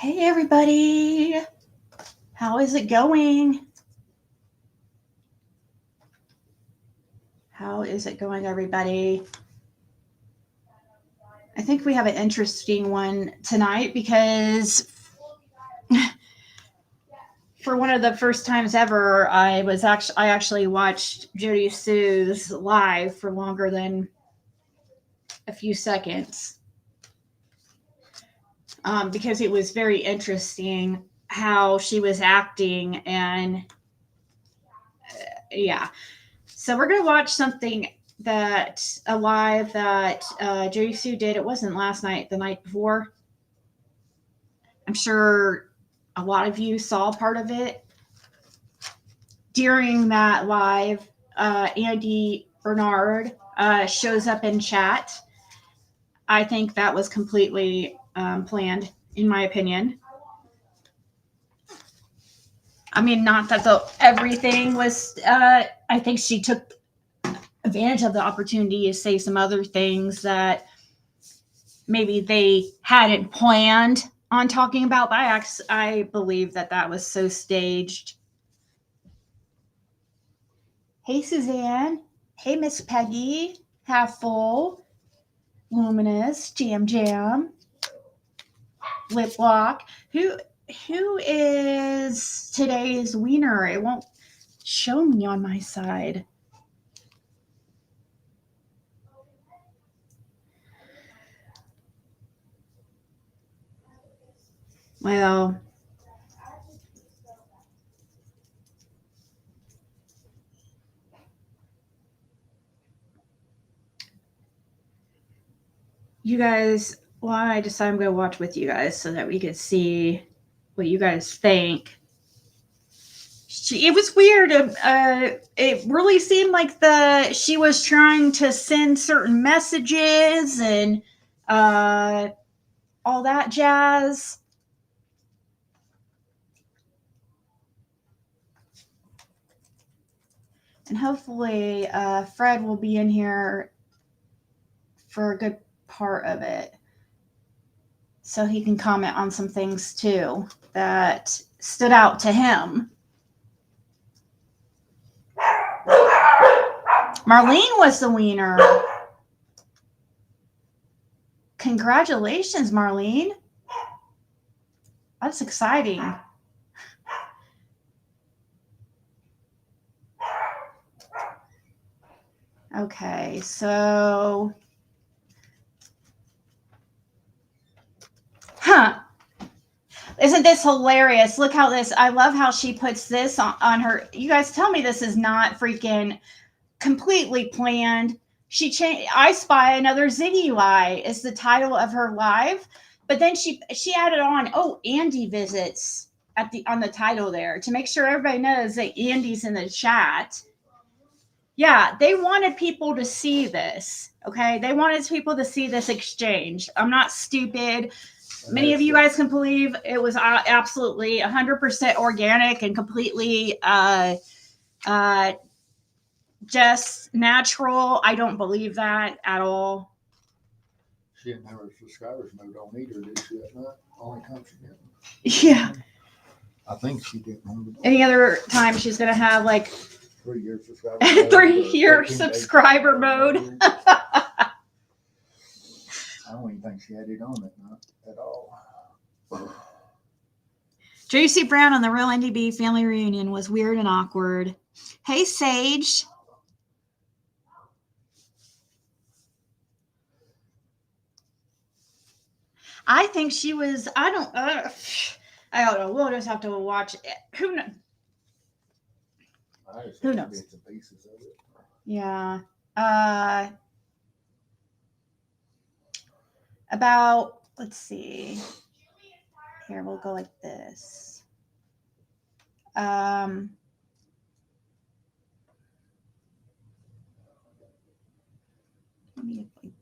Hey everybody, how is it going? How is it going, everybody? I think we have an interesting one tonight because for one of the first times ever, I actually watched Jodisue's live for longer than a few seconds because it was very interesting how she was acting and yeah. So we're gonna watch something that a live that Jodisue did. It wasn't last night, the night before. I'm sure a lot of you saw part of it. During that live, Andy Bernard shows up in chat. I think that was completely planned, in my opinion. I mean, not that everything was. I think she took advantage of the opportunity to say some other things that maybe they hadn't planned on talking about. But I believe that was so staged. Hey, Suzanne. Hey, Miss Peggy. Half Full. Luminous. Jam Jam. Lip Lock. Who is today's wiener? It won't show me on my side. Well, you guys, well, I decided I'm going to watch with you guys so that we could see what you guys think. It was weird. It really seemed like she was trying to send certain messages and all that jazz. And hopefully Fred will be in here for a good part of it so he can comment on some things too that stood out to him. Marlene was the wiener. Congratulations, Marlene. That's exciting. Okay, so isn't this hilarious? Look how I love how she puts this on her. You guys tell me this is not freaking completely planned. She changed I Spy Another Ziggy Lie is the title of her live, but then she added on, oh, Andy visits on the title there to make sure everybody knows that Andy's in the chat. Yeah, they wanted people to see this. Okay, they wanted people to see this exchange. I'm not stupid. Many of you guys can believe it was absolutely 100% organic and completely just natural. I don't believe that at all. She didn't have her subscribers mode on either, did she? That night? Only time she didn't. Yeah. I think she didn't. Any other time she's going to have like 3-year subscriber mode. 3-year subscriber mode. I don't even think she had it on that night at all. Tracy Brown on the Real NDB family reunion was weird and awkward. Hey, Sage. I think she was. I don't know. We'll just have to watch it. Who knows? Who knows? Bits and pieces of it. Yeah. About, let's see. Here, we'll go like this. Let me get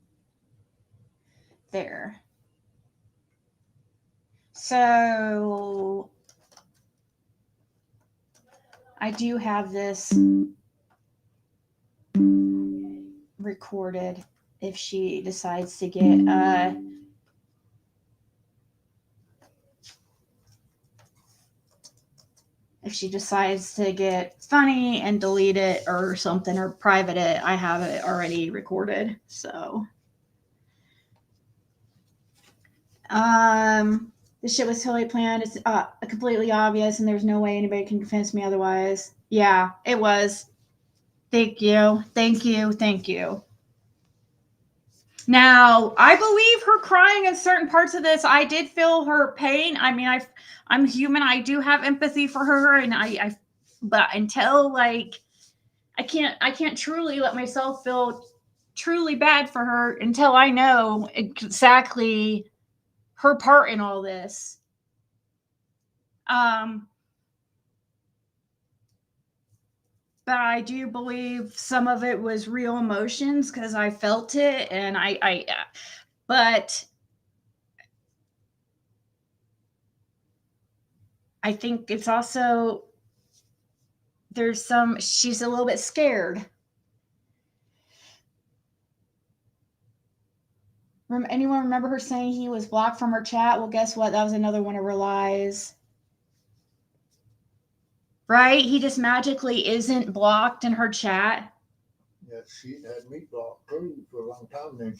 there. So I do have this recorded if she decides to get If she decides to get funny and delete it or something or private it, I have it already recorded. So, this shit was totally planned. It's completely obvious, and there's no way anybody can convince me otherwise. Yeah, it was. Thank you. Thank you. Thank you. Now, I believe her crying in certain parts of this. I did feel her pain. I mean, I'm human. I do have empathy for her, and but until like I can't truly let myself feel truly bad for her until I know exactly her part in all this. But I do believe some of it was real emotions because I felt it, and but I think it's also she's a little bit scared. Anyone remember her saying he was blocked from her chat? Well, guess what? That was another one of her lies. Right? He just magically isn't blocked in her chat. Yeah, she had me blocked too for a long time. Then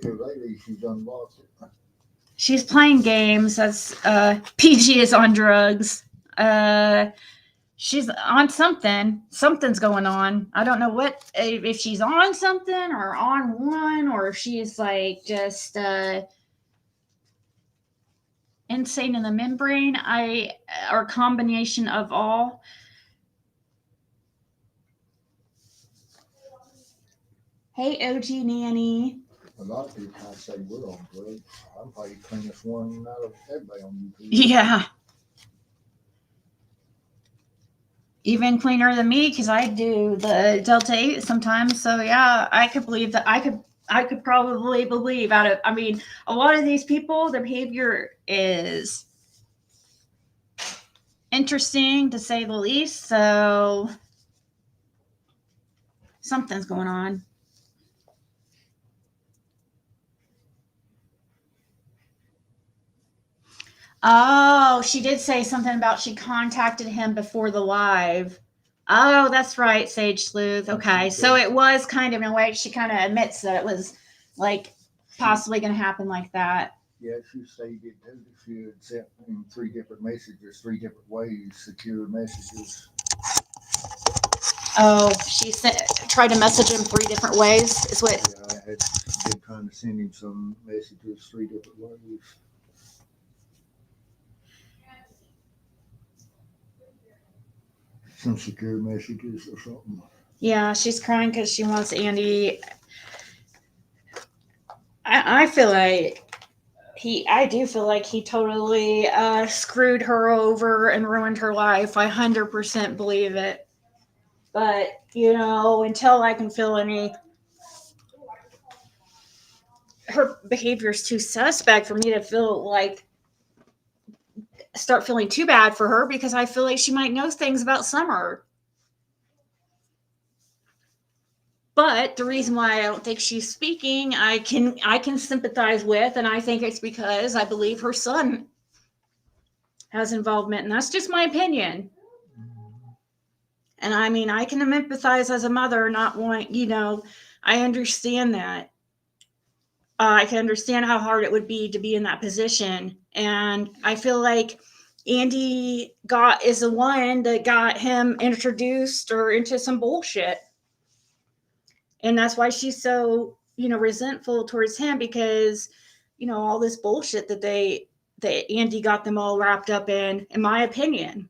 lately she's unblocked it. She's playing games. That's PG is on drugs. She's on something. Something's going on. I don't know what, if she's on something or on one, or if she's like just insane in the membrane. Or a combination of all. Hey, OG Nanny. A lot of people kind of say we're on drugs. I'm probably the cleanest one out of everybody on YouTube. Yeah. Even cleaner than me because I do the Delta 8 sometimes. So yeah, I could believe that. I could probably believe out of, I mean, a lot of these people, their behavior is interesting to say the least. So something's going on. Oh, she did say something about she contacted him before the live. Oh, that's right, Sage Sleuth. Okay, so it was kind of in a way, she kind of admits that it was like possibly going to happen like that. Yeah, she stated that she had sent him 3 different messages, 3 different ways, secure messages. Oh, tried to message him 3 different ways. Is what? Yeah, I had been trying to send him some messages 3 different ways. Some secure messages or something. Yeah, she's crying because she wants Andy. I feel like I do feel like he totally screwed her over and ruined her life. I 100% believe it. But, until I can feel her behavior is too suspect for me to feel like, start feeling too bad for her because I feel like she might know things about Summer. But the reason why I don't think she's speaking, I can sympathize with, and I think it's because I believe her son has involvement, and that's just my opinion. And I mean, I can empathize as a mother, not want, I understand that. I can understand how hard it would be to be in that position, and I feel like Andy is the one that got him introduced or into some bullshit. And that's why she's so, resentful towards him because, all this bullshit that Andy got them all wrapped up in my opinion.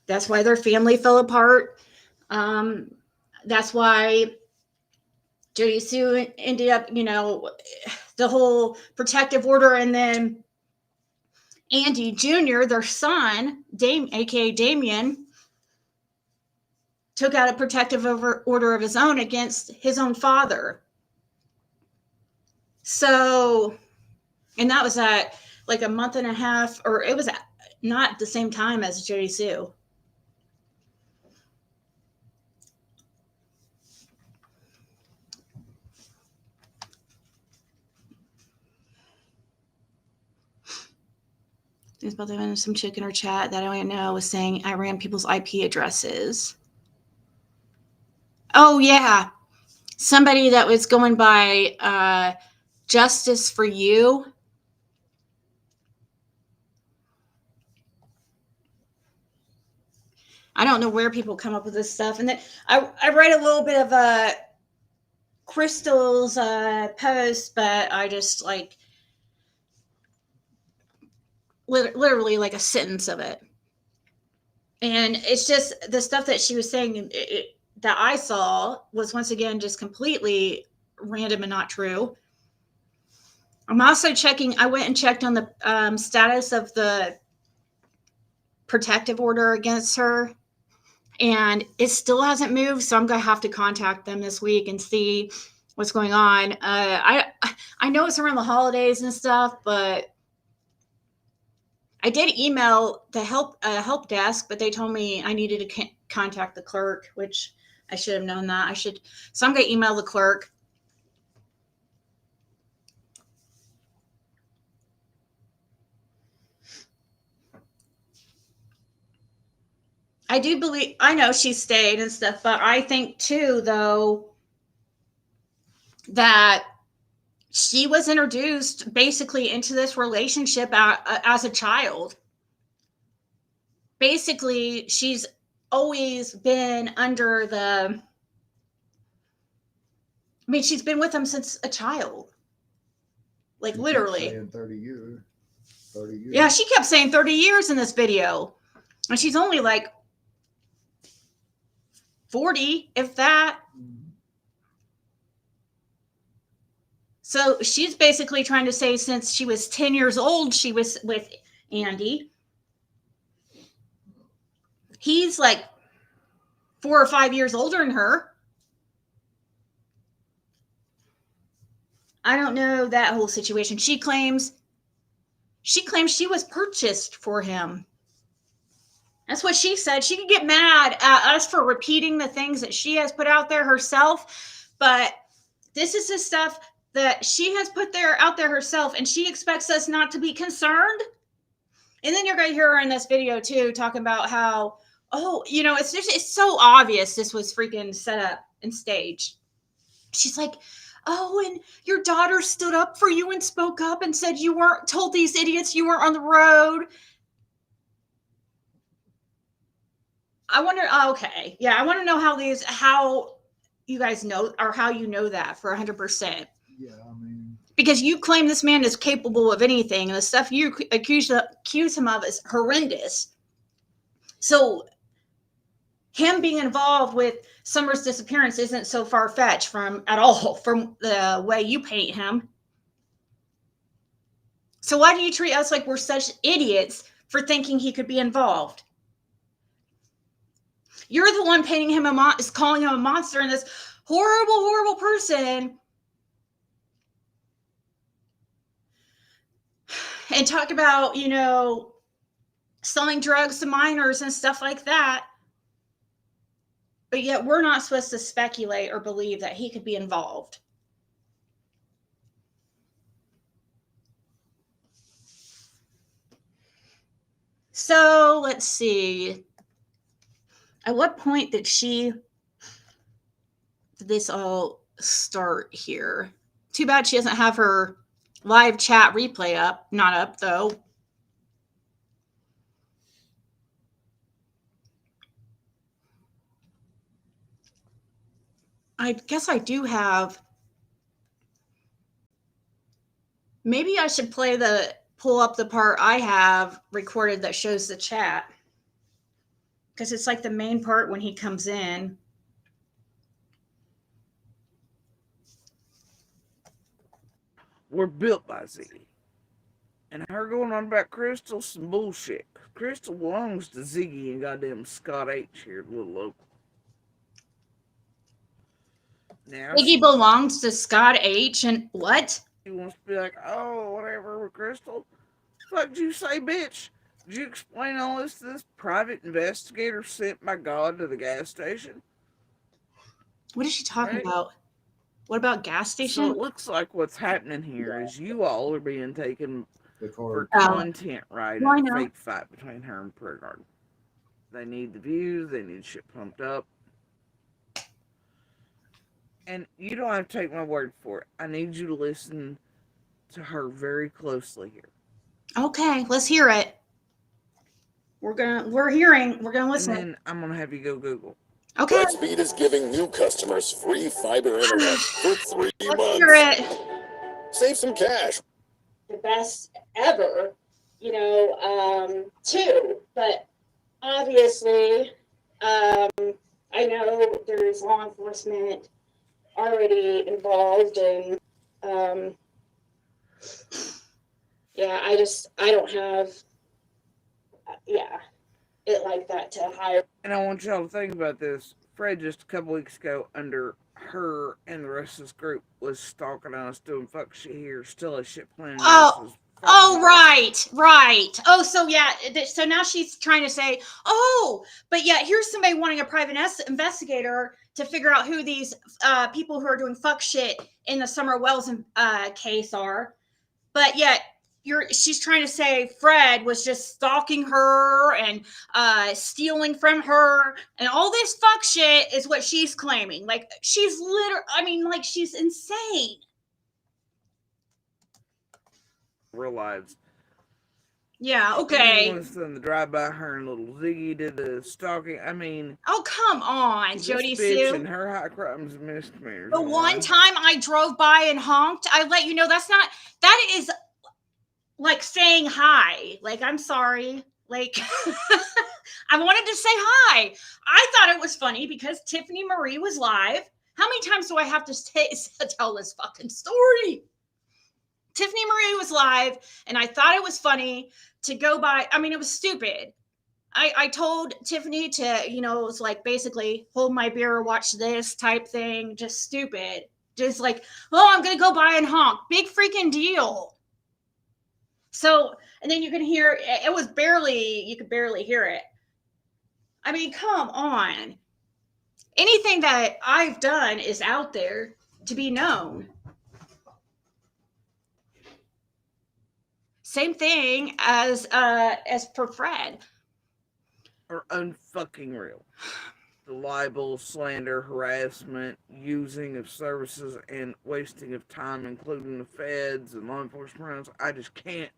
That's why their family fell apart. That's why Jodisue ended up, the whole protective order, and then Andy Jr., their son, aka Damien, took out a protective order of his own against his own father. So, and that was at like a month and a half, or it was not the same time as Jodisue. There's about some chick in her chat that I don't know was saying I ran people's IP addresses. Oh yeah, somebody that was going by Justice for You. I don't know where people come up with this stuff. And then I read a little bit of Crystal's post, but I just like literally like a sentence of it. And it's just the stuff that she was saying that I saw was once again just completely random and not true. I'm also checking, I went and checked on the status of the protective order against her, and it still hasn't moved. So I'm going to have to contact them this week and see what's going on. I know it's around the holidays and stuff, but I did email the help desk, but they told me I needed to contact the clerk, which I should have known that. So I'm going to email the clerk. I do believe, I know she stayed and stuff, but I think too, though, that she was introduced basically into this relationship as a child. Basically, she's always been under the, I mean, she's been with him since a child. Like She literally. saying 30 years. 30 years. Yeah, she kept saying 30 years in this video. And she's only like 40, if that. So she's basically trying to say since she was 10 years old, she was with Andy. He's like 4 or 5 years older than her. I don't know that whole situation. She claims she was purchased for him. That's what she said. She could get mad at us for repeating the things that she has put out there herself, but this is the stuff that she has put out there herself, and she expects us not to be concerned. And then you're going to hear her in this video too, talking about how, it's so obvious this was freaking set up and staged. She's like, oh, and your daughter stood up for you and spoke up and said you weren't, told these idiots you weren't on the road. I wonder, okay. Yeah, I want to know how you guys know, or how you know that for 100%. Yeah, I mean. Because you claim this man is capable of anything, and the stuff you accuse him of is horrendous. So him being involved with Summer's disappearance isn't so far-fetched at all from the way you paint him. So why do you treat us like we're such idiots for thinking he could be involved? You're the one painting him calling him a monster and this horrible, horrible person. And talk about, selling drugs to minors and stuff like that. But yet we're not supposed to speculate or believe that he could be involved. So let's see. At what point did this all start here? Too bad she doesn't have her live chat replay up. Not up, though. I guess I do have. Maybe I should pull up the part I have recorded that shows the chat. Because it's like the main part when he comes in. We're built by Ziggy. And her going on about Crystal's some bullshit. Crystal belongs to Ziggy and goddamn Scott H here, little local. Now Ziggy belongs to Scott H and what? He wants to be like, oh, whatever with Crystal. What did you say, bitch? Did you explain all this to this private investigator sent by God to the gas station? What is she talking about? What about gas station? So it looks like what's happening here is you all are being taken for card. content, right? Well, I And a know. fake fight between her and Prayer Garden. They need the views. They need shit pumped up. And you don't have to take my word for it. I need you to listen to her very closely here. Okay, let's hear it. We're gonna listen. And then I'm gonna have you go Google. Okay, Brightspeed is giving new customers free fiber internet for 3 let's months. hear it. Save some cash. The best ever, too. But obviously, I know there's law enforcement already involved, and I don't have, it like that to hire. And I want y'all to think about this. Fred just a couple weeks ago, under her and the rest of this group, was stalking us, doing fuck shit here, still a shit planning us. Oh, right. Oh, so yeah. So now she's trying to say, oh, but yeah, here's somebody wanting a private investigator to figure out who these people who are doing fuck shit in the Summer Wells case are. But yet, she's trying to say Fred was just stalking her and stealing from her, and all this fuck shit is what she's claiming. Like, she's like, she's insane. Real lives. Yeah, okay. Once in the drive by, her and little Ziggy did the stalking. I mean, oh, come on, Jodisue. And her high crimes and misdemeanors. The one time I drove by and honked, I let you know that is like saying hi. Like, I'm sorry. Like, I wanted to say hi. I thought it was funny because Tiffany Marie was live. How many times do I have to tell this fucking story? Tiffany Marie was live, and I thought it was funny to go by. I mean, it was stupid. I told Tiffany to, it was like basically hold my beer, watch this type thing. Just stupid. Just like, oh, I'm going to go by and honk. Big freaking deal. So, and then you can hear, you could barely hear it. I mean, come on. Anything that I've done is out there to be known. Same thing as for Fred. Or unfucking real. The libel, slander, harassment, using of services, and wasting of time, including the feds and law enforcement. I just can't.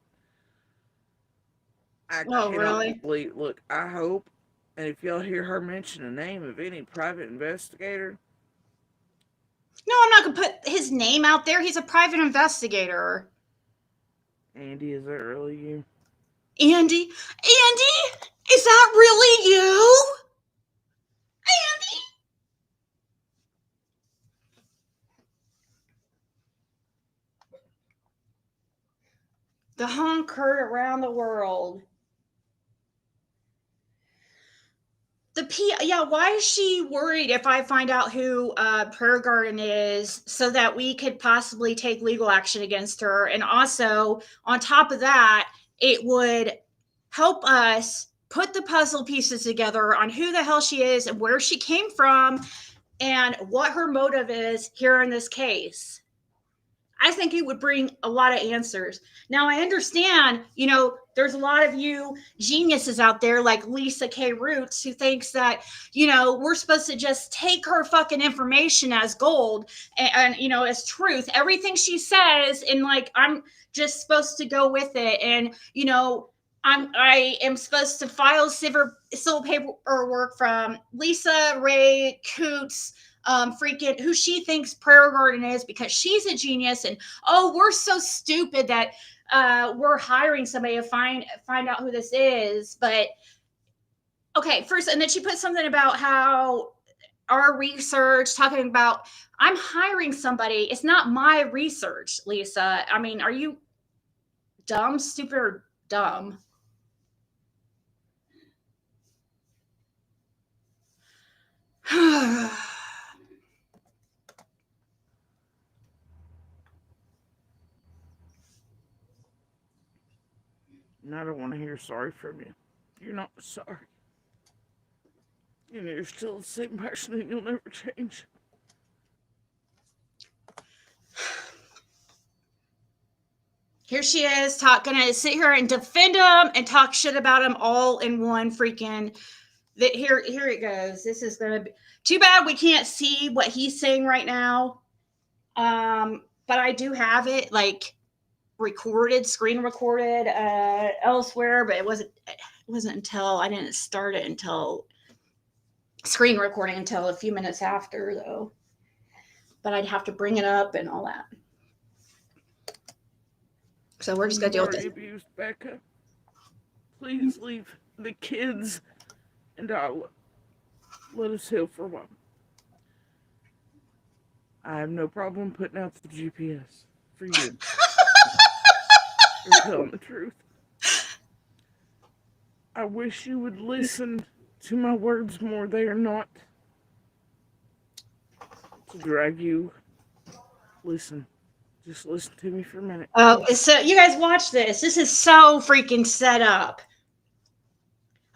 Really? Look, I hope, and if y'all hear her mention the name of any private investigator. No, I'm not going to put his name out there. He's a private investigator. Andy, is that really you? Andy? Is that really you? Andy? The honk heard around the world. Why is she worried if I find out who Prayer Garden is so that we could possibly take legal action against her? And also, on top of that, it would help us put the puzzle pieces together on who the hell she is and where she came from and what her motive is here in this case. I think it would bring a lot of answers. Now, I understand, there's a lot of you geniuses out there like Lisa K. Roots who thinks that, we're supposed to just take her fucking information as gold and as truth. Everything she says, and like, I'm just supposed to go with it. And, I am supposed to file civil paperwork from Lisa Ray Coots, freaking who she thinks Prayer Garden is because she's a genius, and we're so stupid that we're hiring somebody to find out who this is. But okay, first, and then she put something about how our research, talking about I'm hiring somebody. It's not my research, Lisa. I mean, are you dumb, stupid, or dumb? And I don't want to hear sorry from you. You're not sorry. You're still the same person and you'll never change. Here she is, gonna sit here and defend him and talk shit about him all in one freaking. Here it goes. This is gonna be too bad we can't see what he's saying right now. But I do have it like recorded, screen recorded elsewhere, but it wasn't until I didn't start it until screen recording until a few minutes after though. But I'd have to bring it up and all that. So we're just gonna deal with it. Abused, Becca. Please leave the kids and I'll let us heal for a while. I have no problem putting out the GPS for you. You're telling the truth. I wish you would listen to my words more. They are not to drag you. Listen. Just listen to me for a minute. Oh, so you guys watch this. This is so freaking set up.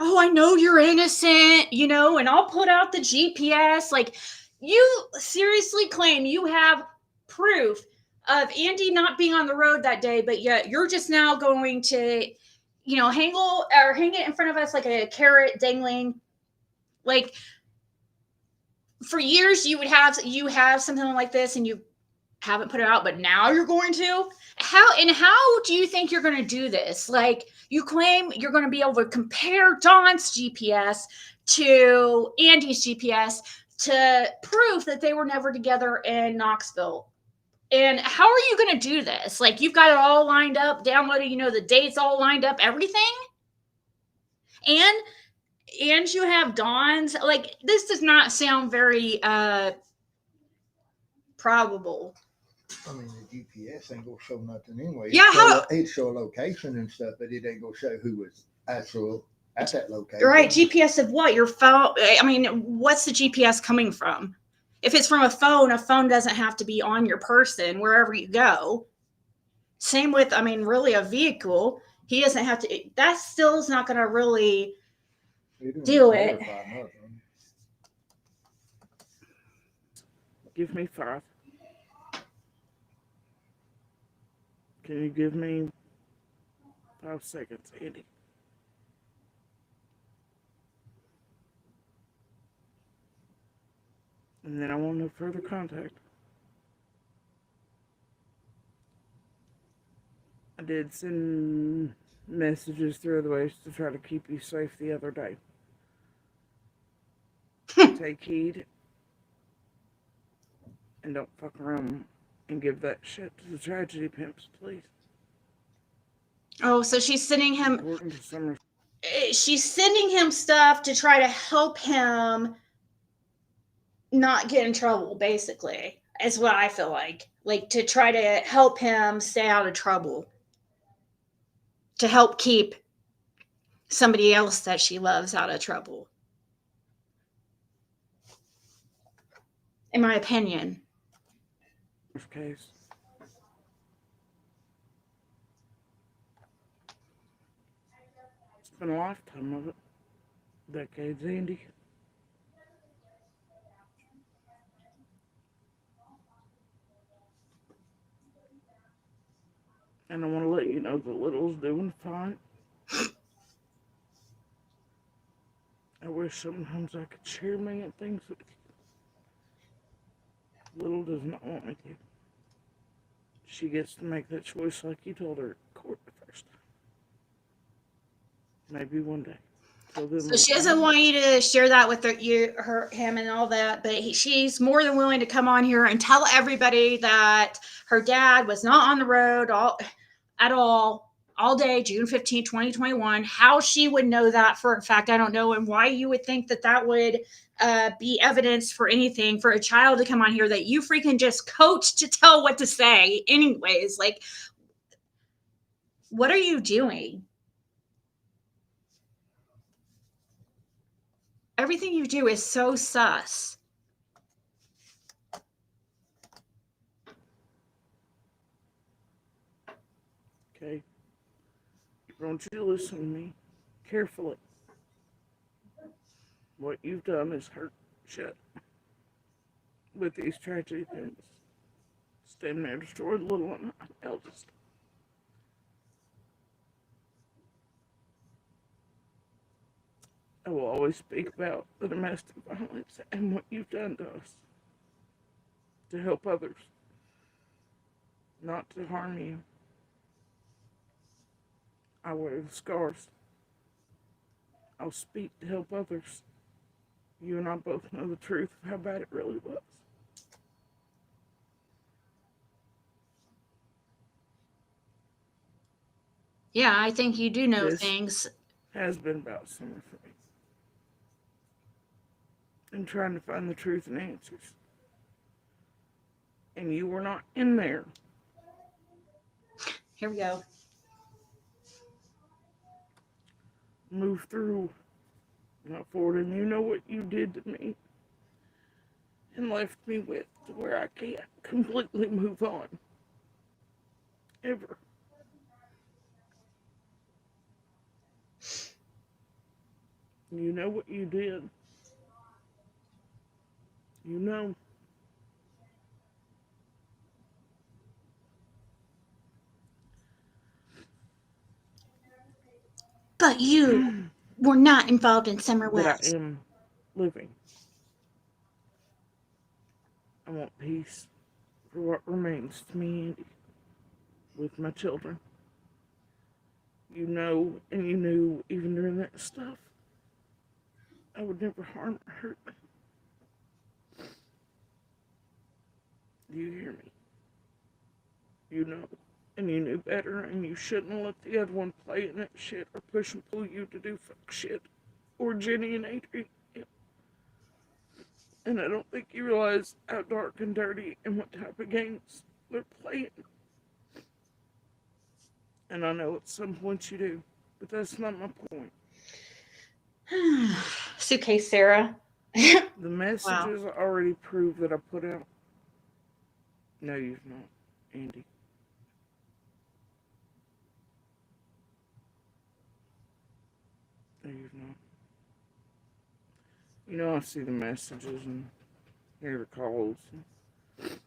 Oh, I know you're innocent, you know, and I'll put out the GPS. Like, you seriously claim you have proof of Andy not being on the road that day, but yet you're just now going to, you know, hang it in front of us like a carrot dangling. Like, for years you have something like this and you haven't put it out, but now you're going to. How do you think you're going to do this? Like, you claim you're going to be able to compare Dawn's GPS to Andy's GPS to prove that they were never together in Knoxville. And how are you going to do this? Like, you've got it all lined up, downloaded, you know, the dates all lined up, everything. And you have Dawn's. Like, this does not sound very probable. I mean, the GPS ain't gonna show nothing anyway. Yeah, it show a location and stuff, but it ain't gonna show who was actual at that location. Right, GPS of what? Your phone? I mean, what's the GPS coming from? If it's from a phone doesn't have to be on your person wherever you go. Same with, I mean, really a vehicle. He doesn't have to. That still is not going to really do it. Give me 5. Can you give me 5 seconds, Andy? And then I want no further contact. I did send messages through other ways to try to keep you safe the other day. Take heed. And don't fuck around and give that shit to the tragedy pimps, please. Oh, so she's sending him stuff to try to help him not get in trouble, basically. Is what I feel like. Like, to try to help him stay out of trouble. To help keep somebody else that she loves out of trouble. In my opinion. Case. It's been a lifetime of it. Decades, Andy. And I want to let you know that Little's doing fine. I wish sometimes I could share many things with you. Little does not want me to. She gets to make that choice like you told her at court the first time. Maybe one day. So she doesn't want you to share that with him and all that, but she's more than willing to come on here and tell everybody that her dad was not on the road all day, June 15, 2021. How she would know that for a fact, I don't know, and why you would think that would be evidence for anything for a child to come on here that you freaking just coached to tell what to say anyways. Like, what are you doing? Everything you do is so sus. Okay. I want you to listen to me carefully. What you've done is hurt shit with these tragedy things. Stand there, destroyed Little and eldest. will always speak about the domestic violence and what you've done to us to help others, not to harm you. I wear the scars. I'll speak to help others. You and I both know the truth of how bad it really was. Yeah, I think you do know This things. has been about summer for me. And trying to find the truth and answers. And you were not in there. Here we go. Move through, not forward. And you know what you did to me. And left me with to where I can't completely move on. Ever. You know what you did. You know. But you were not involved in Summer But I West. am living. I want peace for what remains to me, Andy, with my children. You know, and you knew even during that stuff, I would never harm or hurt them. Do you hear me? You know, and you knew better, and you shouldn't have let the other one play in that shit or push and pull you to do fuck shit. Or Jenny and Adrian. Yeah. And I don't think you realize how dark and dirty and what type of games they're playing. And I know at some point you do, but that's not my point. Suitcase Sarah. The messages already prove that I put out. No, you've not, Andy. No, you've not. You know, I see the messages and hear the calls and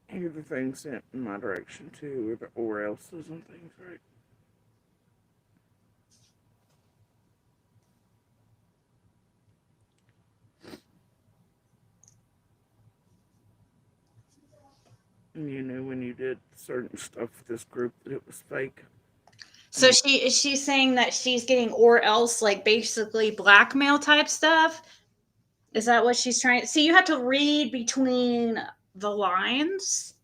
hear the things sent in my direction too, or the or else's and things, right? And you knew when you did certain stuff with this group that it was fake. So she's saying that she's getting or else like basically blackmail type stuff. Is that what she's trying? See, you have to read between the lines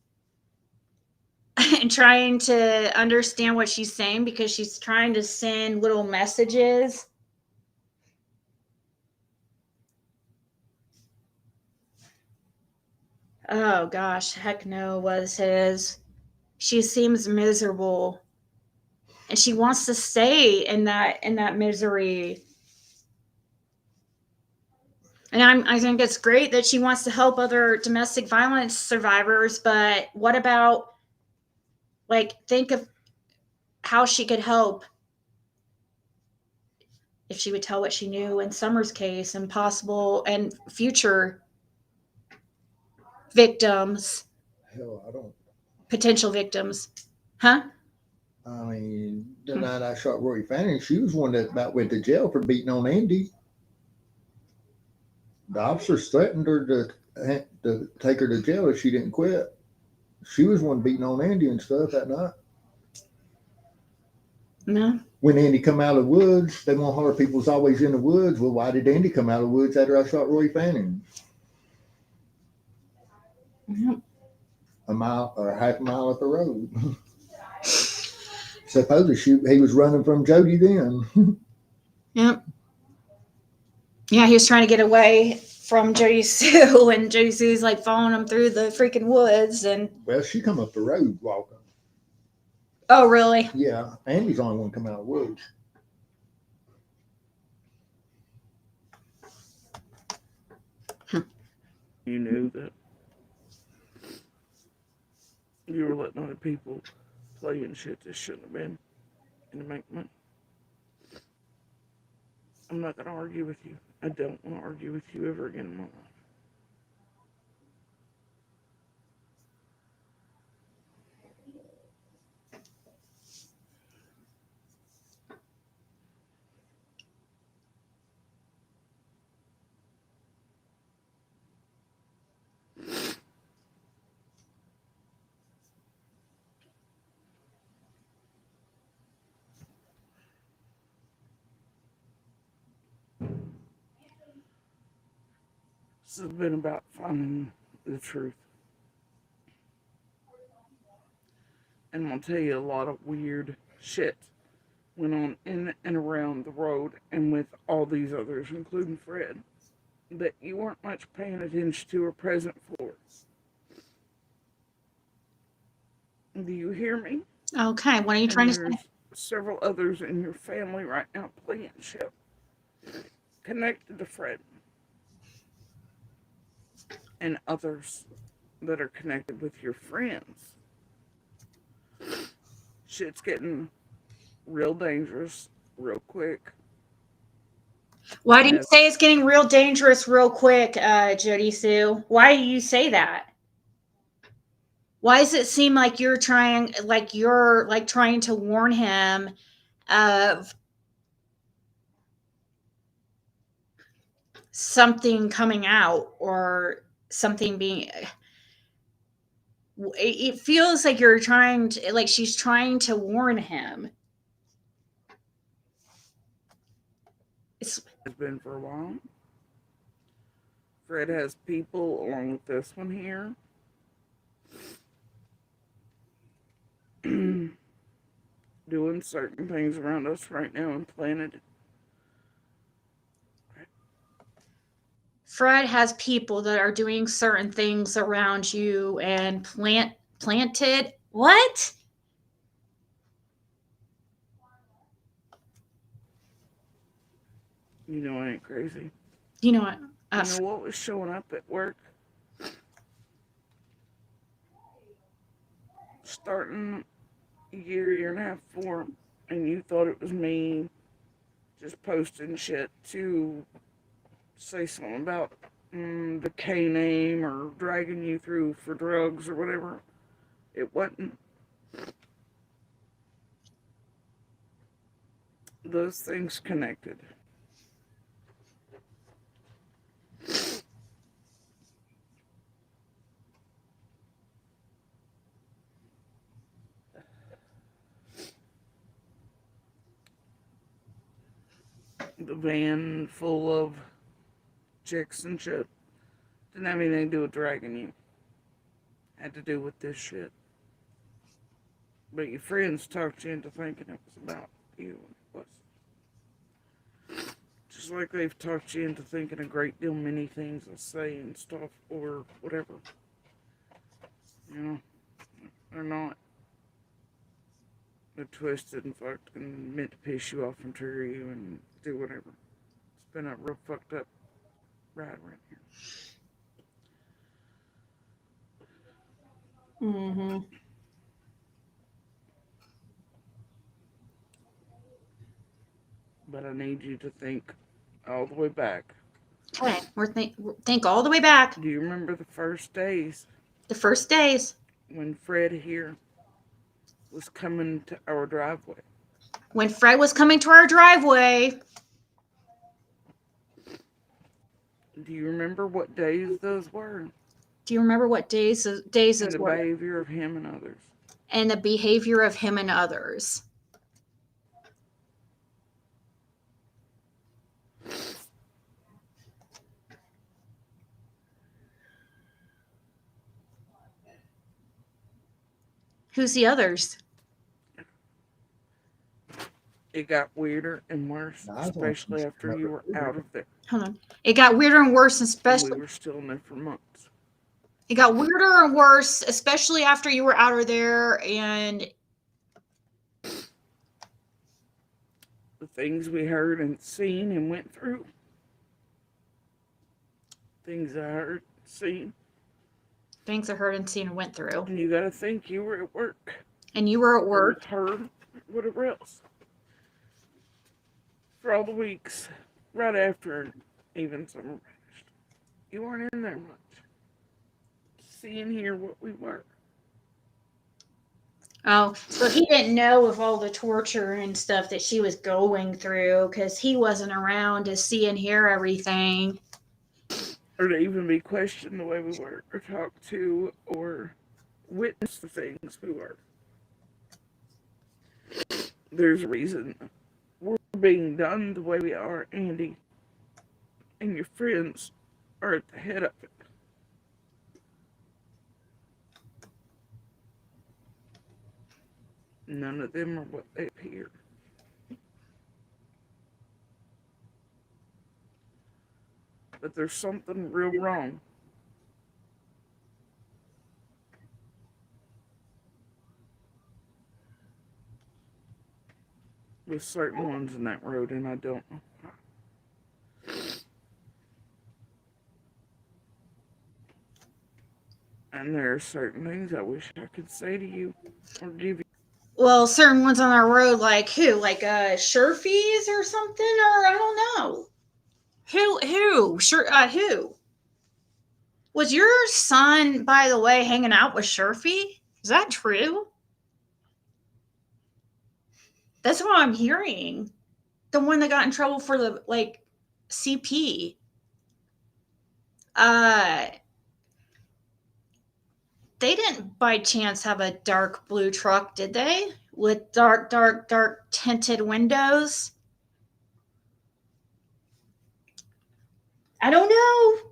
and trying to understand what she's saying because she's trying to send little messages. Oh gosh, heck no was his. She seems miserable. And she wants to stay in that misery. And I think it's great that she wants to help other domestic violence survivors, but what about like think of how she could help if she would tell what she knew in Summer's case and possible and future victims, Hell, I don't. potential victims. Huh? I mean, the night I shot Roy Fanning, she was one that about went to jail for beating on Andy. The officers threatened her to take her to jail if she didn't quit. She was one beating on Andy and stuff that night. No. When Andy come out of the woods, they want holler people's always in the woods. Well, why did Andy come out of the woods after I shot Roy Fanning? Yep. A mile or half a mile up the road. Supposedly he was running from Jody then. Yep. Yeah, he was trying to get away from Jodisue, and Jodisue's like following him through the freaking woods. And Well, she come up the road walking. oh, really? Yeah, Andy's the only one come out of the woods. You knew that you were letting other people play in shit that shouldn't have been and to make money. I'm not going to argue with you. I don't want to argue with you ever again in my life. This has been about finding the truth. And I'll tell you, a lot of weird shit went on in and around the road and with all these others, including Fred, that you weren't much paying attention to or present for. Do you hear me? Okay, what are you trying to say? There's several others in your family right now playing shit connected to Fred. And others that are connected with your friends. Shit's getting real dangerous real quick. Why do you say it's getting real dangerous real quick, Jodisue? Why do you say that? Why does it seem like you're trying to warn him of something coming out or something being? It feels like you're trying to, like she's trying to warn him. It's been for a while. Fred has people along with this one here doing certain things around us right now and planted. Fred has people that are doing certain things around you and planted. What? You know I ain't crazy. You know what? You know what was showing up at work? Starting a year and a half before, and you thought it was me just posting shit to say something about the K name or dragging you through for drugs or whatever. It wasn't. Those things connected. The van full of chicks and shit didn't have anything to do with dragging you. Had to do with this shit. But your friends talked you into thinking it was about you, and it wasn't. Just like they've talked you into thinking a great deal many things I say and stuff or whatever. You know, they're not. They're twisted and fucked and meant to piss you off and trigger you and do whatever. It's been a real fucked up ride right here. Mm-hmm. But I need you to think all the way back. Okay, think all the way back. Do you remember the first days? The first days when Fred here was coming to our driveway. When Fred was coming to our driveway. Do you remember what days those were? Do you remember what days those And the were? behavior of him and others. And the behavior of him and others. Who's the others? It got weirder and worse, especially after you were out of there. Hold on. It got weirder and worse, And especially. we were still in there for months. It got weirder and worse, especially after you were out of there, and The things we heard and seen and went through. Things I heard, seen. things I heard and seen and went through. And you gotta think you were at work. And you were at Or work. with her, whatever else. For all the weeks, right after even summer vanished. You weren't in there much. Seeing here what we were. Oh, so he didn't know of all the torture and stuff that she was going through because he wasn't around to see and hear everything. Or to even be questioned the way we were, or talked to, or witness the things we were. There's a reason we're being done the way we are, Andy, and your friends are at the head of it. None of them are what they appear. But there's something real wrong. With certain ones in that road, and I don't know why. And there are certain things I wish I could say to you or give you. Well, certain ones on our road, like who? Like Sherfies or something? Or I don't know. Who? Sure, who? Was your son, by the way, hanging out with Sherfie? Is that true? That's what I'm hearing. The one that got in trouble for the CP. They didn't by chance have a dark blue truck, did they? With dark tinted windows? I don't know.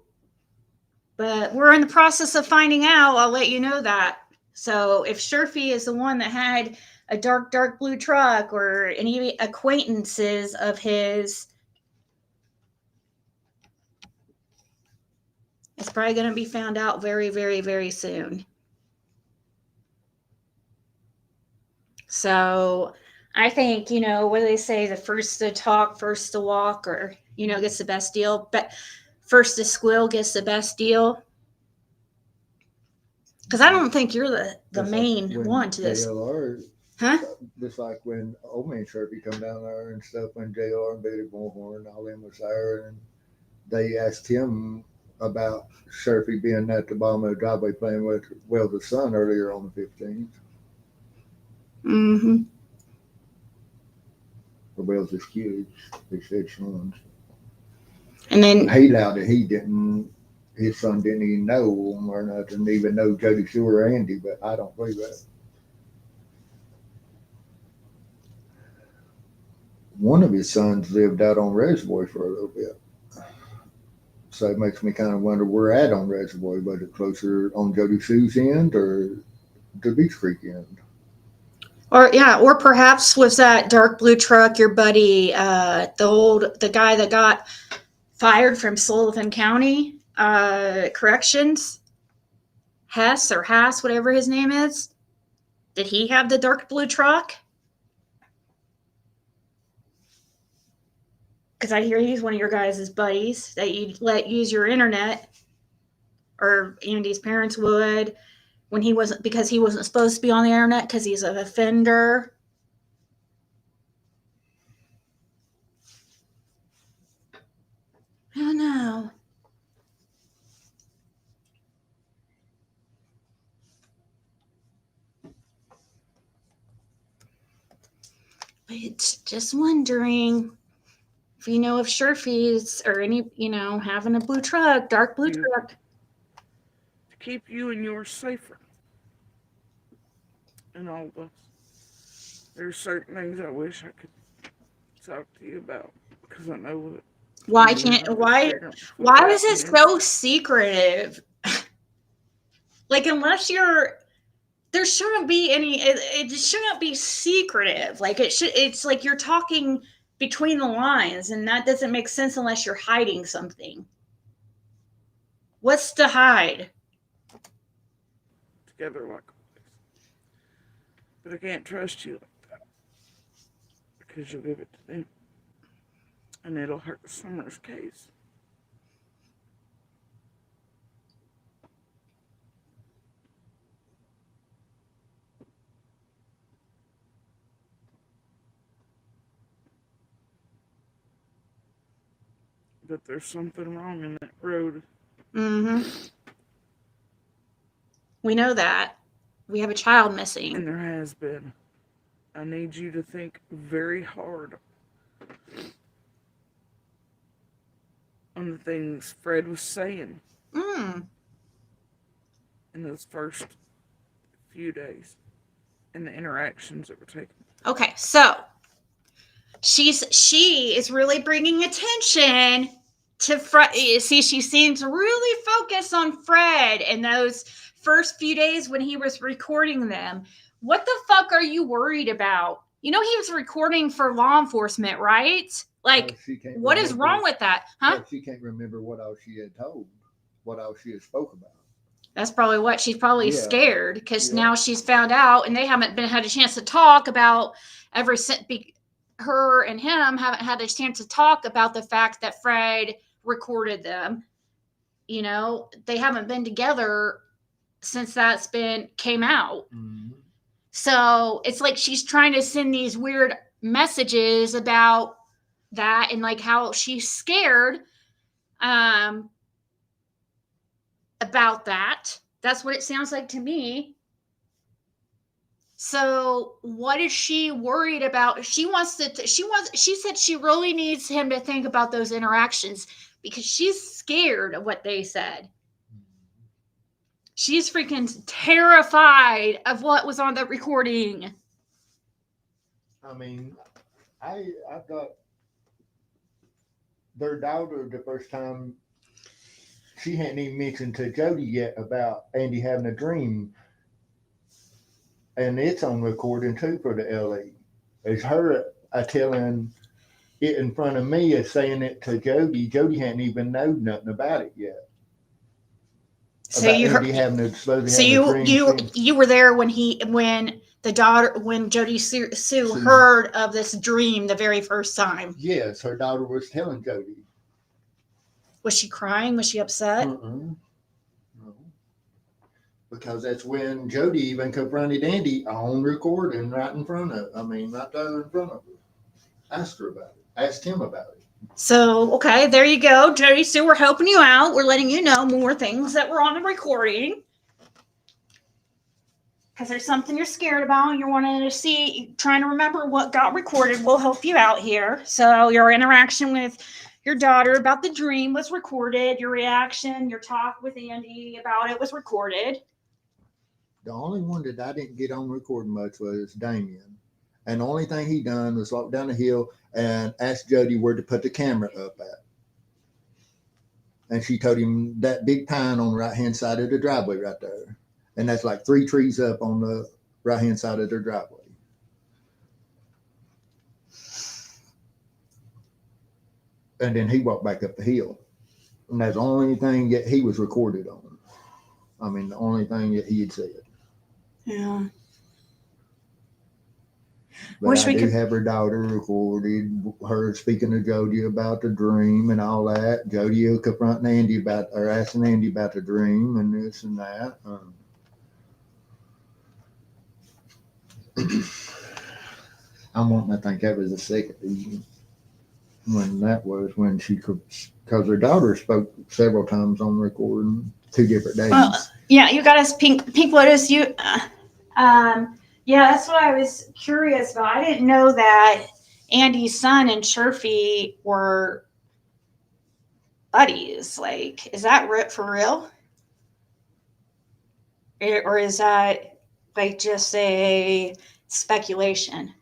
But we're in the process of finding out. I'll let you know that. So if Sherfie is the one that had a dark blue truck, or any acquaintances of his, it's probably going to be found out very, very, very soon. So I think, what do they say? The first to talk, first to walk, or, gets the best deal. But first to squeal gets the best deal. Because I don't think you're the main one to this. JLR, huh? Just like when old man Sharpie come down there and stuff, when JLR and Betty Bullhorn and all them was there, and they asked him about Sharpie being at the bottom of the driveway playing with Wells' son earlier on the 15th. Mm-hmm. For Wells' kids, they said sons. And then He allowed it. His son didn't even know him or nothing, even know Jodisue or Andy, but I don't believe that. One of his sons lived out on Reservoir for a little bit. So it makes me kind of wonder where at on Reservoir, was it closer on Jodisue's end or the Beach Creek end? or perhaps was that dark blue truck your buddy, the guy that got fired from Sullivan County Corrections, Hess, whatever his name is? Did he have the dark blue truck? Because I hear he's one of your guys' buddies that you'd let use your internet, or Andy's parents would, because he wasn't supposed to be on the internet because he's an offender. I don't know. But just wondering if you know of Sherfies or any, having a blue truck, dark blue truck. To keep you and yours safer. And all of us. There's certain things I wish I could talk to you about, because I know what. Why is it so secretive? Unless there shouldn't be any, it shouldn't be secretive. It's like you're talking between the lines, and that doesn't make sense unless you're hiding something. What's to hide? Together like always. But I can't trust you like that, because you'll give it to them. And it'll hurt Summer's case. But there's something wrong in that road. Mm-hmm. We know that. We have a child missing. And there has been. I need you to think very hard on the things Fred was saying in those first few days and the interactions that were taken. Okay, so she is really bringing attention to Fred. See, she seems really focused on Fred in those first few days when he was recording them. What the fuck are you worried about? You know, he was recording for law enforcement, right? Like, what is wrong with that? Huh? She can't remember what else she had told, what else she had spoke about. That's probably what she's probably Yeah. scared because Yeah. now she's found out and they haven't had a chance to talk about ever since her and him haven't had a chance to talk about the fact that Fred recorded them. You know, they haven't been together since that's came out. Mm-hmm. So it's like she's trying to send these weird messages about that and like how she's scared about that. That's what it sounds like to me. So what is she worried about? She said she really needs him to think about those interactions because she's scared of what they said. She's freaking terrified of what was on the recording. I mean, I thought their daughter the first time, she hadn't even mentioned to Jody yet about Andy having a dream. And it's on recording too for the LE. It's her telling it in front of me as saying it to Jody. Jody hadn't even known nothing about it yet. So you heard, you were there when Jodisue heard of this dream the very first time. Yes, her daughter was telling Jody. Was she crying? Was she upset? No. Because that's when Jody even confronted Andy on recording right there in front of her. Asked him about it. So, okay, there you go. Jodisue, we're helping you out. We're letting you know more things that were on the recording. Because there's something you're scared about and you're wanting to see, trying to remember what got recorded. We'll help you out here. So your interaction with your daughter about the dream was recorded. Your reaction, your talk with Andy about it was recorded. The only one that I didn't get on record much was Damien. And the only thing he done was walk down the hill and asked Jody where to put the camera up at. And she told him that big pine on the right-hand side of the driveway right there. And that's like 3 trees up on the right-hand side of their driveway. And then he walked back up the hill. And that's the only thing that he was recorded on. I mean, the only thing that he had said. Yeah. But I do have her daughter recorded, her speaking to Jody about the dream and all that. Jody confronting Andy asking Andy about the dream and this and that. I'm wanting to think that was the second reason. When she could, because her daughter spoke several times on recording, 2 different days. Yeah, you got us, Pink Lotus. Yeah, that's what I was curious about. I didn't know that Andy's son and Sherfy were buddies. Like, is that for real? Or is that like just a speculation?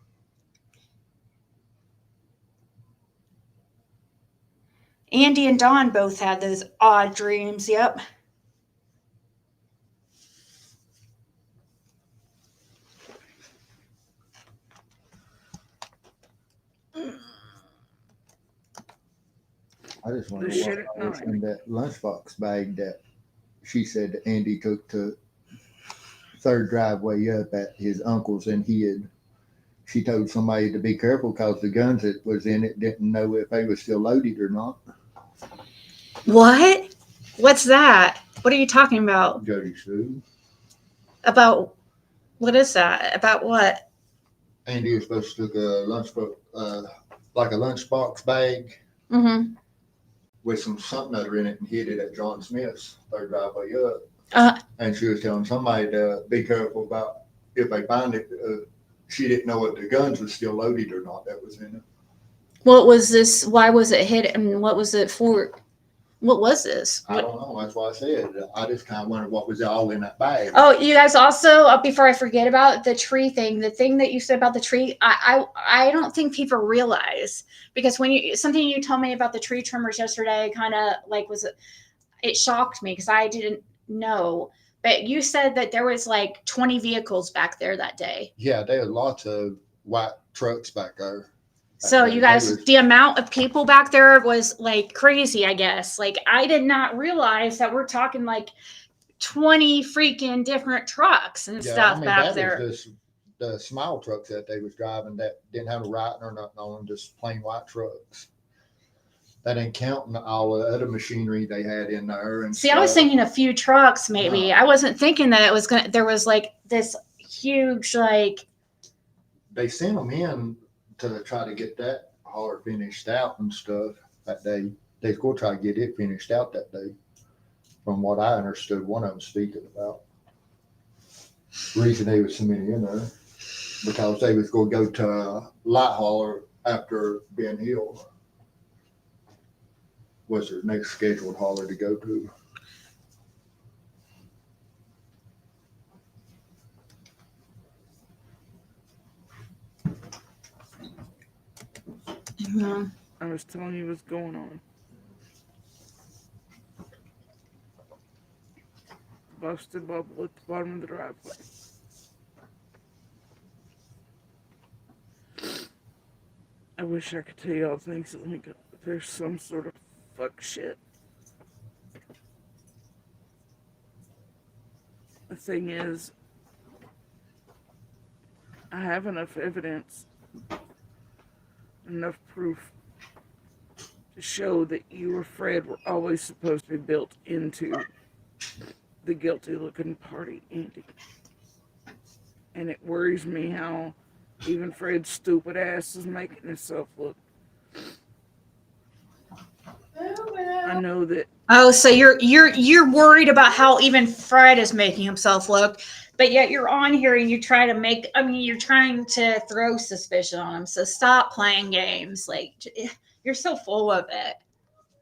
Andy and Dawn both had those odd dreams. Yep. I just wonder what was in that lunchbox bag that she said that Andy took to 3rd driveway up at his uncle's and hid. She told somebody to be careful because the guns that was in it didn't know if they were still loaded or not. What? What's that? What are you talking about? Jodisue. About what is that? About what? Andy was supposed to take a lunchbox bag. Mm-hmm. With something other in it and hid it at John Smith's 3rd driveway up. And she was telling somebody to be careful about if they find it. She didn't know if the guns were still loaded or not that was in it. What was this? Why was it hidden? And what was it for? What was this? I don't know. That's why I said. I just kind of wondered what was all in that bag. Oh, you guys also, before I forget about the tree thing, the thing that you said about the tree, I don't think people realize, because when something you told me about the tree trimmers yesterday kind of like it shocked me because I didn't know. But you said that there was like 20 vehicles back there that day. Yeah, there were lots of white trucks back there. So you guys, the amount of people back there was like crazy, I guess. Like I did not realize that we're talking like 20 freaking different trucks and stuff back there. Was the smile trucks that they was driving that didn't have a writing or nothing on them, just plain white trucks. That ain't counting all the other machinery they had in there. And see, stuff. I was thinking a few trucks, maybe. No. I wasn't thinking that it was there was like this huge, like. They sent them in to try to get that hauler finished out and stuff that day. They was going to try to get it finished out that day. From what I understood, one of them speaking about. The reason they was so many in there, because they was going to go to light hauler after Ben Hill. Was their next scheduled hauler to go to. Mm-hmm. I was telling you what's going on. Busted bubble at the bottom of the driveway. I wish I could tell you all things that make there's some sort of fuck shit. The thing is, I have enough evidence, enough proof to show that you or Fred were always supposed to be built into the guilty looking party, Andy. And it worries me how even Fred's stupid ass is making himself look. I know that. Oh, so you're worried about how even Fred is making himself look, but yet you're on here and you try to you're trying to throw suspicion on him. So stop playing games. Like, you're so full of it.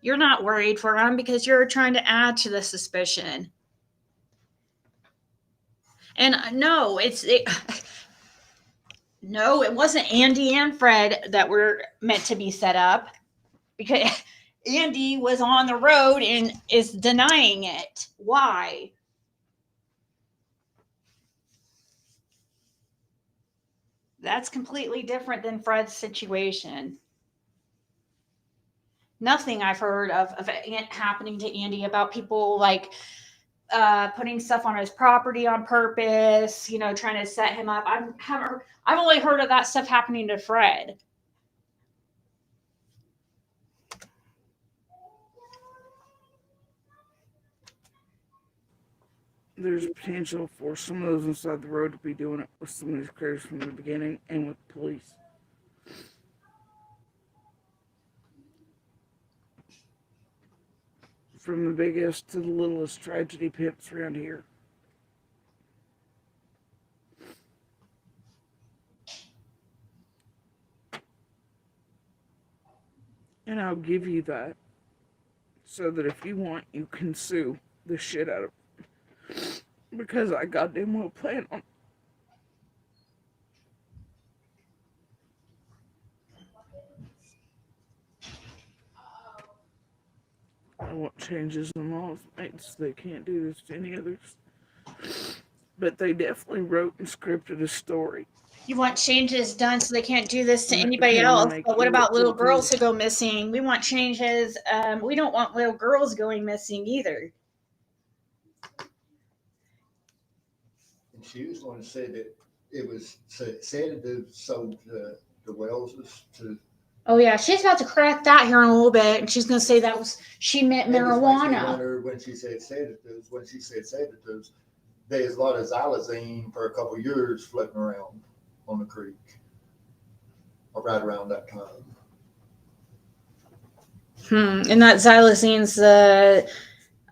You're not worried for him because you're trying to add to the suspicion. And no, no, it wasn't Andy and Fred that were meant to be set up, because Andy was on the road and is denying it. Why? That's completely different than Fred's situation. Nothing I've heard of it happening to Andy about people like putting stuff on his property on purpose, trying to set him up. I've only heard of that stuff happening to Fred. There's potential for some of those inside the road to be doing it with some of these critters from the beginning and with police. From the biggest to the littlest tragedy pimps around here. And I'll give you that, so that if you want, you can sue the shit out of it. Because I goddamn well plan on. I want changes in laws made so they can't do this to any others. But they definitely wrote and scripted a story. You want changes done so they can't do this to anybody else. But what about little girls who go missing? We want changes. We don't want little girls going missing either. And she was going to say that it was sedative sold to the Wellses to. Oh yeah, she's about to crack that here in a little bit, and she's going to say she meant marijuana. When she said sedatives, there's a lot of xylazine for a couple of years floating around on the creek, or right around that time. And that xylazine's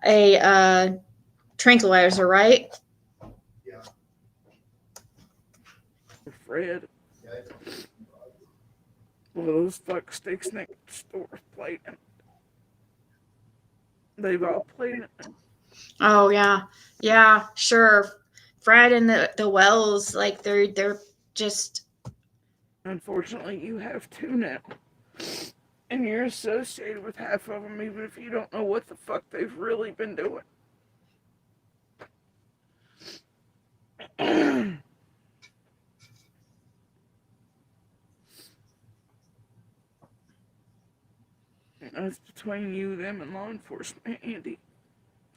a tranquilizer, right? Yeah. Fred. Yeah. Well, those fuck sticks next door playing. They've all played it. Oh yeah, yeah, sure. Fred and the Wells, like they're just. Unfortunately, you have two now. And you're associated with half of them, even if you don't know what the fuck they've really been doing. That's between you, them, and law enforcement, Andy.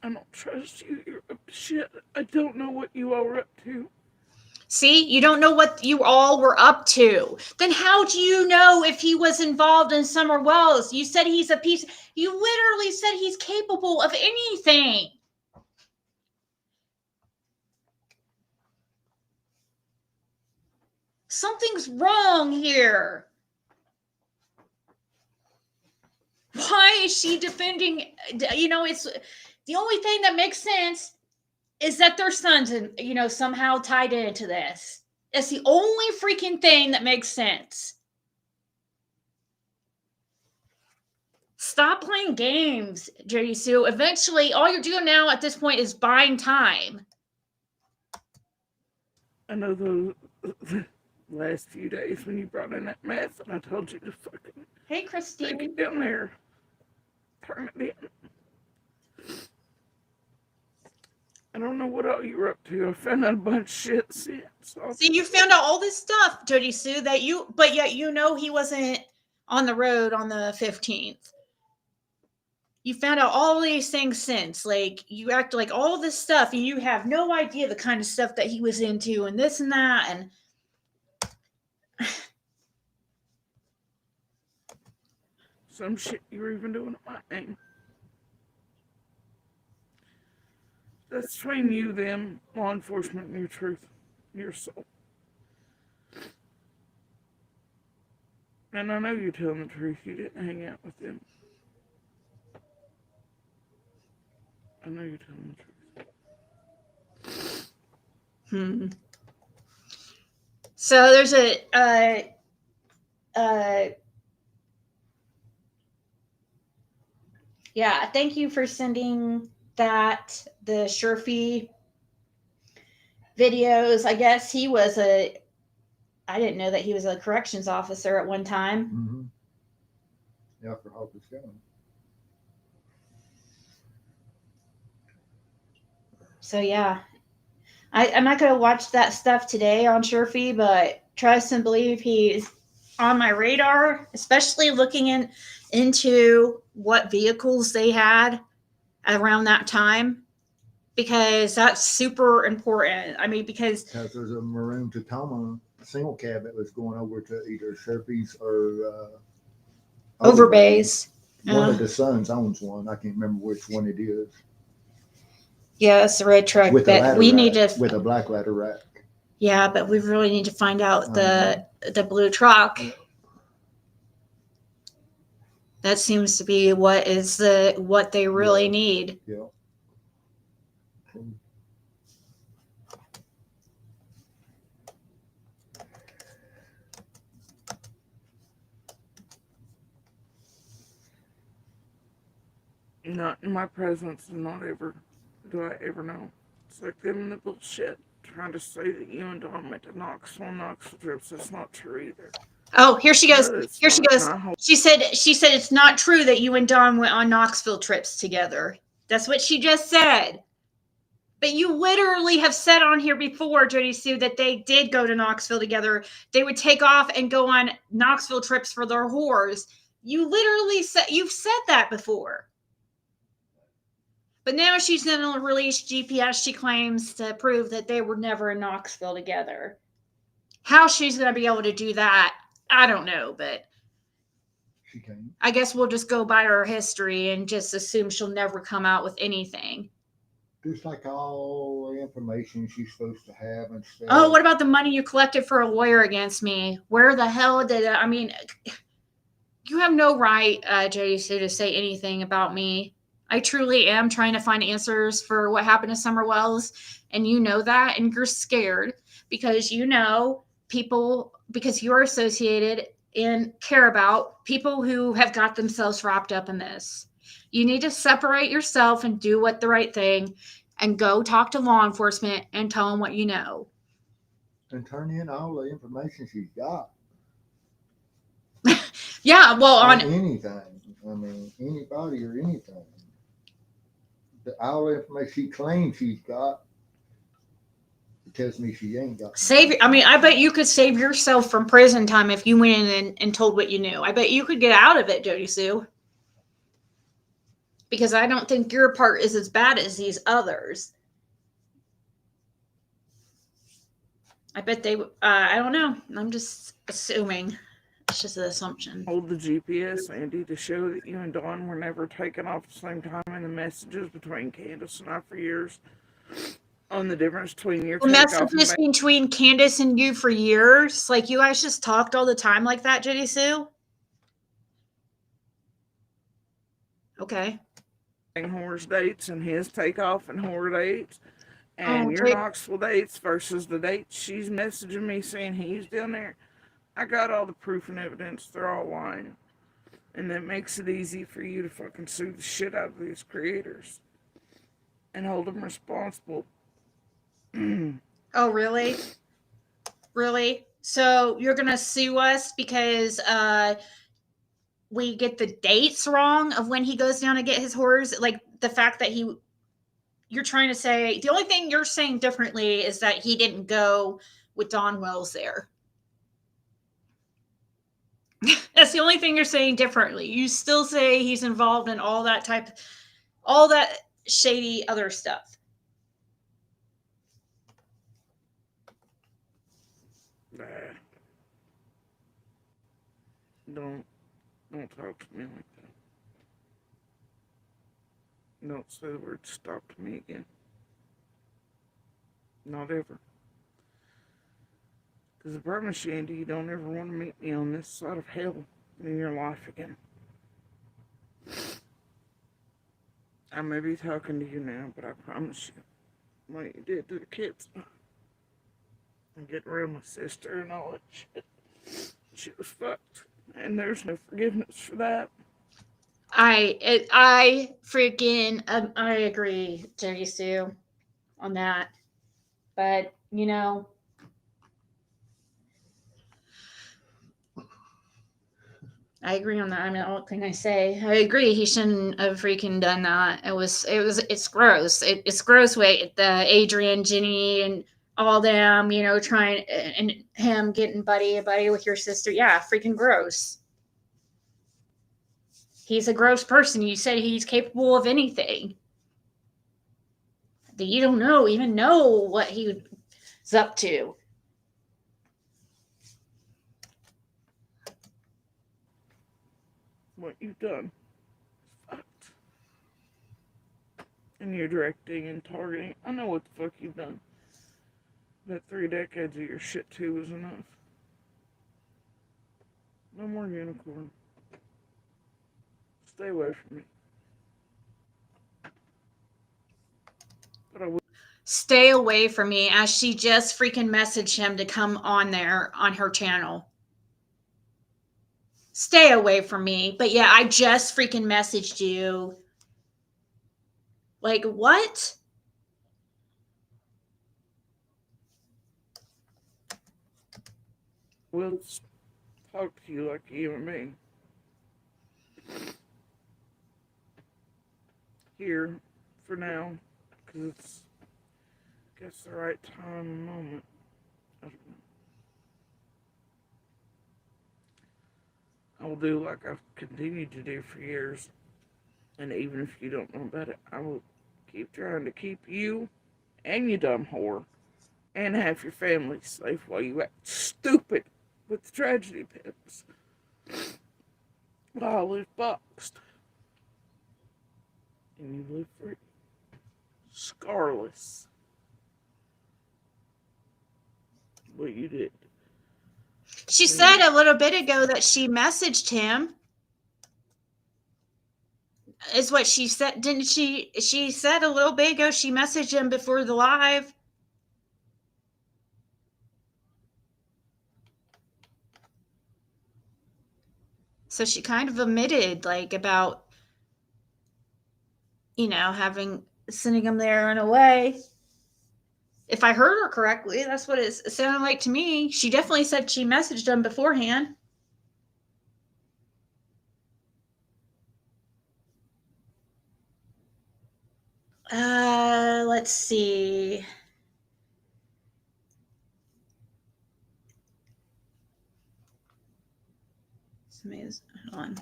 I don't trust you. You're up to shit. I don't know what you all are up to. See, you don't know what you all were up to. Then how do you know if he was involved in Summer Wells? You said he's a piece. You literally said he's capable of anything. Something's wrong here. Why is she defending? It's the only thing that makes sense is that their son's, somehow tied into this. It's the only freaking thing that makes sense. Stop playing games, Jodisue. Eventually, all you're doing now at this point is buying time. I know the last few days when you brought in that meth and I told you to fucking Hey, take Christine. it down there. Turn it in. I don't know what all you were up to. I found out a bunch of shit since. See, you found out all this stuff, Jodisue, but yet he wasn't on the road on the 15th. You found out all these things since. Like, you act like all this stuff, and you have no idea the kind of stuff that he was into, and this and that, and some shit you were even doing at my name. That's between you, them, law enforcement, and your truth. Your soul. And I know you're telling the truth. You didn't hang out with them. I know you're telling the truth. So there's yeah, thank you for sending the Sherfy videos. I guess I didn't know that he was a corrections officer at one time. Mm-hmm. Yeah, for Hawkins County. So yeah, I'm not going to watch that stuff today on Sherfy, but trust and believe he's on my radar, especially looking into what vehicles they had around that time, because that's super important. I mean, because there's a maroon Tacoma single cab that was going over to either Sherfy's or Overbays. One of the sons owns one. I can't remember which one it is. Yeah, it's the red truck. With but we need to with a black ladder rack. Yeah, but we really need to find out the blue truck. Yeah. That seems to be what they really need. Yeah. Not in my presence, do I ever know. It's like them and the bullshit trying to say that you and Dawn went to Knoxville trips. That's not true either. Oh, here she goes. Here she goes. Not. She said it's not true that you and Dawn went on Knoxville trips together. That's what she just said. But you literally have said on here before, Jodisue, that they did go to Knoxville together. They would take off and go on Knoxville trips for their whores. You've said that before. But now she's going to release GPS, she claims, to prove that they were never in Knoxville together. How she's going to be able to do that, I don't know, but she can. I guess we'll just go by her history and just assume she'll never come out with anything. Just like all the information she's supposed to have and stuff. Oh, what about the money you collected for a lawyer against me? Where the hell you have no right, Jodisue, to say anything about me. I truly am trying to find answers for what happened to Summer Wells, and you know that, and you're scared because because you're associated and care about people who have got themselves wrapped up in this. You need to separate yourself and do what the right thing and go talk to law enforcement and tell them what you know. And turn in all the information she's got Yeah, well, on on anything. I mean, anybody or anything. All the information she claims she's got tells me she ain't got. save. I mean, I bet you could save yourself from prison time if you went in and told what you knew. I bet you could get out of it, Jodisue. Because I don't think your part is as bad as these others. I bet they. I don't know. I'm just assuming. It's just an assumption. Hold the GPS, Andy, to show that you and Dawn were never taken off at the same time in the messages between Candace and I for years. On the difference between your The takeoff messages and between Candace and you for years, like you guys just talked all the time like that, Jodisue. Okay. Horror's dates and his takeoff and horror dates, and Oh, your Jay- Knoxville dates versus the dates she's messaging me saying he's down there. I got all the proof and evidence. They're all lying. And that makes it easy for you to fucking sue the shit out of these creators and hold them responsible. Oh, really? Really? So you're gonna sue us because we get the dates wrong of when he goes down to get his horrors? Like the fact that you're trying to say the only thing you're saying differently is that he didn't go with Don Wells there. That's the only thing you're saying differently. You still say he's involved in all that shady other stuff. Nah. Don't talk to me like that. Don't say the word stop to me again. Not ever. Because I promise you, Andy, you don't ever want to meet me on this side of hell in your life again. I may be talking to you now, but I promise you, what you did to the kids and getting around my sister and all that shit, she was fucked. And there's no forgiveness for that. I freaking I agree, Jodisue, on that. But you know, I agree on that. I mean, what can I say? I agree. He shouldn't have freaking done that. It's gross. It's gross way the Adrian, Ginny, and all them, you know, trying and him getting buddy with your sister. Yeah, freaking gross. He's a gross person. You said he's capable of anything. That you don't even know what he's up to. What you've done is fucked. And you're directing and targeting. I know what the fuck you've done. That 3 decades of your shit too was enough. No more unicorn. Stay away from me. But I will. Stay away from me, as she just freaking messaged him to come on there on her channel. Stay away from me. But yeah, I just freaking messaged you. Like, what? We'll talk to you like a human being. Here, for now, because it's, I guess, the right time and moment. I don't know. I will do like I've continued to do for years. And even if you don't know about it, I will keep trying to keep you and you dumb whore and half your family safe while you act stupid with the tragedy pits. While I live boxed. And you live free. Scarless. What you did. She said a little bit ago that she messaged him. Is what she said, didn't she? She said a little bit ago she messaged him before the live. So she kind of admitted, like, about sending him there in a way. If I heard her correctly, that's what it sounded like to me. She definitely said she messaged him beforehand. Let's see. Hold on.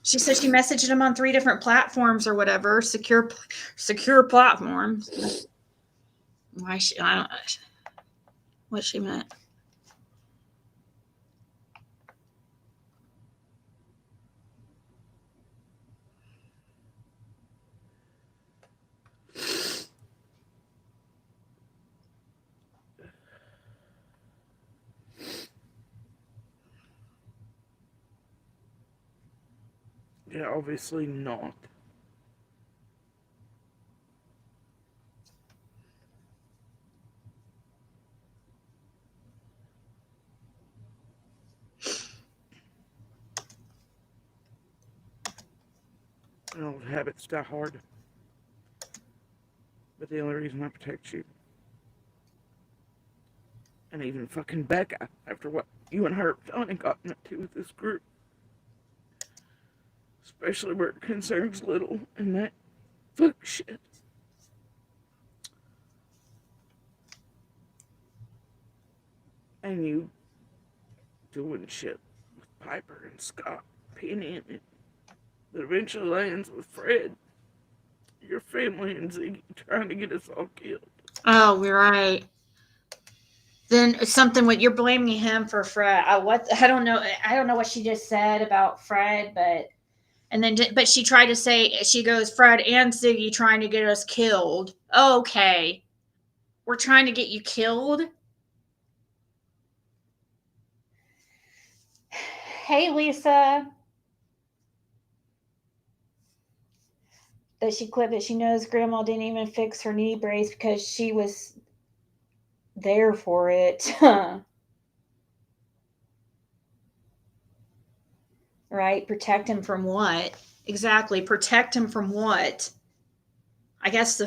She said she messaged him on 3 different platforms or whatever, secure platforms. Why I don't know what she meant. Yeah, obviously not. Old habits die hard. But the only reason I protect you, and even fucking Becca, after what you and her have done and gotten into with this group, especially where it concerns little and that fuck shit. And you doing shit with Piper and Scott, Penny and it, that eventually lands with Fred, your family, and Ziggy trying to get us all killed. Oh, we're right. Then something with you're blaming him for Fred. I don't know. I don't know what she just said about Fred, but she tried to say, she goes, Fred and Ziggy trying to get us killed. Okay, we're trying to get you killed. Hey, Lisa. That she quit, but she knows Grandma didn't even fix her knee brace because she was there for it. Right? Protect him from what? Exactly. Protect him from what? I guess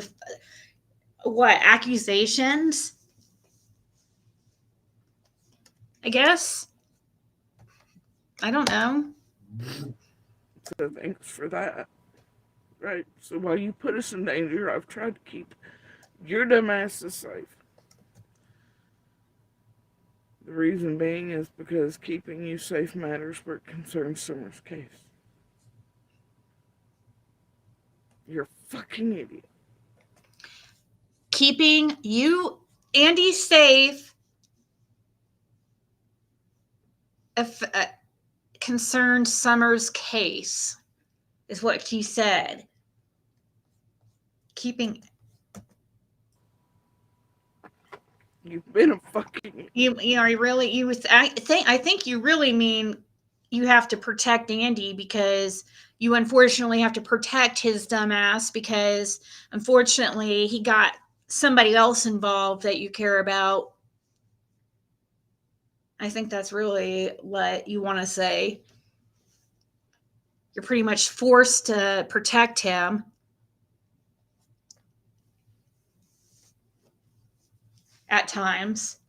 what? Accusations? I guess. I don't know. So thanks for that. Right? So while you put us in danger, I've tried to keep your dumbasses safe. The reason being is because keeping you safe matters where it concerns Summer's case. You're a fucking idiot. Keeping you, Andy, safe concerned Summer's case, is what she said. Keeping. You've been a fucking. I think you really mean you have to protect Andy because you unfortunately have to protect his dumbass because unfortunately he got somebody else involved that you care about. I think that's really what you want to say. You're pretty much forced to protect him. At times.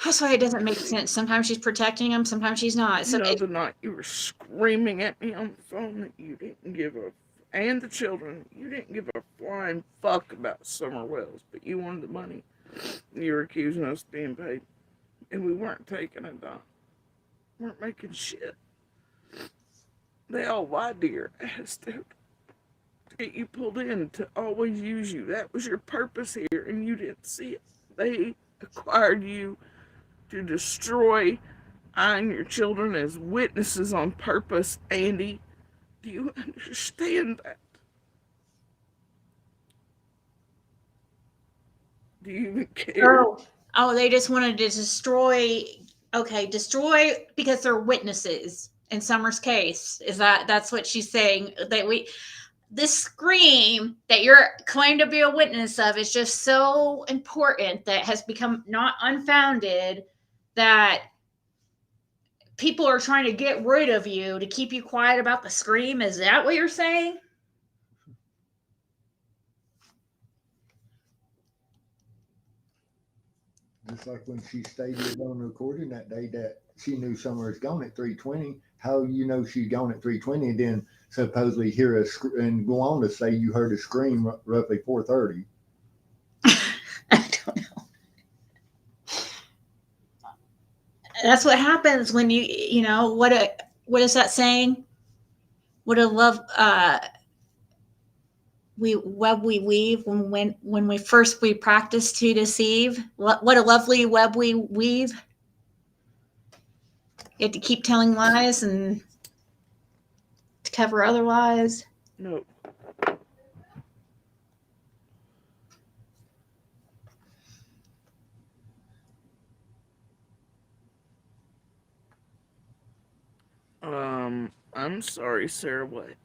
That's why it doesn't make sense. Sometimes she's protecting him, sometimes she's not. So The night you were screaming at me on the phone that you didn't give a, and the children, you didn't give a flying fuck about Summer Wells, but you wanted the money. You were accusing us of being paid, and we weren't taking a dime. We weren't making shit. They all lied to your ass, dude. To get you pulled in, to always use you. That was your purpose here, and you didn't see it. They acquired you to destroy I and your children as witnesses on purpose, Andy. Do you understand that? Do you even care? Oh, they just wanted to destroy. Okay, destroy because they're witnesses in Summer's case. That's what she's saying. this scream that you're claimed to be a witness of is just so important that has become not unfounded that people are trying to get rid of you to keep you quiet about the scream. Is that what you're saying? Just like when she stated on the recording that day that she knew Summer was gone at 3:20. How you know she's gone at 3:20 and then supposedly hear and go on to say you heard a scream roughly 4:30. I don't know. That's what happens when you know what is that saying? What a love we weave when we practice to deceive. What a lovely web we weave. You have to keep telling lies and to cover other lies. No. I'm sorry, Sarah. What?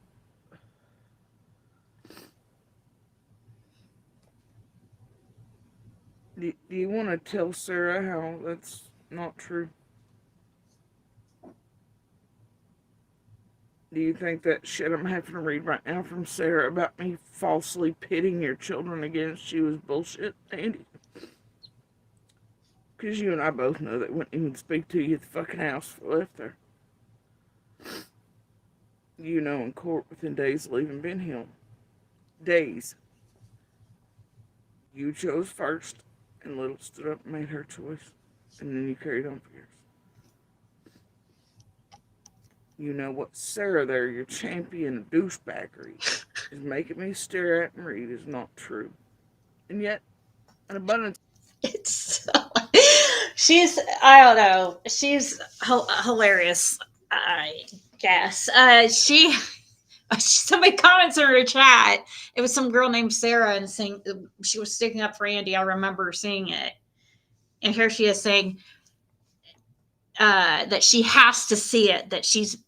Do you want to tell Sarah how that's not true? Do you think that shit I'm having to read right now from Sarah about me falsely pitting your children against you is bullshit, Andy? Because you and I both know they wouldn't even speak to you at the fucking house if I left there. You know, in court within days of leaving Ben Hill. Days. You chose first, and Little stood up and made her choice, and then you carried on for yours. You know what Sarah there, your champion of douchebaggery, is making me stare at and read is not true. And yet, an abundance. It's so, I don't know. She's hilarious, I guess. Somebody comments in her chat. It was some girl named Sarah and saying she was sticking up for Andy. I remember seeing it. And here she is saying that she has to see it, that she's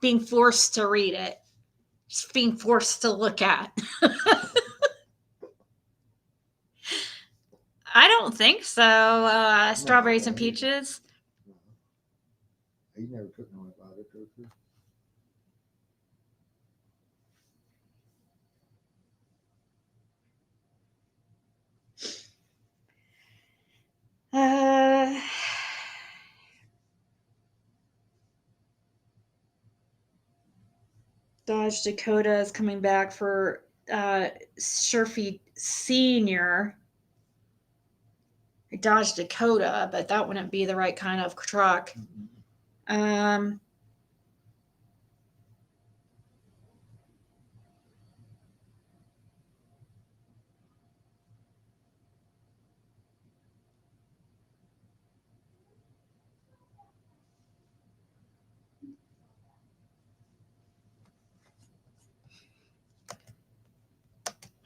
being forced to read it. She's being forced to look at. I don't think so. Strawberries and peaches. He never took no about it. Dodge Dakota is coming back for Sherfy Senior. Dodge Dakota, but that wouldn't be the right kind of truck.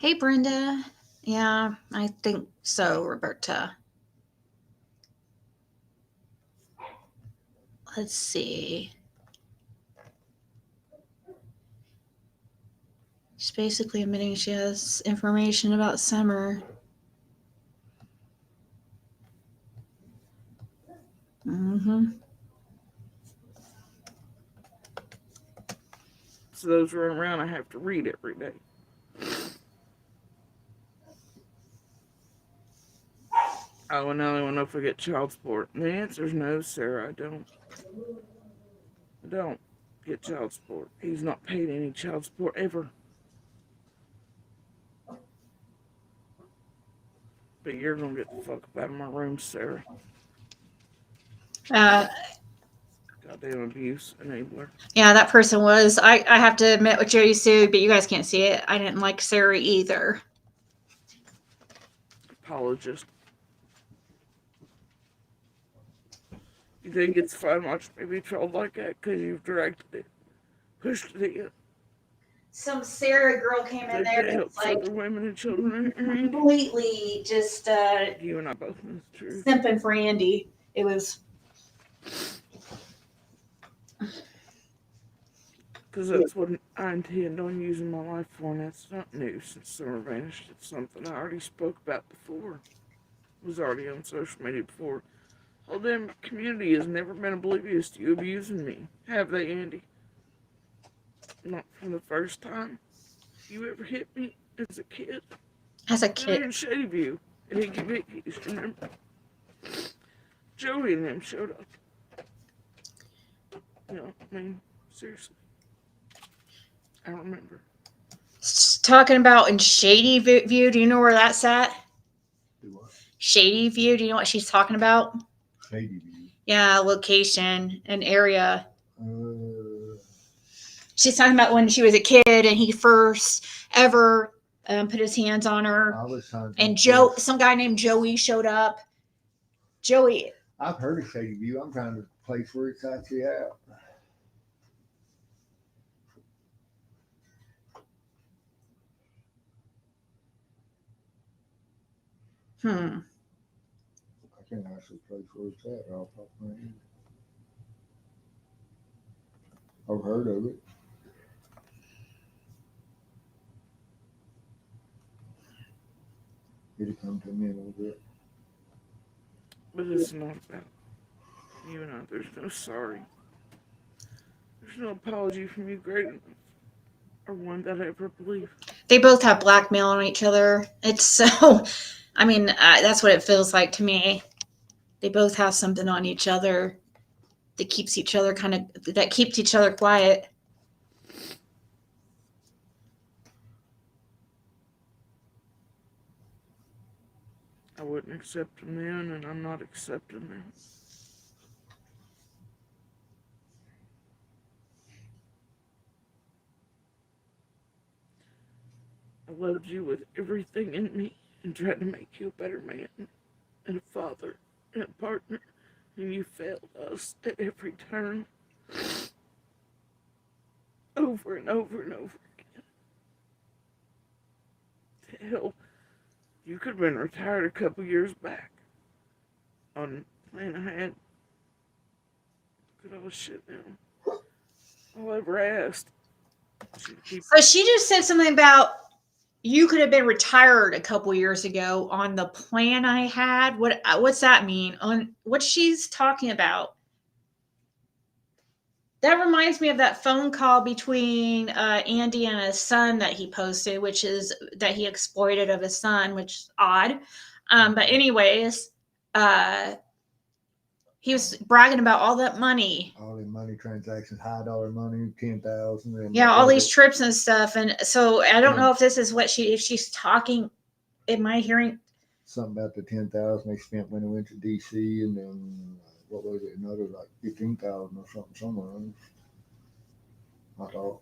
Hey, Brenda. Yeah, I think so, Roberta. Let's see. She's basically admitting she has information about Summer. Mm-hmm. So those run around, I have to read every day. Oh, and now I want to know if I get child support. And the answer is no, Sarah, I don't. I don't get child support. He's not paid any child support ever. But you're going to get the fuck up out of my room, Sarah. Goddamn abuse enabler. Yeah, that person was. I have to admit with Jodisue, but you guys can't see it. I didn't like Sarah either. Apologist. You think it's fun watching me be trolled like that because you've directed it, pushed it in? Some Sarah girl came in there and was like other women and children around. Completely just You and I both know the truth. simping for Andy. It was Because that's what I intend on using my life for, and that's not new since Summer vanished. It's something I already spoke about before. Was already on social media before. Whole damn community has never been oblivious to you abusing me. Have they, Andy? Not from the first time you ever hit me as a kid. As a Down in kid. Shady View. And Hickey Vicky's, remember? Joey and them showed up. You know, I mean, seriously. I remember. Talking about in Shady View, do you know where that's at? Do what? Shady View, do you know what she's talking about? Shady View. Yeah, location and area. She's talking about when she was a kid and he first ever put his hands on her. I was trying to And think some guy named Joey showed up. Joey. I've heard of Shady View. I'm trying to place where it's actually at. Hmm. I can't actually place where it's at off the top of my head. I've heard of it. It'll come to me in a little bit. But it's not about you and I. There's no sorry. There's no apology from you great enough. Or one that I ever believe. They both have blackmail on each other. It's so, I mean, that's what it feels like to me. They both have something on each other that keeps each other quiet. I wouldn't accept them then, and I'm not accepting them. I loved you with everything in me and tried to make you a better man and a father and a partner, and you failed us at every turn. Over and over and over again. Hell, you could have been retired a couple years back on the plan I had. Look at all the shit now. All I ever asked. So she just said something about you could have been retired a couple years ago on the plan I had. What's that mean? On what she's talking about? That reminds me of that phone call between Andy and his son that he posted, which is that he exploited of his son, which is odd. But anyways, he was bragging about all that money. All the money transactions, high dollar money, 10,000. Yeah, all these trips and stuff. And so I don't know if this is what if she's talking. Am I hearing something about the 10,000 they spent when they went to DC, and then what was it? Another like 15,000 or something somewhere else. I thought.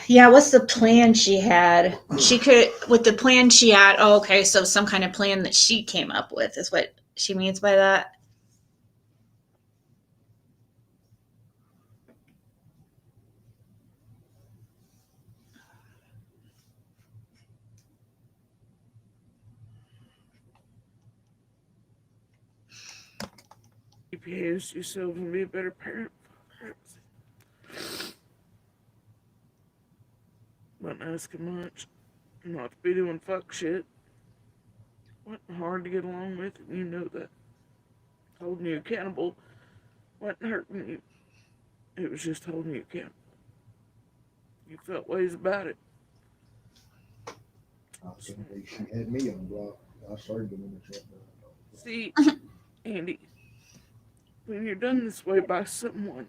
Yeah, what's the plan she had? She could, with the plan she had, oh, okay, so some kind of plan that she came up with is what she means by that. Keep your hands to yourself and be a better parent. Wasn't asking much. Not to be doing fuck shit. Wasn't hard to get along with, and you know that. Holding you accountable wasn't hurting you. It was just holding you accountable. You felt ways about it. I think she had me on block. I started doing the shit. See, Andy, when you're done this way by someone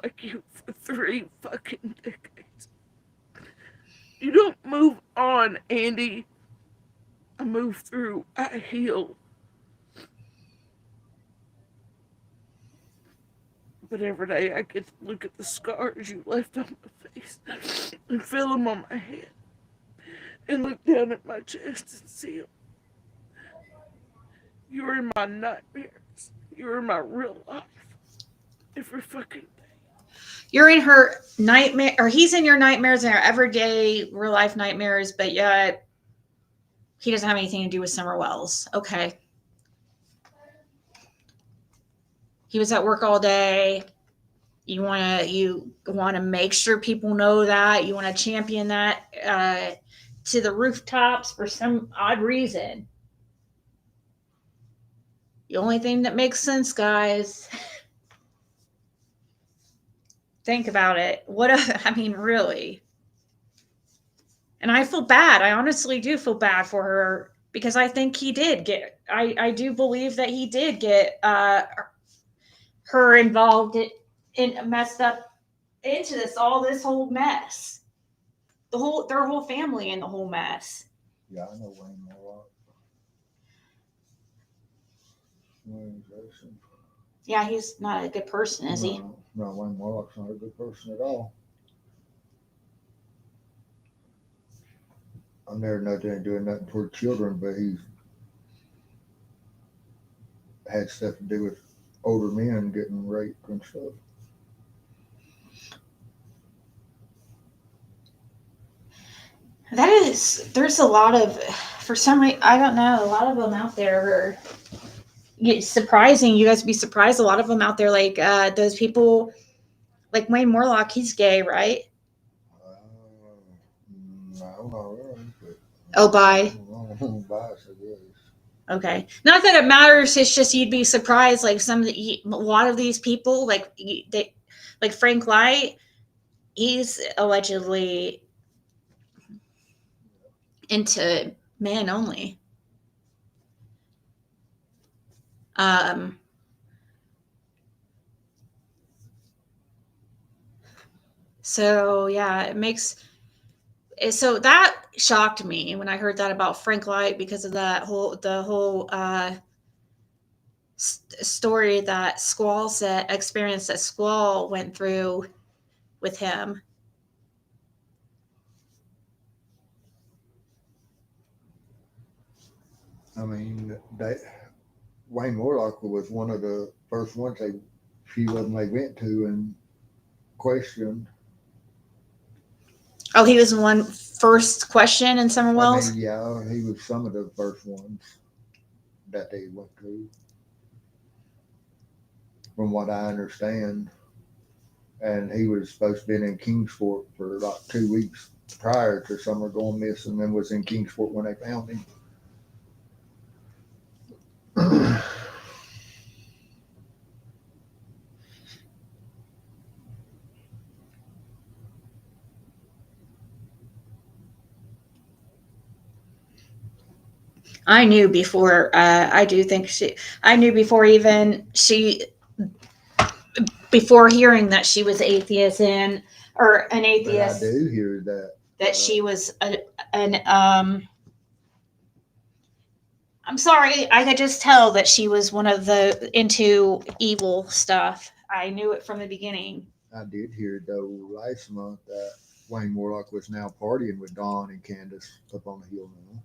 like you for 3 fucking decades, you don't move on, Andy. I move through. I heal. But every day I get to look at the scars you left on my face and feel them on my head and look down at my chest and see them. You're in my nightmares. You're in my real life. Every fucking day. You're in her nightmare, or he's in your nightmares and our everyday real life nightmares, but yet he doesn't have anything to do with Summer Wells. Okay. He was at work all day. You want to make sure people know that. You want to champion that to the rooftops for some odd reason. The only thing that makes sense, guys. Think about it. I mean, really. And I feel bad. I honestly do feel bad for her because I think he did get. I do believe that he did get her involved in messed up into this whole mess. Their whole family in the whole mess. Yeah, I know Wayne Morlock. Wayne Jason. Yeah, he's not a good person, is he? No, Wayne Morlock's not a good person at all. I'm never nothing doing nothing for children, but he's had stuff to do with older men getting raped and stuff. There's a lot of, for some reason, I don't know, a lot of them out there are surprising. You guys would be surprised. A lot of them out there, like those people, like Wayne Morlock, he's gay, right? I don't know. But Oh, bi. Bias, I guess. Okay. Not that it matters. It's just you'd be surprised. Like a lot of these people, like Frank Light, he's allegedly into men only. So yeah, so that shocked me when I heard that about Frank Light because of the whole story that experience that Squall went through with him. I mean, Wayne Morlock was one of the first ones they went to and questioned. Oh, he was one first question in Summer Wells? I mean, yeah, he was some of the first ones that they went to, from what I understand. And he was supposed to be in Kingsport for like 2 weeks prior to Summer going missing, and was in Kingsport when they found him. I knew before. I do think I knew before before hearing that she was atheist or an atheist. But I do hear that she was an I'm sorry, I could just tell that she was one of the into evil stuff. I knew it from the beginning. I did hear though last month that Wayne Morlock was now partying with Dawn and Candace up on the hill now.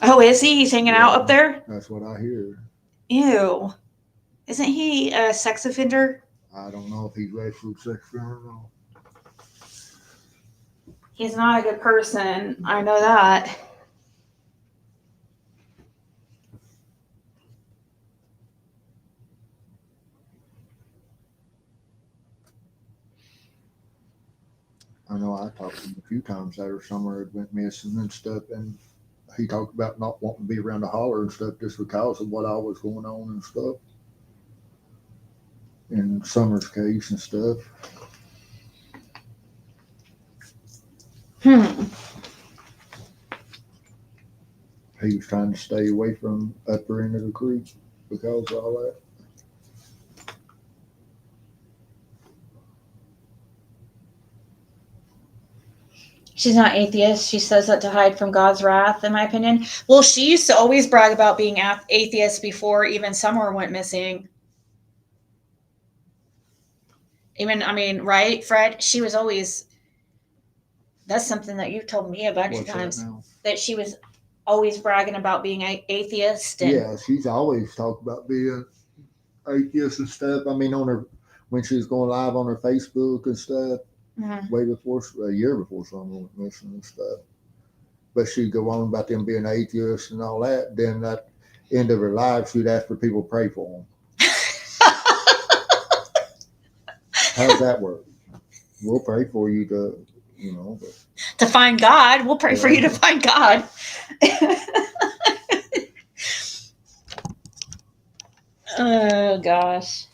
Oh, is he? He's hanging out up there? That's what I hear. Ew. Isn't he a sex offender? I don't know if he's registered sex offender or not. He's not a good person. I know that. I know I talked to him a few times there summer it went missing and stuff, and he talked about not wanting to be around the holler and stuff just because of what all was going on and stuff. In Summer's case and stuff. He was trying to stay away from upper end of the creek because of all that. She's not atheist. She says that to hide from God's wrath, in my opinion. Well, she used to always brag about being atheist before even Summer went missing. Right, Fred? She was always... That's something that you've told me a bunch of times. That she was always bragging about being atheist. Yeah, she's always talked about being atheist and stuff. I mean, when she was going live on her Facebook and stuff. Mm-hmm. Way before, a year before Summer went missing and stuff. But she'd go on about them being atheists and all that. Then at the end of her life, she'd ask for people to pray for them. How's that work? We'll pray for you to, but To find God. We'll pray for you to find God. Oh, gosh.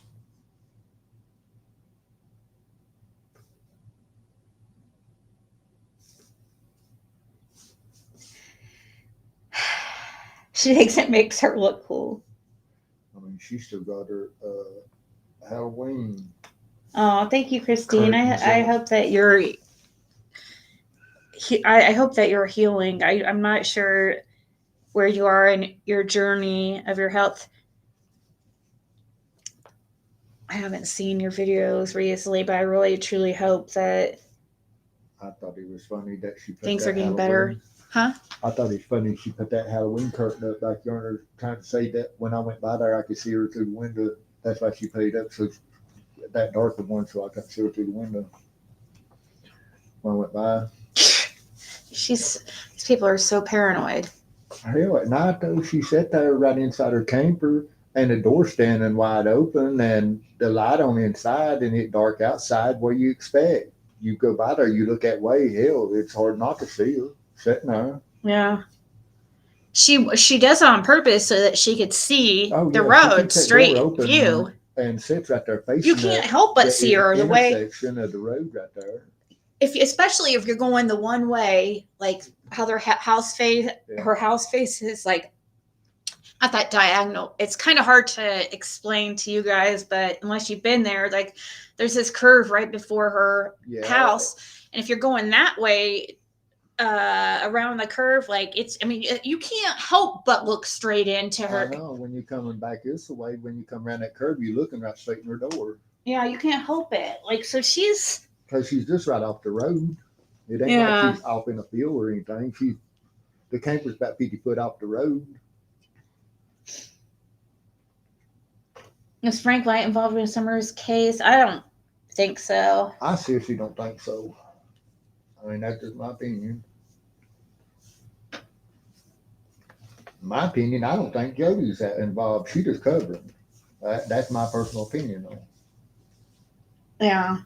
She thinks it makes her look cool. I mean, she still got her Halloween. Oh, thank you, Christine. I Curtains hope that you're. I hope that you're healing. I'm not sure where you are in your journey of your health. I haven't seen your videos recently, but I really truly hope that I thought it was funny that she put things that are getting Halloween. better. Huh? I thought it was funny she put that Halloween curtain up back yonder, trying to say that when I went by there, I could see her through the window. That's why she put it up, so that darker one, so I couldn't see her through the window when I went by. These people are so paranoid. Hell, at night though, she sat there right inside her camper, and the door standing wide open, and the light on the inside, and it dark outside. What do you expect? You go by there, you look that way. Hell, it's hard not to see her sitting there. Yeah. She does it on purpose so that she could see the She road keeps that straight door open view. and sits right there facing. You can't help but see her the way. Intersection of the road right there. Especially if you're going the one way, like how their house face, her house faces like at that diagonal. It's kind of hard to explain to you guys, but unless you've been there, like there's this curve right before her house, and if you're going that way around the curve, like you can't help but look straight into her. I know, when you're coming back this way, when you come around that curve, you're looking right straight in her door. Yeah, you can't help it. Like, so she's just right off the road. It ain't like she's off in a field or anything. The camper's about 50 foot off the road. Is Frank Light involved in Summer's case? I don't think so. I seriously don't think so. I mean, that's just my opinion. In my opinion, I don't think Jody's that involved. She just covering. That's my personal opinion, though. Yeah.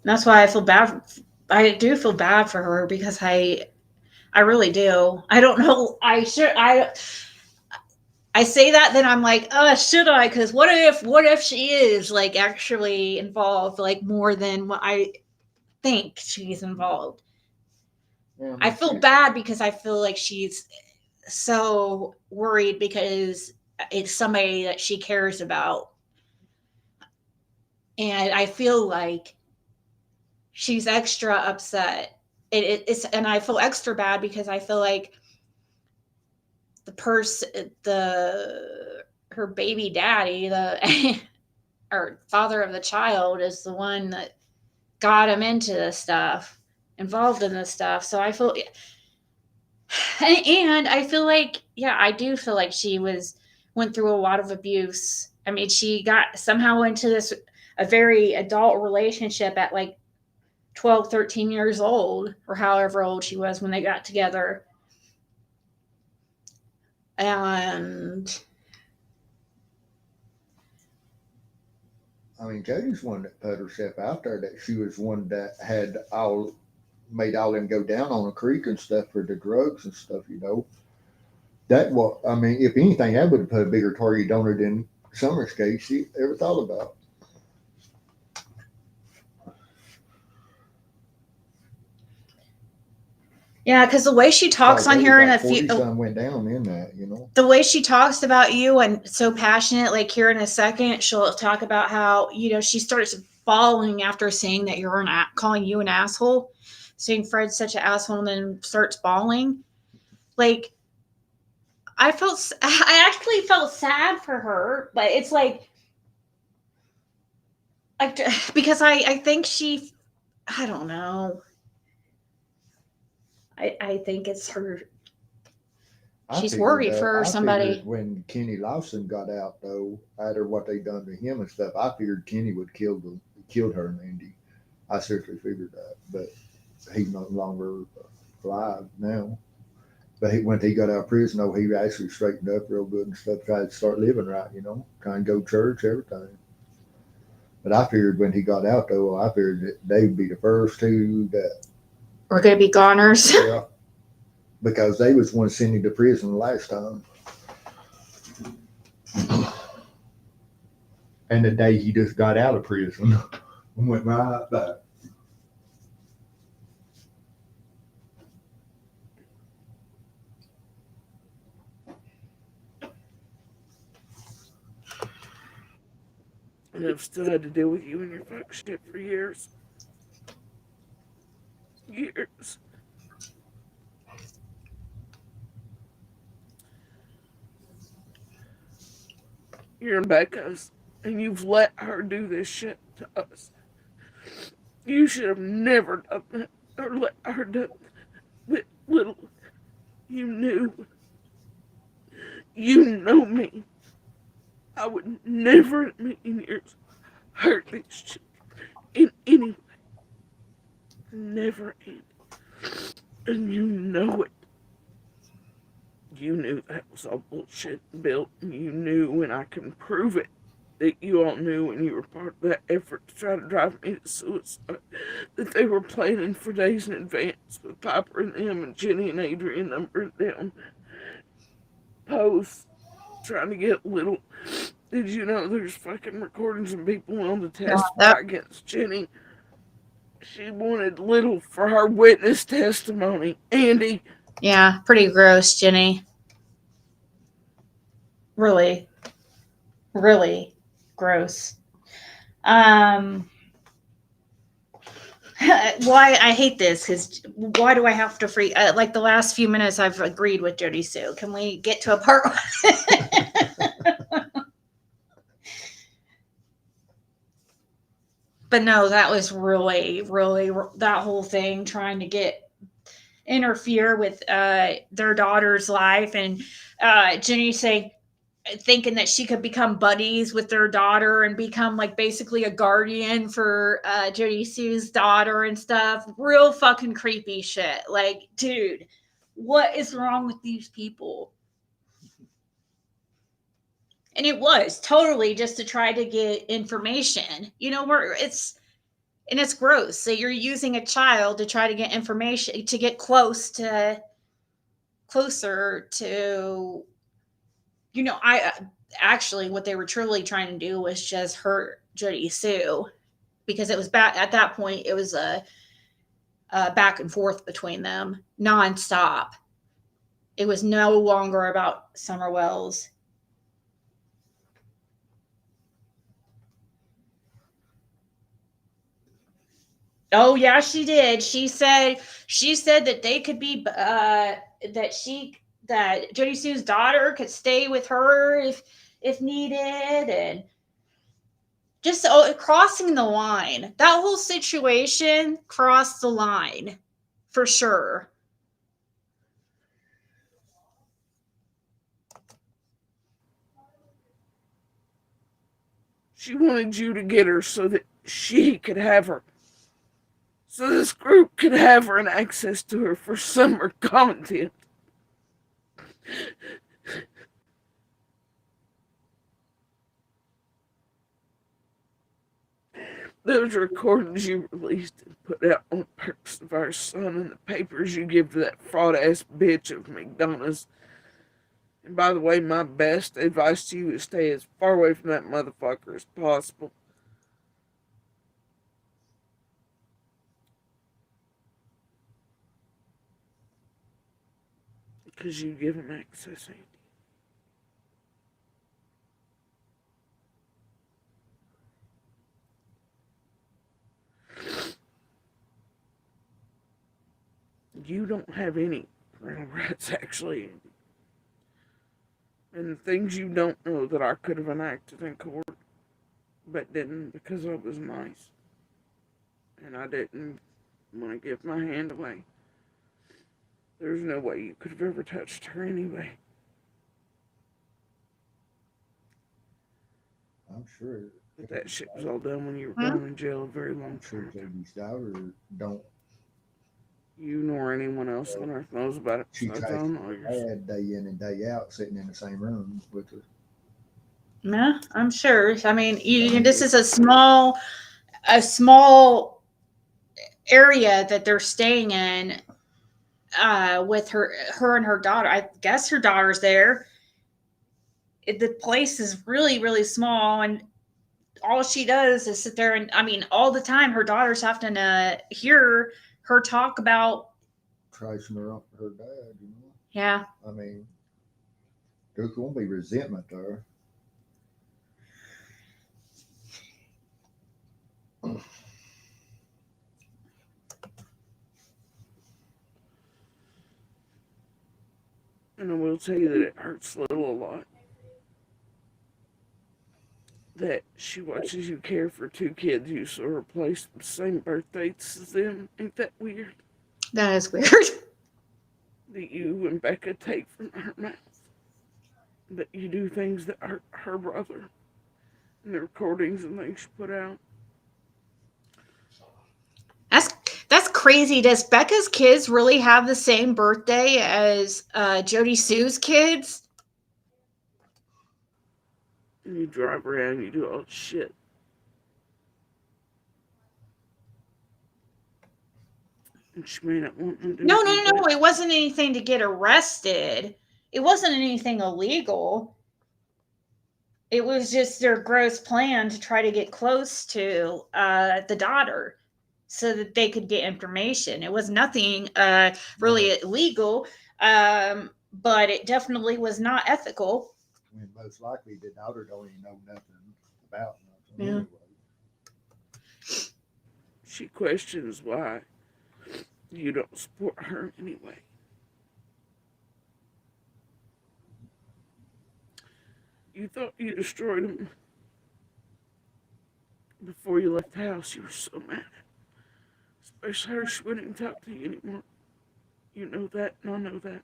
That's why I feel bad. I do feel bad for her because I really do. I don't know. I say that, then I'm like, oh, should I? Because what if she is like actually involved, like more than what I think she's involved? Yeah, I feel bad because I feel like she's so worried because it's somebody that she cares about. And I feel like she's extra upset. And I feel extra bad because I feel like her baby daddy, or father of the child, is the one that got him into this stuff, involved in this stuff. So I feel, and I feel like, yeah, I do feel like she went through a lot of abuse. I mean, she got somehow into a very adult relationship at like 12, 13 years old, or however old she was when they got together. And I mean, Jody's one that put herself out there, that she was one that had made all them go down on the creek and stuff for the drugs and stuff, I mean, if anything, that would have put a bigger target on her than Summer's case she ever thought about. yeah, because the way she talks on here in a few, went down in that, the way she talks about you and so passionate, like here in a second, she'll talk about how, she starts bawling after saying that calling you an asshole, saying Fred's such an asshole, and then starts bawling. Like, I actually felt sad for her, but it's like because I think I don't know. I think it's her. She's worried for somebody. When Kenny Lawson got out, though, after what they done to him and stuff, I figured Kenny would killed her and Andy. I seriously figured that, but he's no longer alive now. But when he got out of prison, though, he actually straightened up real good and stuff. Tried to start living right, trying to go to church, everything. But I figured when he got out, though, I figured that they'd be the first two that, We're gonna be goners. yeah, because they was one sent him to prison last time. And the day he just got out of prison, went right back. And I've still had to deal with you and your fuck shit for years. Years. You're in Becca's, and you've let her do this shit to us. You should have never done that, or let her do it. But little you knew. You know me. I would never in a million years hurt these children in any way. Never, Andy. And you know it. You knew that was all bullshit built, and you knew, and I can prove it, that you all knew, and you were part of that effort to try to drive me to suicide, that they were planning for days in advance with Piper and them and Jenny and Adrian numbered them posts trying to get little. Did you know there's fucking recordings of people willing to testify against Jenny? She wanted little for her witness testimony. Andy. Yeah, pretty gross, Jenny. Really, really gross. Why I hate this because why do I have to free? Like the last few minutes, I've agreed with Jodisue. Can we get to a part? But no, that was really, really that whole thing trying to interfere with their daughter's life, and Jenny saying, thinking that she could become buddies with their daughter and become like basically a guardian for Jodisue's daughter and stuff. Real fucking creepy shit. Like, dude, what is wrong with these people? And it was totally just to try to get information. Where it's gross. So you're using a child to try to get information, to get closer to, I actually what they were truly trying to do was just hurt Jodisue, because it was at that point it was a back and forth between them nonstop. It was no longer about Summer Wells. Oh yeah, she did. She said that they could be that Jodisue's daughter could stay with her if needed, and just crossing the line. That whole situation crossed the line for sure. She wanted you to get her so that she could have her. So this group could have her and access to her for summer content. Those recordings you released and put out on the purpose of our son, and the papers you give to that fraud-ass bitch of McDonald's. And by the way, my best advice to you is stay as far away from that motherfucker as possible. Because you give him access, Andy. You don't have any parental rights, actually, Andy. And things you don't know that I could have enacted in court, but didn't because I was nice. And I didn't want to give my hand away. There's no way you could have ever touched her anyway. I'm sure. But that shit was all done when you were going in jail a very long I'm sure time. Jody's daughter don't you nor anyone else on earth knows about it She besides tracks our her lawyers. dad day in and day out, sitting in the same room with her. Yeah, I'm sure. I mean, this is a small area that they're staying in with her and her daughter. I guess her daughter's there. The place is really, really small, and all she does is sit there and, I mean, all the time her daughter's having to hear her talk about. Tracing her off her dad, you know. Yeah. I mean, there's gonna be resentment there. And I will tell you that it hurts Little a lot that she watches you care for two kids you saw replace the same birth dates as them. Ain't that weird? That is weird. That you and Becca take from her mouth. That you do things that hurt her brother. And the recordings and things she put out. That's crazy. Does Becca's kids really have the same birthday as Jodisue's kids? And you drive around, you do all this shit. And she may not want them to do No, it. no. It wasn't anything to get arrested. It wasn't anything illegal. It was just their gross plan to try to get close to the daughter so that they could get information. It was nothing really illegal, but it definitely was not ethical. I mean, most likely the daughter don't even know nothing about nothing Yeah. anyway. She questions why you don't support her anyway. You thought you destroyed him before you left the house. You were so mad. Especially her, she wouldn't even talk to you anymore. You know that, and I know that.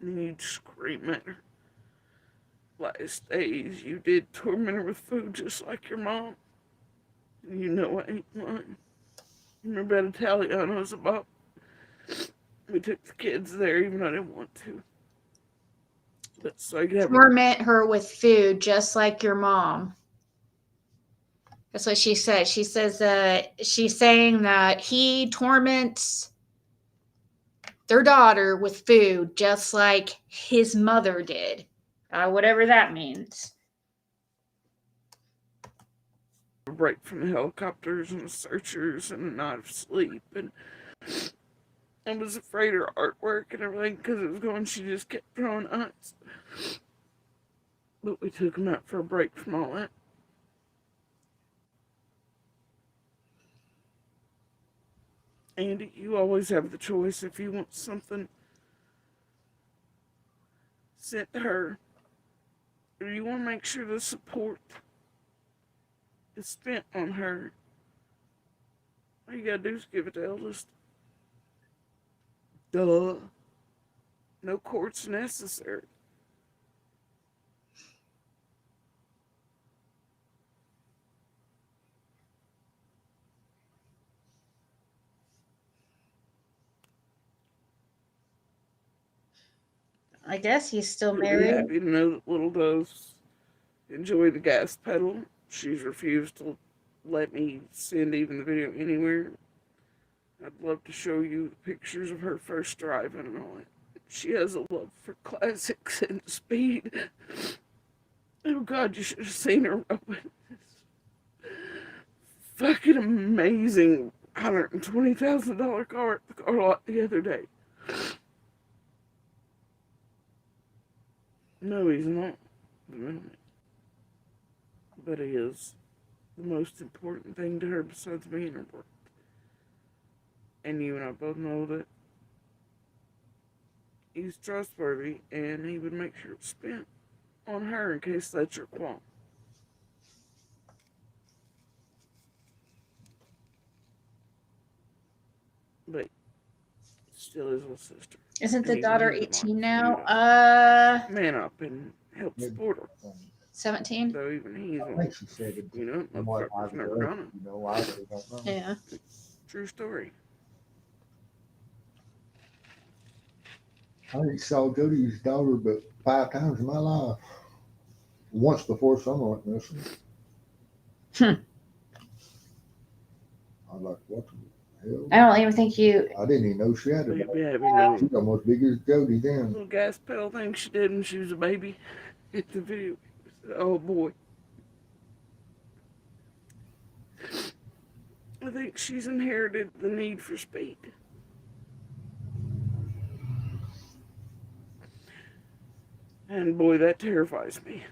And then you'd scream at her. Last days, you did torment her with food just like your mom. And you know I ain't lying. Remember at Italiano's about? We took the kids there even though I didn't want to. But so I could have Torment her with food just like your mom. That's what she said. She says that she's saying that he torments their daughter with food just like his mother did. Whatever that means. a break from the helicopters and the searchers and a night of sleep. And I was afraid of her artwork and everything because it was going, she just kept drawing eyes. But we took them out for a break from all that. Andy, you always have the choice if you want something sent to her, or you want to make sure the support is spent on her. All you gotta do is give it to eldest. Duh. No court's necessary. I guess he's still You'll be married. happy to know that little does enjoy the gas pedal. She's refused to let me send even the video anywhere. I'd love to show you the pictures of her first driving and all that. She has a love for classics and speed. Oh God, you should have seen her open this fucking amazing $120,000 car at the car lot the other day. No, he's not the middleman. But he is the most important thing to her besides me and her work. And you and I both know that he's trustworthy and he would make sure it's spent on her in case that's your qualm. But still his little sister. Isn't the And even daughter he's a 18 monster. now? Man up and help support her. 17? Though even he's I think she said it. you know, From what motherfucker's I've never heard, gonna. you know, I really don't know. Yeah. True story. I ain't saw Jody's daughter but 5 times in my life. Once before summer went missing. Hmm. I was like, what the hell? I don't even think you. I didn't even know she had a Baby daughter. had me little, She's almost big as Jody then. little gas pedal thing she did when she was a baby. It's the video. Oh boy. I think she's inherited the need for speed. And boy, that terrifies me.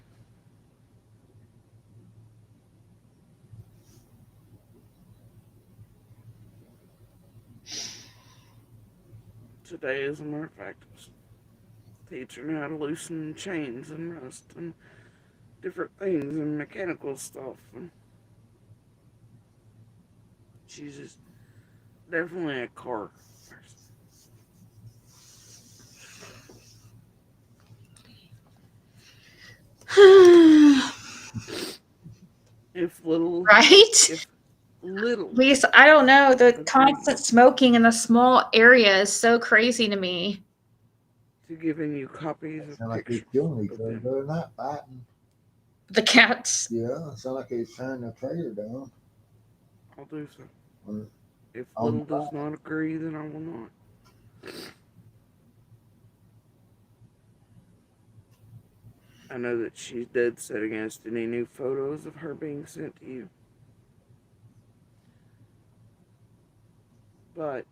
Today, as a matter of fact, I was teaching her how to loosen chains and rust and different things and mechanical stuff. And she's just definitely a car person. If little, Right? if little. Lisa, I don't know. The Agreed. constant smoking in the small area is so crazy to me. To giving you copies of Sound like he's pictures killing each of other. them. They're not fighting. The cats. Yeah, sound like he's tearing the trailer down. I'll do so. Mm. If I'll little does not agree, then I will not. I know that she's dead set against any new photos of her being sent to you. But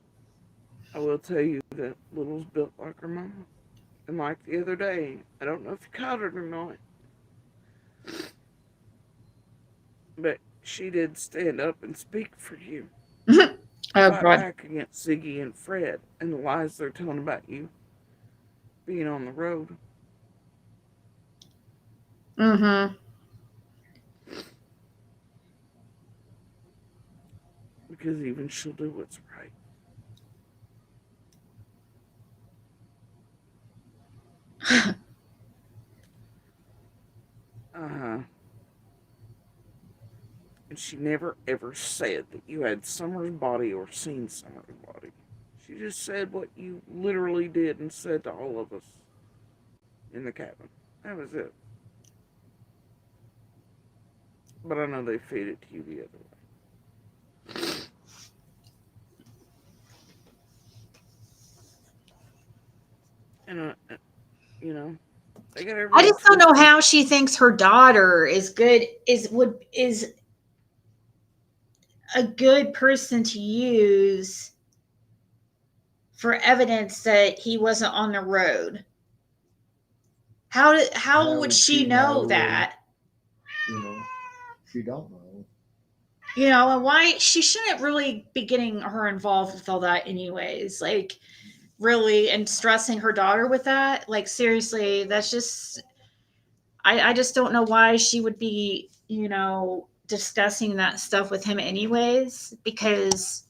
I will tell you that Little's built like her mama. And like the other day, I don't know if you caught it or not, but she did stand up and speak for you. Oh, Fight God. back against Ziggy and Fred and the lies they're telling about you being on the road. Mm-hmm. Because even she'll do what's right. And she never ever said that you had Summer's body or seen Summer's body. She just said what you literally did and said to all of us in the cabin. That was it. But I know they feed it to you the other way. And, you know, they got everything. I just don't know how she thinks her daughter is good, is a good person to use for evidence that he wasn't on the road. How would she know that? You know, she don't know. You know, and why she shouldn't really be getting her involved with all that anyways. Like, really, and stressing her daughter with that. Like, seriously, that's just I just don't know why she would be, you know, discussing that stuff with him anyways, because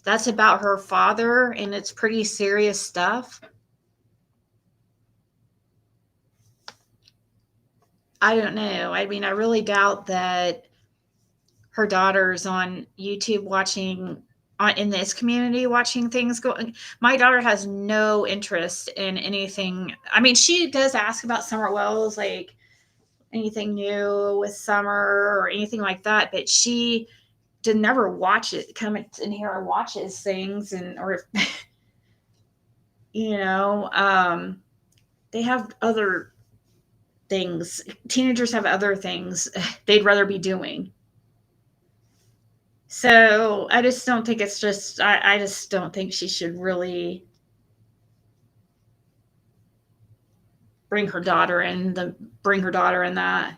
that's about her father and it's pretty serious stuff. I don't know. I mean, I really doubt that her daughter's on YouTube watching in this community watching things going. My daughter has no interest in anything. I mean, she does ask about Summer Wells, like anything new with Summer or anything like that, but she did never watch it, come in here and watches things, and or you know, they have other things. Teenagers have other things they'd rather be doing. So I just don't think it's just, I just don't think she should really bring her daughter in that.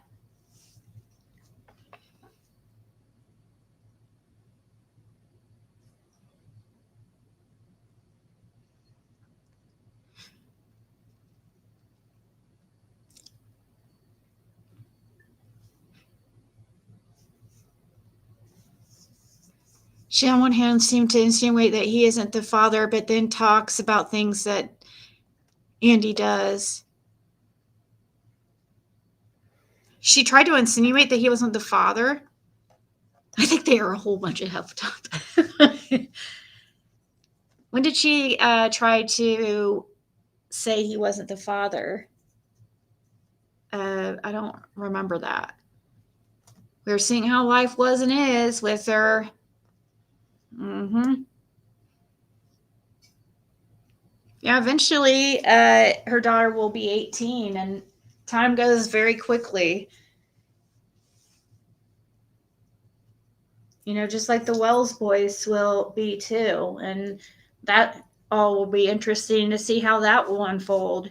She on one hand seemed to insinuate that he isn't the father, but then talks about things that Andy does. She tried to insinuate that he wasn't the father. I think they are a whole bunch of effed up. When did she try to say he wasn't the father. I don't remember that. We were seeing how life was and is with her. Yeah, eventually her daughter will be 18, and time goes very quickly. You know, just like the Wells boys will be too. And that all will be interesting to see how that will unfold.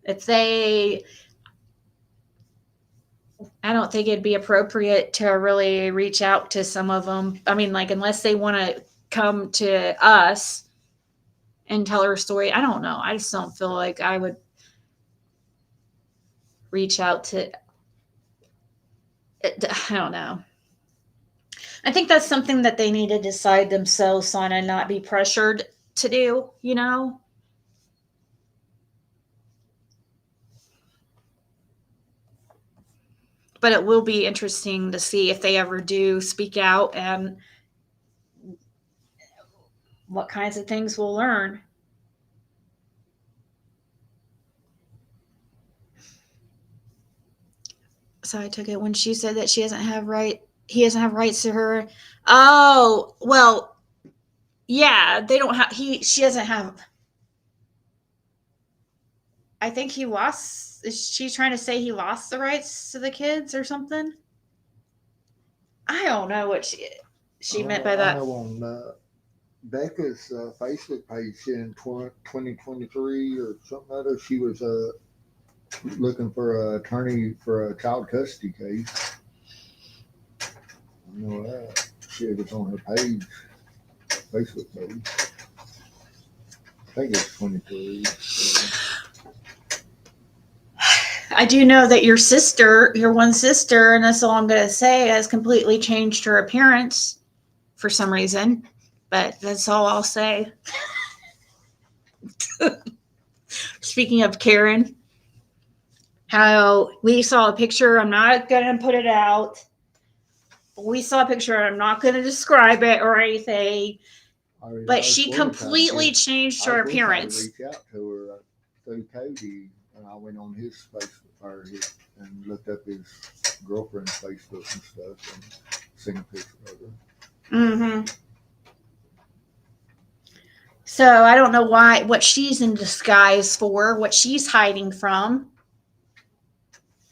If they, I don't think it'd be appropriate to really reach out to some of them. I mean, like, unless they want to come to us and tell her story. I don't know. I just don't feel like I would reach out to, I don't know. I think that's something that they need to decide themselves on and not be pressured to do, you know? But it will be interesting to see if they ever do speak out and what kinds of things we'll learn. So I took it when she said that he doesn't have rights to her. Oh, well, yeah, they don't have, she doesn't have, I think he lost, is she trying to say he lost the rights to the kids or something? I don't know what she meant by that. I know on Becca's Facebook page in 2023 or something other, she was looking for an attorney for a child custody case. I know that. She had it on her page, Facebook page. I think it's 23. I do know that your one sister, and that's all I'm going to say, has completely changed her appearance for some reason. But that's all I'll say. Speaking of Karen, how we saw a picture, I'm not going to put it out. We saw a picture, I'm not going to describe it or anything. But she completely changed her appearance. I reached out to her through Cody, and I went on his Facebook and looked up his girlfriend's Facebook and stuff and seen a picture of her. Mm-hmm. So I don't know what she's in disguise for, what she's hiding from.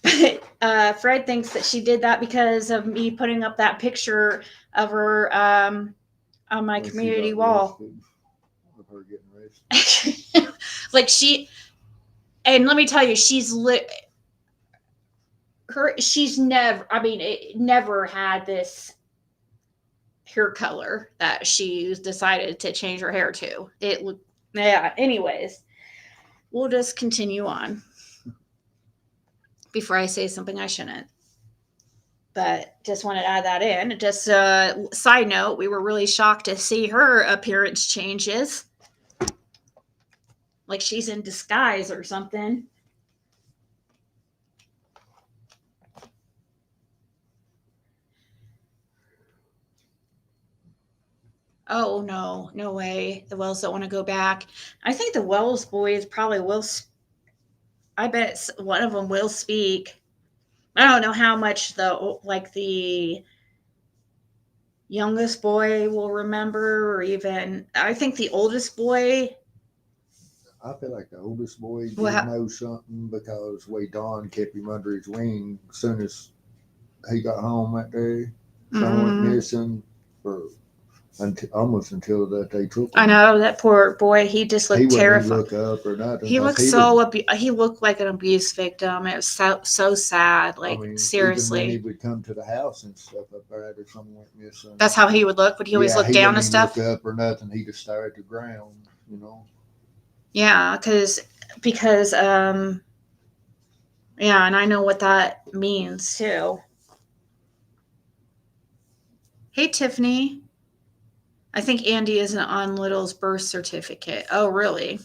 But Fred thinks that she did that because of me putting up that picture of her on my community wall. Of her getting arrested. Like and let me tell you, she's never had this hair color that she decided to change her hair to. Anyways, we'll just continue on before I say something I shouldn't. But just wanted to add that in. Just a side note, we were really shocked to see her appearance changes. Like she's in disguise or something. Oh, no way. The Wells don't want to go back. I think the Wells boys probably will. I bet one of them will speak. I don't know how much the youngest boy will remember, or even, I think the oldest boy. I feel like the oldest boy did know something because the way Don kept him under his wing as soon as he got home that day. Son went missing for almost until that they took him. I know, that poor boy. He just looked terrified. He wouldn't look up or nothing. He looked he looked like an abuse victim. It was so sad. Like, seriously. Even when he would come to the house and stuff up there after someone went missing. That's how he would look. Would he always look down and stuff? He wouldn't look up or nothing. He'd just stare at the ground, you know. Yeah, because yeah, and I know what that means too. Hey, Tiffany. I think Andy isn't on Little's birth certificate. Oh, really?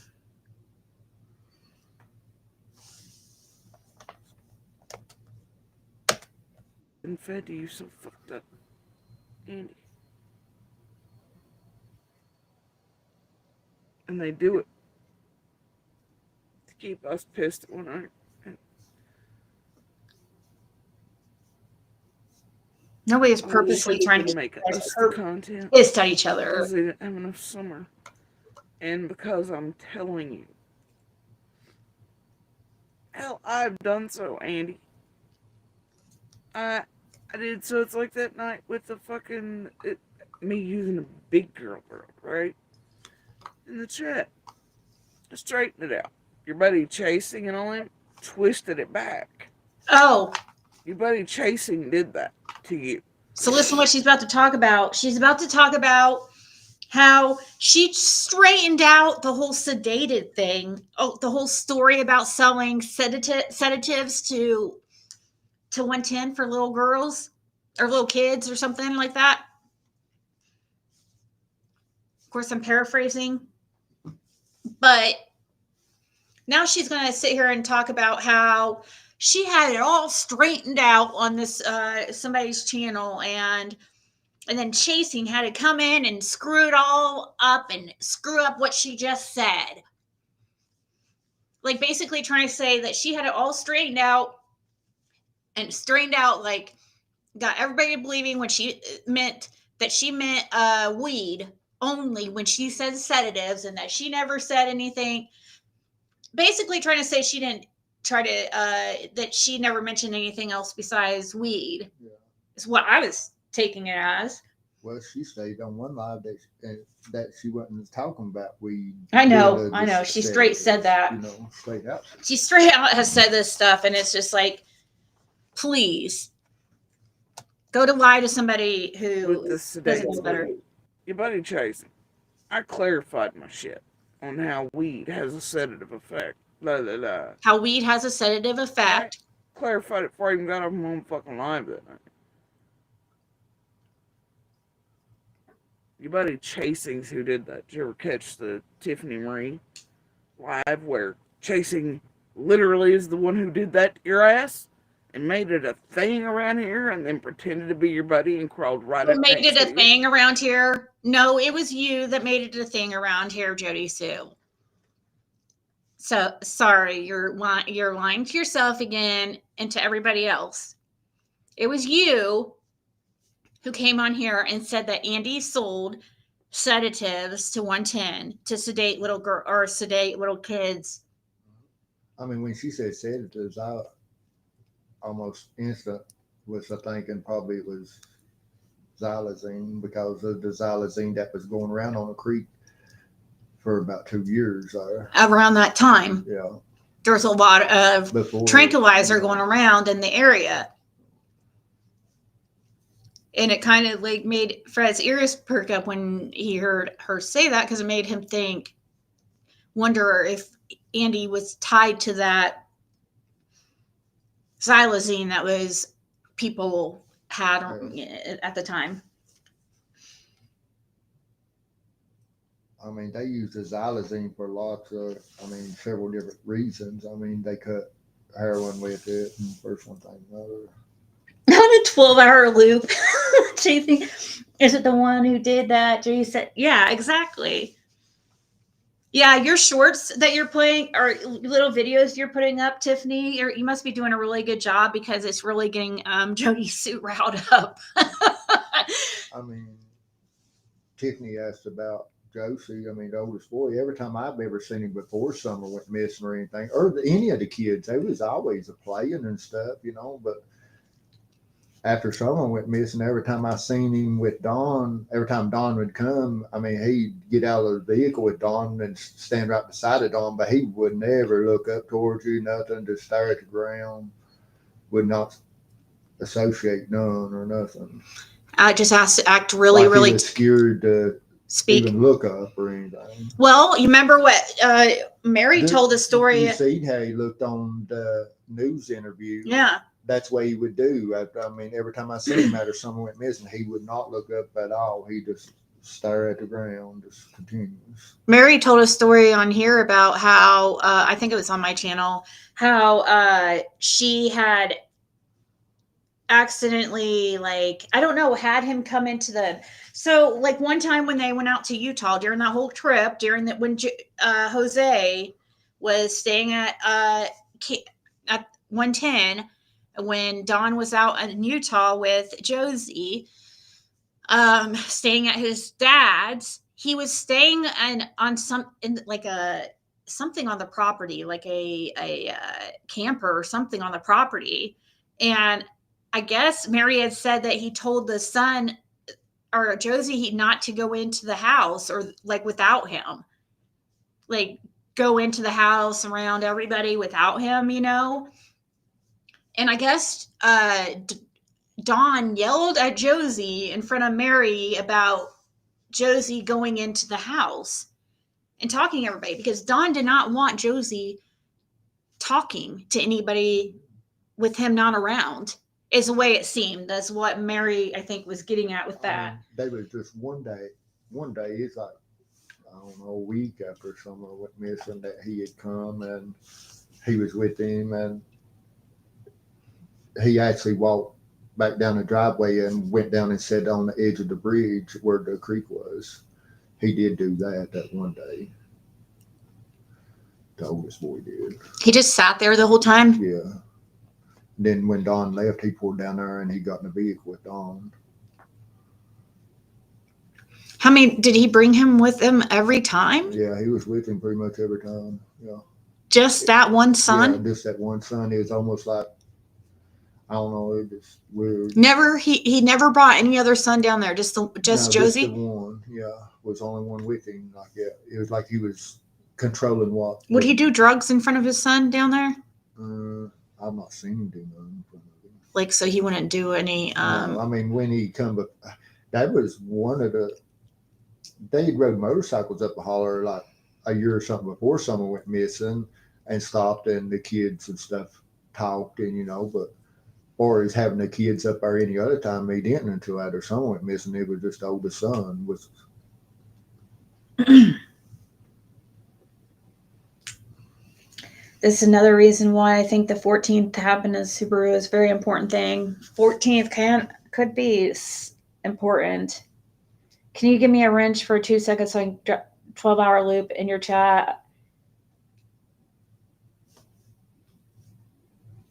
In fact, you so fucked up, Andy. And they do it to keep us pissed at one another. Nobody's I purposely wish they trying would to make get us the content pissed at each other. because they didn't have enough summer. And because I'm telling you, hell, I've done so, Andy. I did. So it's like that night with the fucking me using a big girl, right? In the chat, I straightened it out. Your buddy chasing and all that twisted it back. Oh, Your buddy chasing did that to you. so listen what she's about to talk about. She's about to talk about how she straightened out the whole sedated thing. Oh, the whole story about selling sedatives to 110 for little girls or little kids or something like that. Of course, I'm paraphrasing. But now she's going to sit here and talk about how she had it all straightened out on this somebody's channel, and then Chasing had to come in and screw it all up and screw up what she just said. Like basically trying to say that she had it all straightened out, like got everybody believing when she meant weed only when she said sedatives, and that she never said anything. Basically trying to say she didn't try to that she never mentioned anything else besides weed. Yeah. Is what I was taking it as. Well, she stated on one live that she wasn't talking about weed. I know. She straight said that. You know, straight out. She straight out has said this stuff, and it's just like, please go to lie to somebody who With the doesn't know better. Your buddy Chasing, I clarified my shit on how weed has a sedative effect. How weed has a sedative effect. I clarified it before I even got off my own fucking live that night. Your buddy Chasing's who did that. Did you ever catch the Tiffany Marie live where Chasing literally is the one who did that to your ass and made it a thing around here and then pretended to be your buddy and crawled right up Made next it to a you? thing around here? No, it was you that made it a thing around here, Jodisue. So sorry, you're lying to yourself again and to everybody else. It was you who came on here and said that Andy sold sedatives to 110 to sedate little girl or sedate little kids. I mean, when she said sedatives, I almost instant was thinking probably it was xylazine because of the xylazine that was going around on the creek for about 2 years. Around that time, Yeah, there was a lot of before tranquilizer going around in the area. And it kind of like made Fred's ears perk up when he heard her say that, because it made him wonder if Andy was tied to that xylazine that was people had at the time. I mean, they use the xylazine for lots of, several different reasons. I mean, they cut heroin with it, and first one thing, another. Not a 12-hour loop. Chasing. Is it the one who did that? Jay said, yeah, exactly. Yeah, your shorts that you're putting or little videos you're putting up, Tiffany, you must be doing a really good job because it's really getting Jodisue riled up. I mean, Tiffany asked about Josie, the oldest boy. Every time I've ever seen him before summer went missing or anything, or any of the kids, they was always playing and stuff, but after someone went missing, every time I seen him with Dawn, every time Dawn would come, he'd get out of the vehicle with Dawn and stand right beside of Dawn, but he would never look up towards you, nothing, just stare at the ground, would not associate none or nothing. I just has to act really, like really he was scared to speak. Even look up or anything. Well, you remember what Mary told a story. You see how he looked on the news interview. Yeah. That's what he would do. Every time I see him after someone went missing, he would not look up at all. He just stare at the ground, just continues. Mary told a story on here about how, I think it was on my channel, how she had accidentally, like, I don't know, had him come into the, so like one time when they went out to Utah during that whole trip, during that, when Jose was staying at 110, when Don was out in Utah with Josie, staying at his dad's, he was staying on some, in like a, something on the property, like a camper or something on the property. And I guess Mary had said that he told the son or Josie not to go into the house, or like without him, like go into the house around everybody without him, you know? And I guess Dawn yelled at Josie in front of Mary about Josie going into the house and talking to everybody, because Dawn did not want Josie talking to anybody with him not around, is the way it seemed. That's what Mary, I think, was getting at with that. They was just one day, it's like, I don't know, a week after someone went missing, that he had come and he was with him, and he actually walked back down the driveway and went down and sat on the edge of the bridge where the creek was. He did do that one day. The oldest boy did. He just sat there the whole time? Yeah. Then when Don left, he pulled down there and he got in the vehicle with Don. How many, did he bring him with him every time? Yeah, he was with him pretty much every time. Yeah. Just that one son? Yeah, just that one son. It was almost like, I don't know, it was weird. Never, he never brought any other son down there, just No, Josie? Just the one, yeah, was the only one with him. Like, yeah, it was like he was controlling what. Would he do drugs in front of his son down there? I've not seen him do none in front of him. Like, so he wouldn't do any. No, I mean, when he come, but that was one of the. They rode motorcycles up the holler like a year or something before someone went missing, and stopped, and the kids and stuff talked, and but. Or he's having the kids up there any other time, he didn't until after someone went missing. It was just the oldest son was. This is another reason why I think the 14th happened as Subaru is a very important thing. 14th could be important. Can you give me a wrench for 2 seconds so I can 12-hour loop in your chat?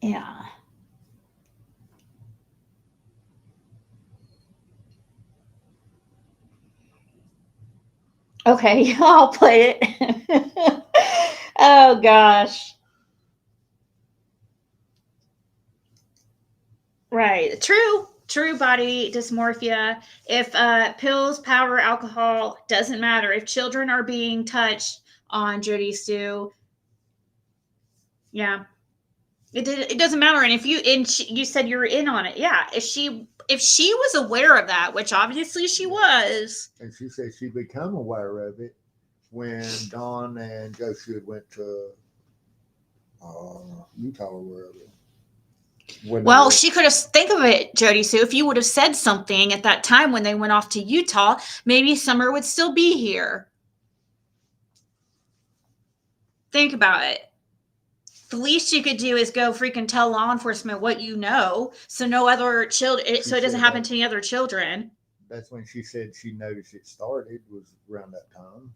Yeah. Okay, I'll play it. Oh gosh. Right. True body dysmorphia. If pills, powder, alcohol, doesn't matter. If children are being touched on Jodisue, yeah. It doesn't matter. And if you said you were in on it, yeah. If she was aware of that, which obviously she was. And she said she became aware of it when Don and Jodisue went to Utah or wherever. Well, she could have, think of it, Jodisue, if you would have said something at that time when they went off to Utah, maybe Summer would still be here. Think about it. The least you could do is go freaking tell law enforcement what you know, so no other children, so it doesn't happen to any other children. That's when she said she noticed it started, was around that time.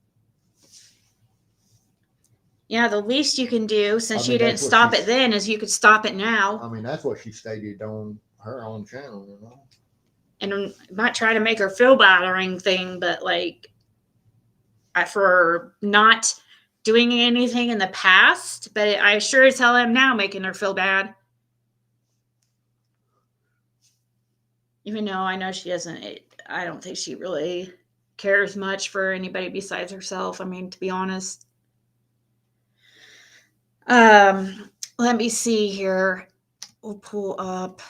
Yeah, the least you can do, since you didn't stop it then, is you could stop it now. I mean, that's what she stated on her own channel, And I might try to make her feel bad or anything, but like, for not doing anything in the past, but I sure as hell am now making her feel bad. Even though I know she doesn't, I don't think she really cares much for anybody besides herself. I mean, to be honest. Let me see here. We'll pull up.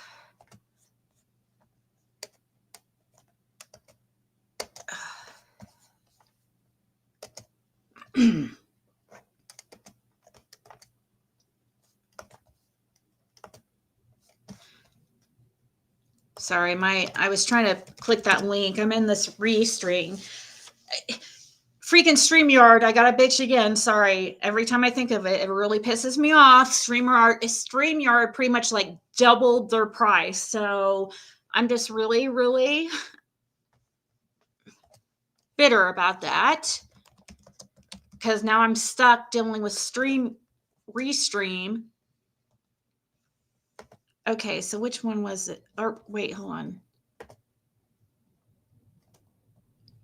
Sorry, I was trying to click that link. I'm in this restring. Freaking StreamYard. I got a bitch again. Sorry. Every time I think of it, it really pisses me off. StreamYard pretty much like doubled their price. So I'm just really, really bitter about that. Because now I'm stuck dealing with Restream. Okay, so which one was it? Or wait, hold on.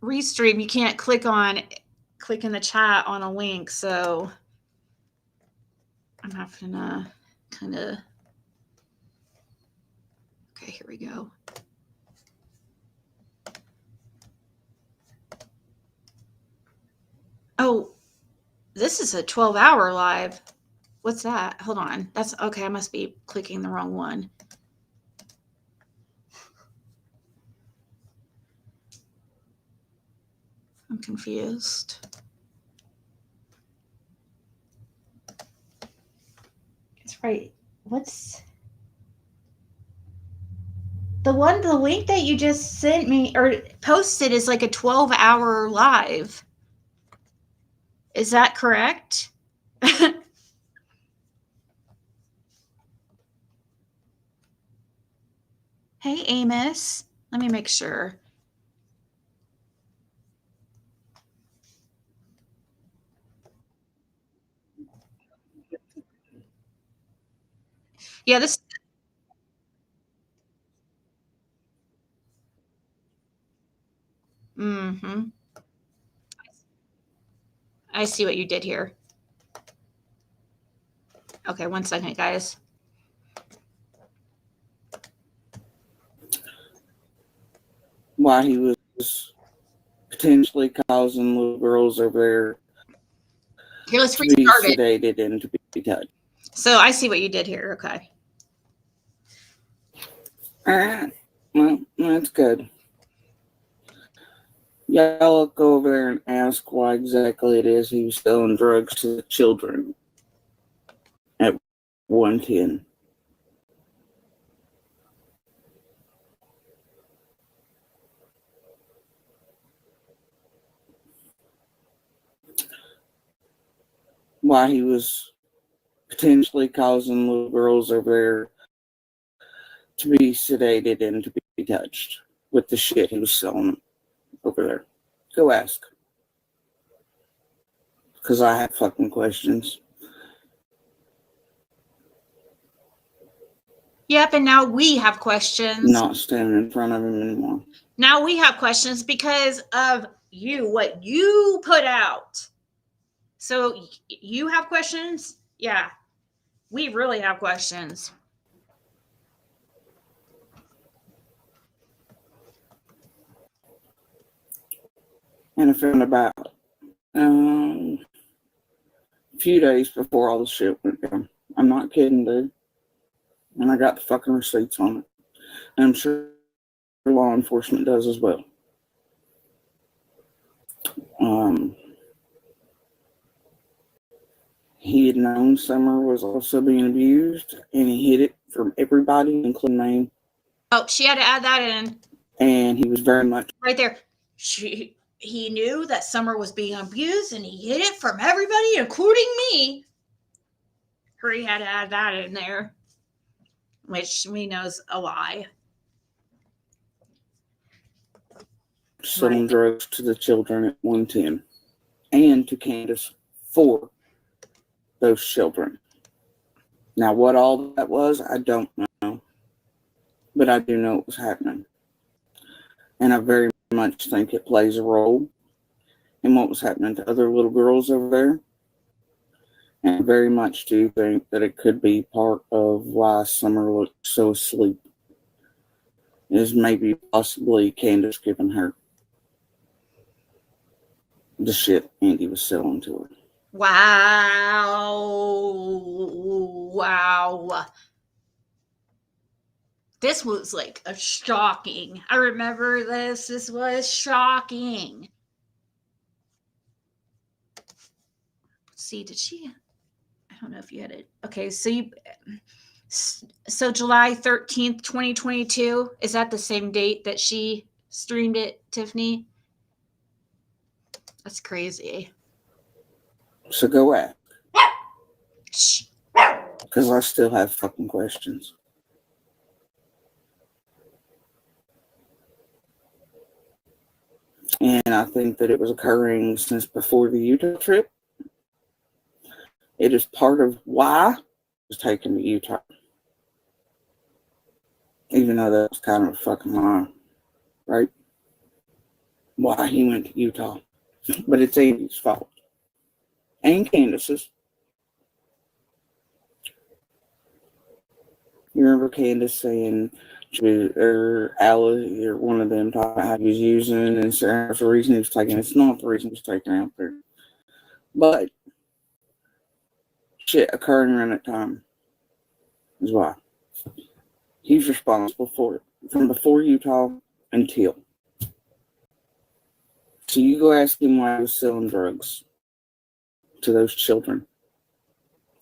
Restream, you can't click in the chat on a link, so I'm having to kind of. Okay, here we go. Oh, this is a 12-hour live. What's that? Hold on. That's okay. I must be clicking the wrong one. I'm confused. It's right. What's the link that you just sent me or posted is like a 12-hour live. Is that correct? Hey, Amos. Let me make sure. Yeah, this. Mm-hmm. I see what you did here. Okay, 1 second, guys. Why he was potentially causing little girls over there Here, let's to be restart it. sedated and to be touched. So I see what you did here. Okay. All right. Well, that's good. Y'all go over there and ask why exactly it is he was selling drugs to children at 110. Why he was potentially causing little girls over there to be sedated and to be touched with the shit he was selling over there. Go ask. Because I have fucking questions. Yep, and now we have questions. Not standing in front of him anymore. Now we have questions because of you, what you put out. So you have questions? Yeah, we really have questions. And I found about a few days before all the shit went down. I'm not kidding, dude. And I got the fucking receipts on it. And I'm sure law enforcement does as well. He had known Summer was also being abused, and he hid it from everybody, including me. Oh, she had to add that in. And he was very much right there. He knew that Summer was being abused, and he hid it from everybody, including me. He had to add that in there, which we know is a lie. selling drugs to the children at 110 and to Candace for those children. Now, what all that was, I don't know. But I do know it was happening. And I very much think it plays a role in what was happening to other little girls over there. And I very much do think that it could be part of why Summer looked so asleep. Is maybe possibly Candace giving her the shit Andy was selling to her. Wow. Wow. This was like a shocking. I remember this. This was shocking. Let's see, did she? I don't know if you had it. Okay, so July 13th, 2022. Is that the same date that she streamed it, Tiffany? That's crazy. So go ask. Shh. Because I still have fucking questions. And I think that it was occurring since before the Utah trip. It is part of why I was taken to Utah. Even though that was kind of a fucking lie, right? Why he went to Utah. But it's Andy's fault. And Candace's. You remember Candace saying, or Alice, or one of them, talking about how he was using it, and that's the reason he was taken. It's not the reason he was taken out there. But shit occurring around that time is why. He's responsible for it. From before Utah until. So you go ask him why he was selling drugs to those children.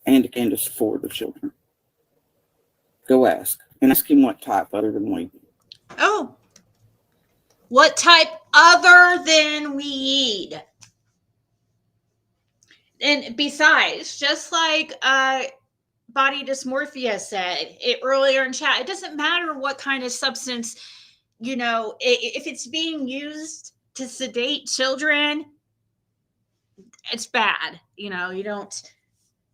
And to Candace for the children. Go ask. And ask him what type other than weed. Oh. What type other than weed? And besides, just like body dysmorphia said it earlier in chat, it doesn't matter what kind of substance, you know, if it's being used to sedate children, it's bad. You know, you don't,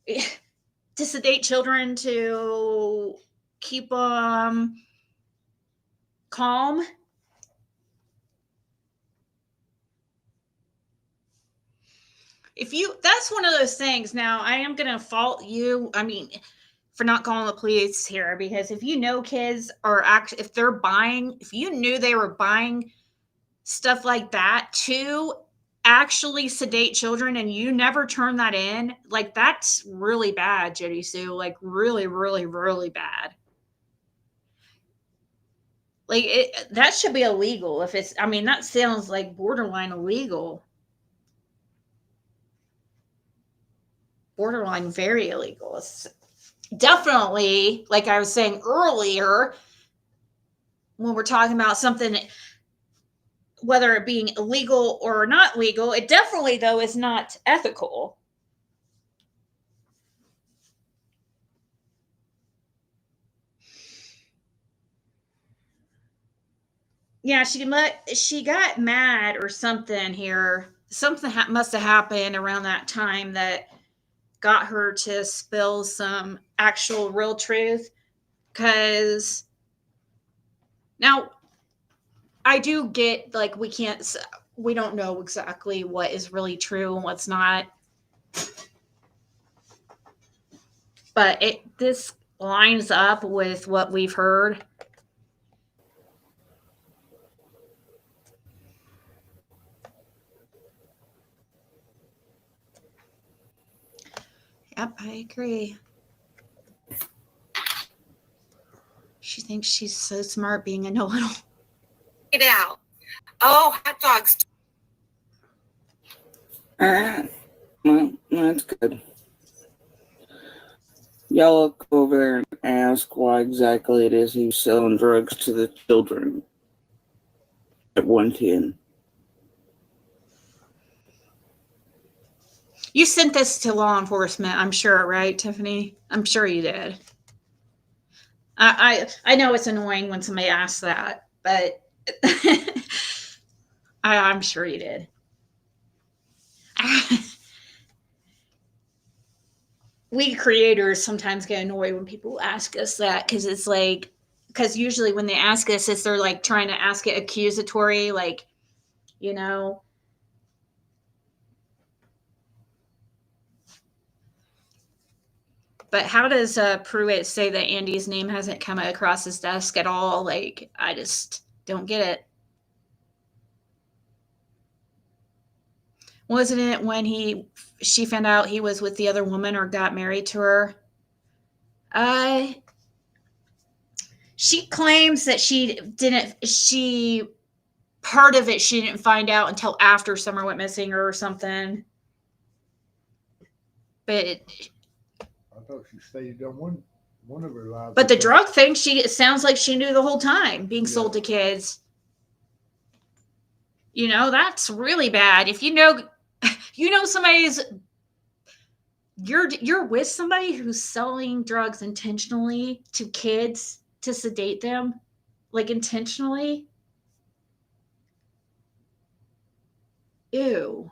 to sedate children to keep them calm. If you, that's one of those things. Now, I am going to fault you. I mean, for not calling the police here, because if you know kids are actually, if they're buying, if you knew they were buying stuff like that to actually sedate children and you never turn that in, like that's really bad, Jodisue. Like really, really, really bad. Like that should be illegal if it's, I mean, that sounds like borderline illegal. Borderline very illegal. It's definitely, like I was saying earlier, when we're talking about something, whether it being illegal or not legal, it definitely, though, is not ethical. Yeah, she got mad or something here. Something must have happened around that time that got her to spill some actual real truth. Because now I do get, like, we don't know exactly what is really true and what's not. But this lines up with what we've heard. Yep, I agree. She thinks she's so smart being a know-it-all. Get out. Oh, hot dogs. Alright. Well, that's good. Y'all go over there and ask why exactly it is he's selling drugs to the children at 110. You sent this to law enforcement, I'm sure, right, Tiffany? I'm sure you did. I know it's annoying when somebody asks that, but I'm sure you did. We creators sometimes get annoyed when people ask us that, because it's like, because usually when they ask us, they're like trying to ask it accusatory, like, you know. But how does Pruitt say that Andy's name hasn't come across his desk at all? Like, I just don't get it. Wasn't it when she found out he was with the other woman or got married to her? She claims that part of it she didn't find out until after Summer went missing or something. But I thought she stayed on one of her lives. But the drug thing, it sounds like she knew the whole time, being sold to kids. You know, that's really bad. If you know you know, you're with somebody who's selling drugs intentionally to kids to sedate them, like intentionally. Ew.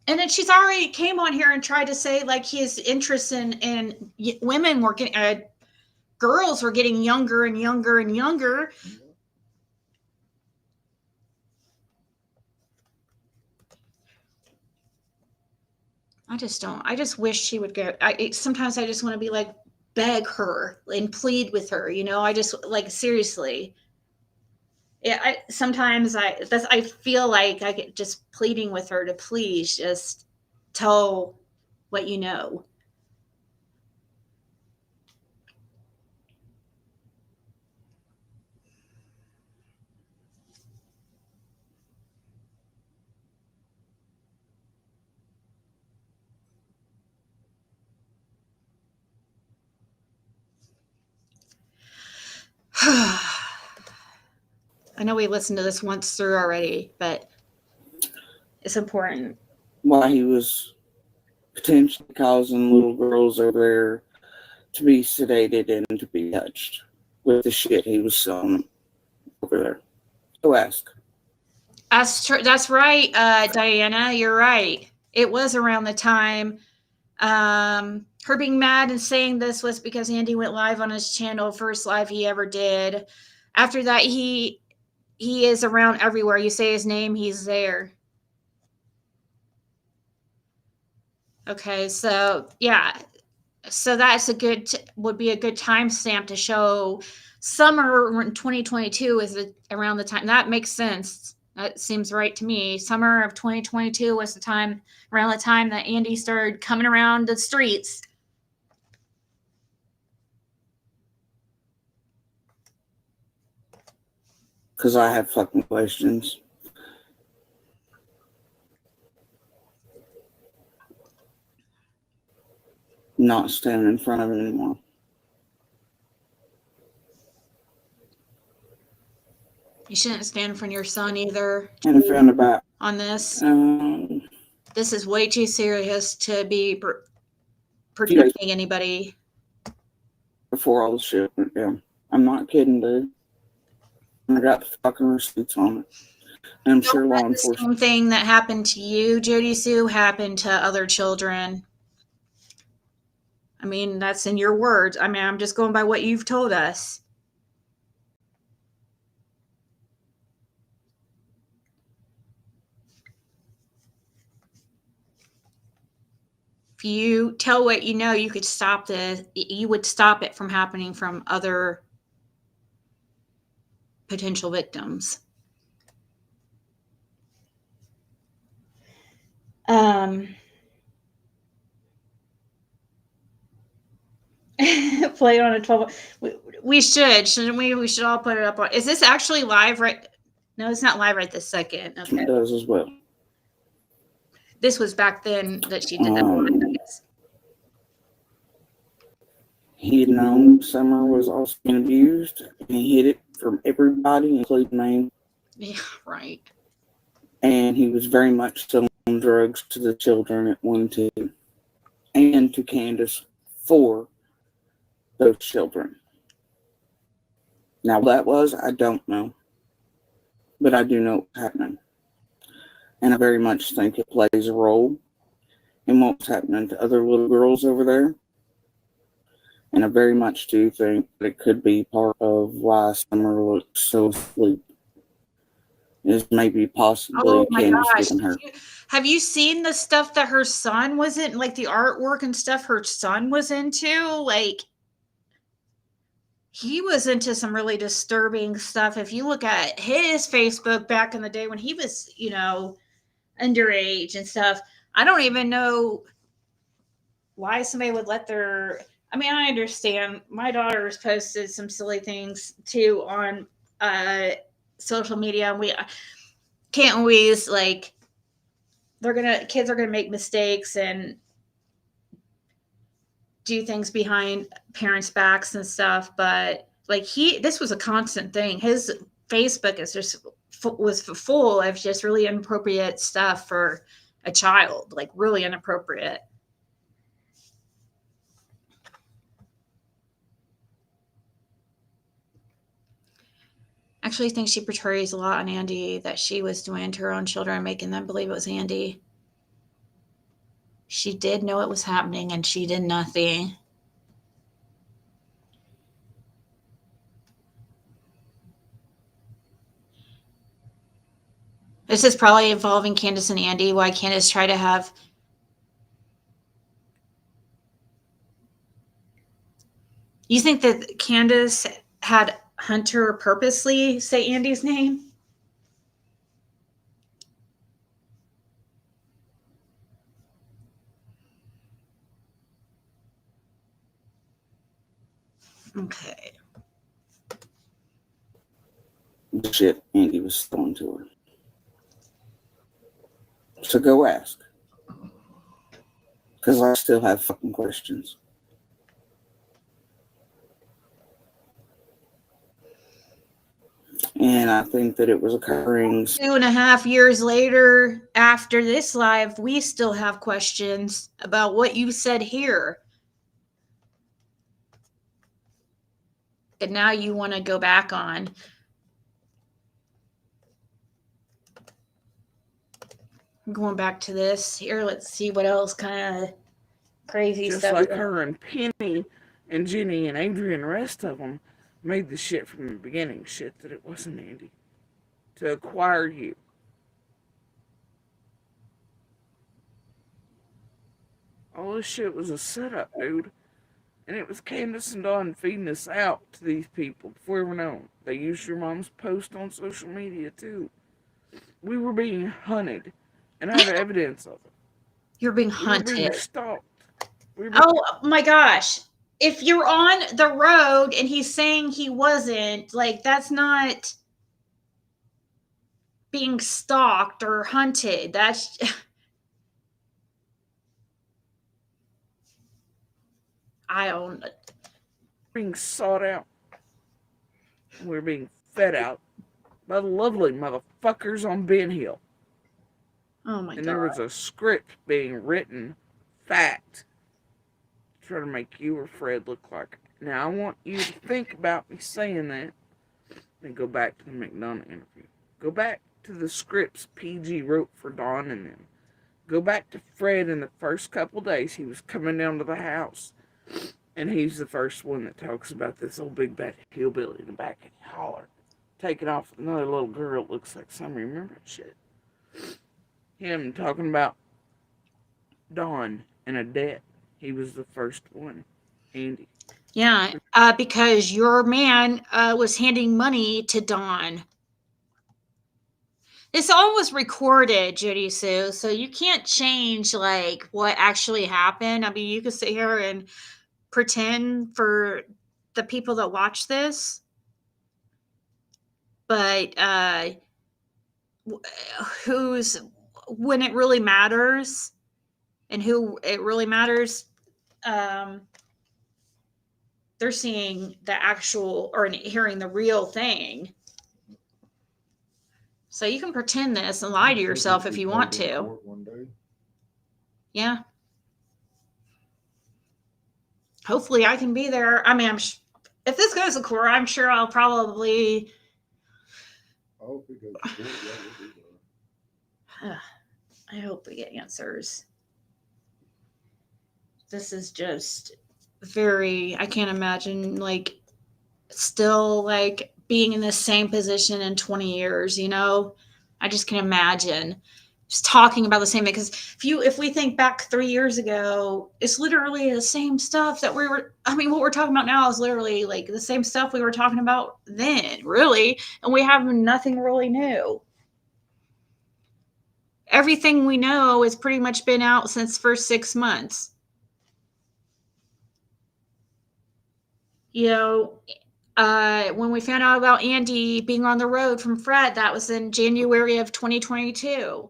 And then she's already came on here and tried to say like his interest in women were getting girls were getting younger and younger and younger. I just wish she would go. Sometimes I just want to be like, beg her and plead with her. You know, I just like, seriously. Yeah. Sometimes I feel like I get just pleading with her to please just tell what you know. I know we listened to this once through already, but it's important. Why he was potentially causing little girls over there to be sedated and to be touched with the shit he was selling over there. Go ask. That's right, Diana. You're right. It was around the time. Her being mad and saying this was because Andy went live on his channel, first live he ever did. After that, he is around everywhere. You say his name, he's there. Okay, so yeah, so that's would be a good timestamp to show summer in 2022 is around the time. That makes sense. That seems right to me. Summer of 2022 was around the time that Andy started coming around the streets. Because I have fucking questions. Not standing in front of it anymore. You shouldn't stand in front of your son either. And I found about on this. This is way too serious to be protecting anybody. Before all the shit went down. I'm not kidding, dude. I got the fucking receipts on it. And I'm sure law enforcement. The same thing that happened to you, Jodisue, happened to other children. I mean, that's in your words. I mean, I'm just going by what you've told us. If you tell what you know, you could stop you would stop it from happening from other potential victims. Play on a 12. We shouldn't we? We should all put it up on. Is this actually live right? No, it's not live right this second. Okay. It does as well. This was back then that she did that. He had known Summer was also being abused, and he hid it from everybody, including me. Yeah, right. And he was very much selling drugs to the children at 1-2 and to Candace for those children. Now, what that was, I don't know. But I do know what's happening. And I very much think it plays a role in what's happening to other little girls over there. And I very much do think that it could be part of why Summer looks so asleep. Is maybe possibly Candace getting her. Have you seen the stuff that her son was in, like the artwork and stuff her son was into? Like, he was into some really disturbing stuff. If you look at his Facebook back in the day when he was, underage and stuff, I don't even know why somebody would let their... I mean, I understand. My daughter has posted some silly things too on social media, and we can't always kids are gonna make mistakes and do things behind parents' backs and stuff, but Like this was a constant thing. His Facebook is just was full of just really inappropriate stuff for a child, like really inappropriate. Actually, I think she portrays a lot on Andy that she was doing to her own children, making them believe it was Andy. She did know it was happening and she did nothing. This is probably involving Candace and Andy. Why Candace tried to have. You think that Candace had Hunter purposely say Andy's name? Okay. The shit Andy was throwing to her. So go ask. Because I still have fucking questions. And I think that it was occurring. 2.5 years later, after this live, we still have questions about what you said here. And now you want to go back on. Going back to this here, let's see what else kind of crazy Just stuff. like her and Penny and Jenny and Adrian and the rest of them made the shit from the beginning. Shit that it wasn't Andy. To acquire you. All this shit was a setup, dude. And it was Candace and Dawn feeding us out to these people before we were known. They used your mom's post on social media, too. We were being hunted. And I have evidence of it. You're being We were hunted. being stalked. Oh my gosh. If you're on the road and he's saying he wasn't, like, that's not being stalked or hunted. That's I don't being sought out. We're being fed out by the lovely motherfuckers on Ben Hill. Oh my god. And there was a script being written, fact, to try to make you or Fred look like it. Now I want you to think about me saying that and go back to the McDonough interview. Go back to the scripts PG wrote for Dawn and them. Go back to Fred in the first couple days he was coming down to the house. And he's the first one that talks about this old big bad hillbilly in the back of the holler. Taking off with another little girl that looks like somebody remembered shit. Him talking about Dawn and a debt. He was the first one. Andy. Yeah, because your man was handing money to Dawn. This all was recorded, Jodisue, so you can't change like what actually happened. I mean, you could sit here and pretend for the people that watch this, but who's when it really matters and who it really matters, they're seeing the actual or hearing the real thing. So you can pretend this and lie to yourself if you want to. Yeah. Hopefully I can be there. I mean, if this goes to court, I'm sure I'll probably. I hope it goes to court. Yeah, we'll be there. I hope we get answers. This is just very, I can't imagine like still like being in the same position in 20 years, you know? I just can imagine just talking about the same thing. Because if we think back 3 years ago, it's literally the same stuff that what we're talking about now is literally like the same stuff we were talking about then, really. And we have nothing really new. Everything we know has pretty much been out since the first 6 months. You know, when we found out about Andy being on the road from Fred, that was in January of 2022.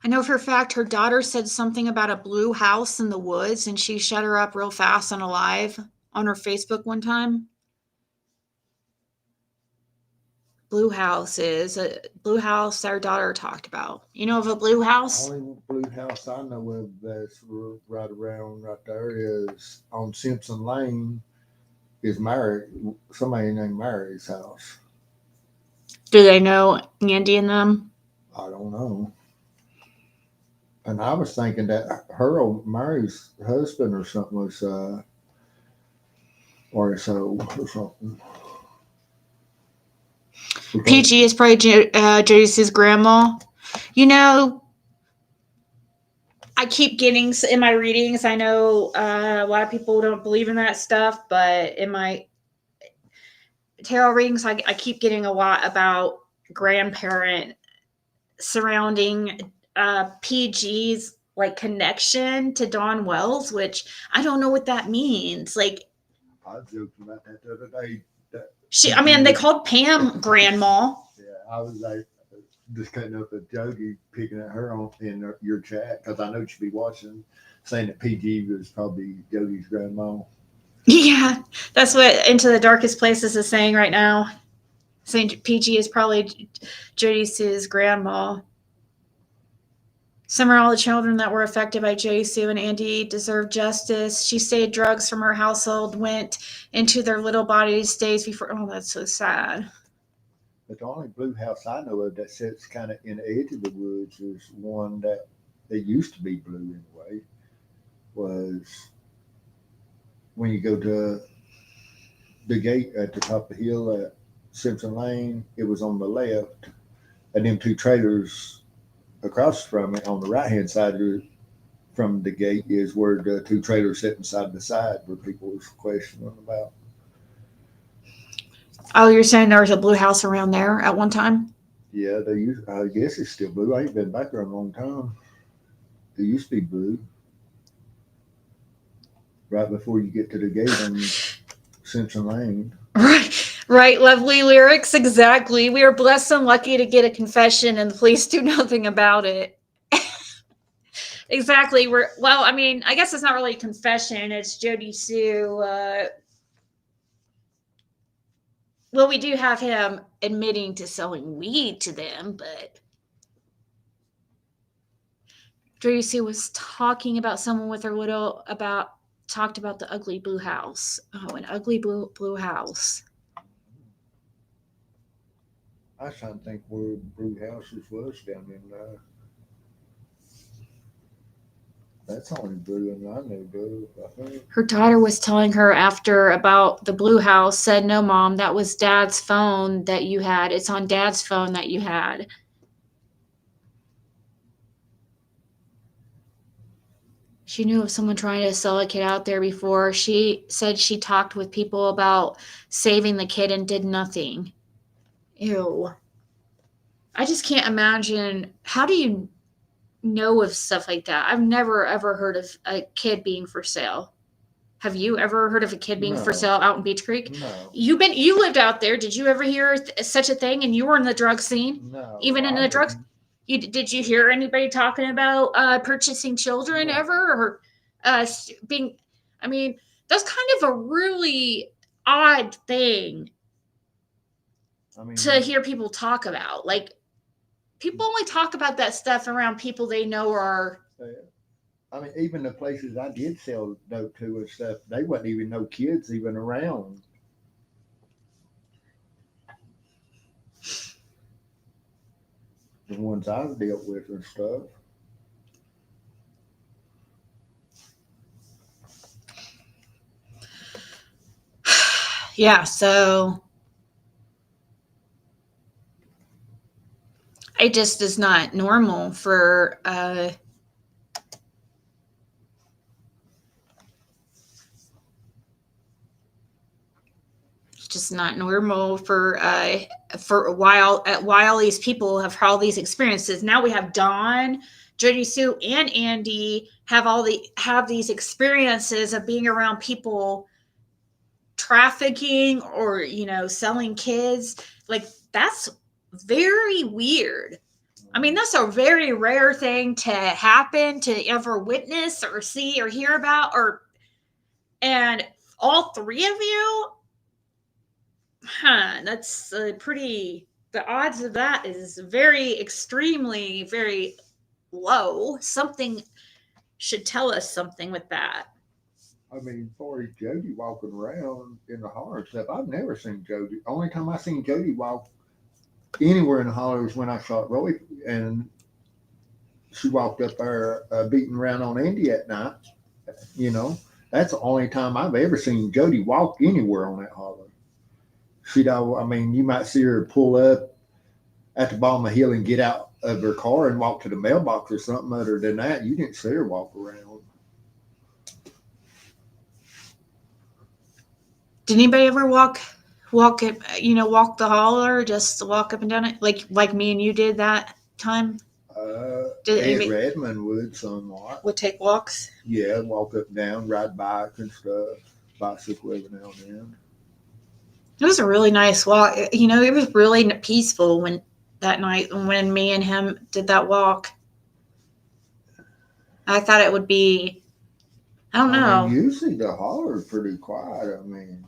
I know for a fact her daughter said something about a blue house in the woods, and she shut her up real fast on a live on her Facebook one time. Blue house is a blue house our daughter talked about. You know of a blue house? Only blue house I know of that's right around right there is on Simpson Lane. Is Mary, somebody named Mary's house? Do they know Andy and them? I don't know. And I was thinking that her old Mary's husband or something was RSO or something. PG is probably Jodice's grandma. You know, I keep getting in my readings. I know a lot of people don't believe in that stuff, but in my tarot readings, I keep getting a lot about grandparent surrounding PG's like connection to Dawn Wells, which I don't know what that means. Like, I joked about that the other day. I mean, they called Pam grandma. Yeah, I was like just cutting up with Jody, picking at her on in your chat because I know she'd be watching, saying that PG was probably Jody's grandma. Yeah, that's what Into the Darkest Places is saying right now. Saying PG is probably Jodice's grandma. Some are all the children that were affected by Jodisue and Andy deserve justice. She stayed drugs from her household, went into their little bodies days before. Oh, that's so sad. But the only blue house I know of that sits kind of in the edge of the woods is one that it used to be blue anyway. Was when you go to the gate at the top of the hill at Simpson Lane, it was on the left, and them two trailers across from it on the right hand side from the gate is where the two trailers sitting side by side where people was questioning about. Oh, you're saying there was a blue house around there at one time? Yeah, they used. I guess it's still blue. I ain't been back there in a long time. It used to be blue. Right before you get to the gate on Simpson Lane. Right, lovely lyrics, exactly. We are blessed and lucky to get a confession and the police do nothing about it. Exactly. Well, I mean, I guess it's not really a confession, it's Jodisue. Well, we do have him admitting to selling weed to them, but Jodisue was talking about someone with her talked about the ugly blue house. Oh, an ugly blue house. I was trying to think where blue houses was down in there. That's only blue and I know blue, I think. Her daughter was telling her after about the blue house, said, "No, Mom, that was Dad's phone that you had. It's on Dad's phone that you had." She knew of someone trying to sell a kid out there before. She said she talked with people about saving the kid and did nothing. Ew. I just can't imagine. How do you know of stuff like that? I've never ever heard of a kid being for sale. Have you ever heard of a kid being for No. sale out in Beach Creek? No. You lived out there. Did you ever hear such a thing? And you were in the drug scene, No. even in the drugs. Did you hear anybody talking about purchasing children ever, or being? I mean, that's kind of a really odd thing to hear people talk about. Like, people only talk about that stuff around people they know are. I mean, even the places I did sell dope to and stuff, they wasn't even no kids even around. The ones I've dealt with and stuff. Yeah, so it just is not normal for it's just not normal for a while these people have had all these experiences. Now we have Dawn, Jodisue, and Andy have these experiences of being around people trafficking or selling kids. Like, that's very weird. I mean, that's a very rare thing to happen, to ever witness or see or hear about, and all three of you, that's pretty, the odds of that is very extremely very low. Something should tell us something with that. I mean, for Jody walking around in the holler and stuff, I've never seen Jody. Only time I seen Jody walk anywhere in the holler was when I shot Roy, and she walked up there beating around on Andy at night. You know, that's the only time I've ever seen Jody walk anywhere on that holler. I mean, you might see her pull up at the bottom of the hill and get out of her car and walk to the mailbox or something. Other than that, you didn't see her walk around. Did anybody ever walk it, walk the holler, just walk up and down it like me and you did that time? Did Ed anybody Redmond would somewhat. would take walks? Yeah, walk up and down, ride bike and stuff, bicycle every now and then. It was a really nice walk. It was really peaceful when that night when me and him did that walk. I thought it would be, I don't know. I mean, usually the holler's pretty quiet. I mean,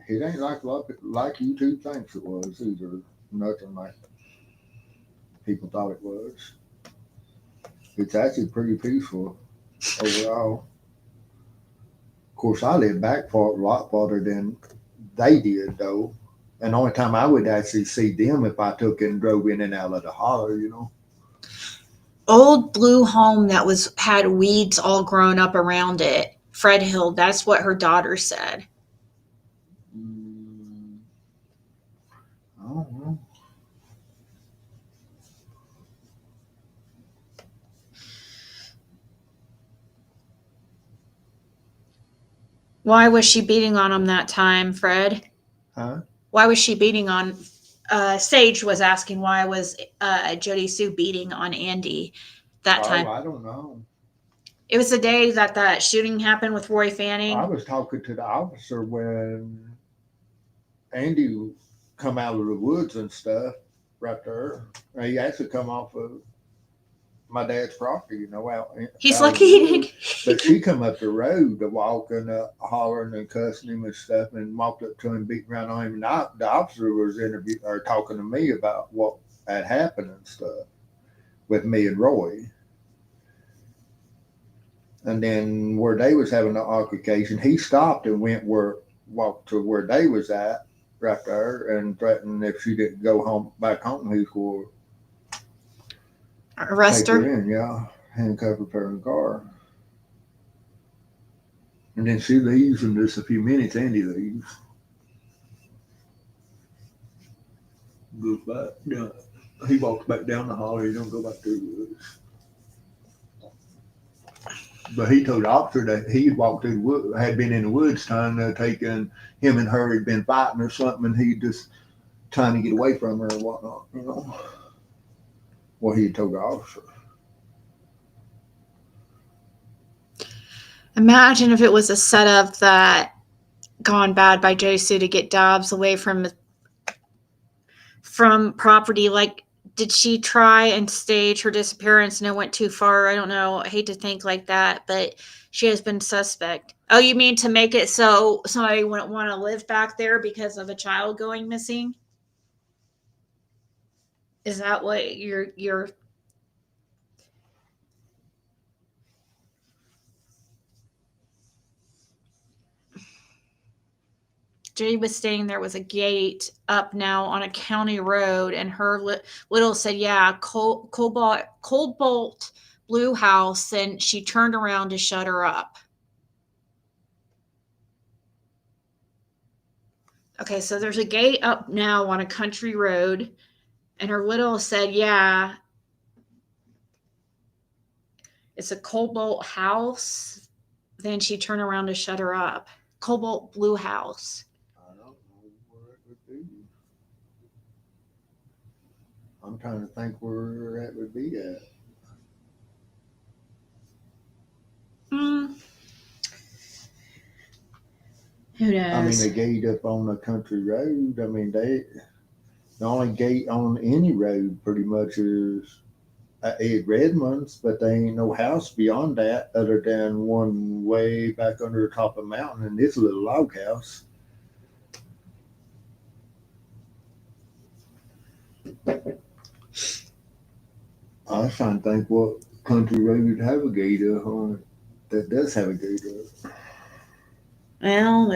it ain't like YouTube thinks it was either. Nothing like people thought it was. It's actually pretty peaceful overall. Of course, I live back a lot farther than they did, though. And the only time I would actually see them if I took and drove in and out of the holler, Old blue home that had weeds all grown up around it. Fred Hill, that's what her daughter said. I don't know. Why was she beating on him that time, Fred? Huh? Why was she beating on Sage was asking why was Jodisue beating on Andy that time? I don't know. It was the day that shooting happened with Roy Fanning. I was talking to the officer when Andy come out of the woods and stuff right there. He actually come off of my dad's property, out. He's out lucky he didn't. But she come up the road to walking, hollering and cussing him and stuff, and walked up to him, beating around on him. And the officer was talking to me about what had happened and stuff with me and Roy. And then where they was having the altercation, he stopped and walked to where they was at right there and threatened if she didn't go back home, he would Arrest her. Handcuff her in the car. And then she leaves in just a few minutes. Andy leaves. Goes back. Yeah. He walks back down the hall. He don't go back to the woods. But he told the officer that he had walked through the woods, had been in the woods trying to take him and her had been fighting or something, and he just trying to get away from her and whatnot, What he told the officer. Imagine if it was a setup that gone bad by Jodisue to get Dobbs away from property. Like, did she try and stage her disappearance and it went too far? I don't know. I hate to think like that, but she has been suspect. Oh, you mean to make it so somebody wouldn't want to live back there because of a child going missing? Is that what you're Jay was saying there was a gate up now on a county road, and her little said, yeah, Cobalt Blue House, and she turned around to shut her up. Okay, so there's a gate up now on a country road, and her little said, yeah, it's a Cobalt house. Then she turned around to shut her up. Cobalt Blue House. I don't know where it would be. I'm trying to think where that would be at. Who knows? I mean, the gate up on the country road. I mean, The only gate on any road pretty much is at Redmond's, but there ain't no house beyond that other than one way back under the top of the mountain and this little log house. I was trying to think what country road would have a gate on it that does have a gate up. Well,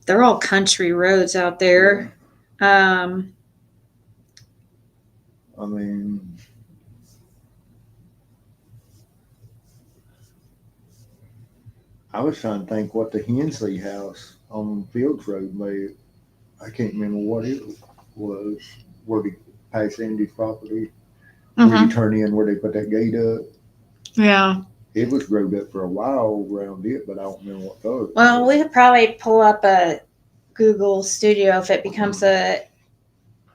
they're all country roads out there. I mean, I was trying to think what the Hensley house on Fields Road made. I can't remember what it was. Where they pass Andy's property, where you turn in, where they put that gate up. Yeah. It was growed up for a while around it, but I don't remember what color. Well, we could probably pull up a Google Studio if it becomes a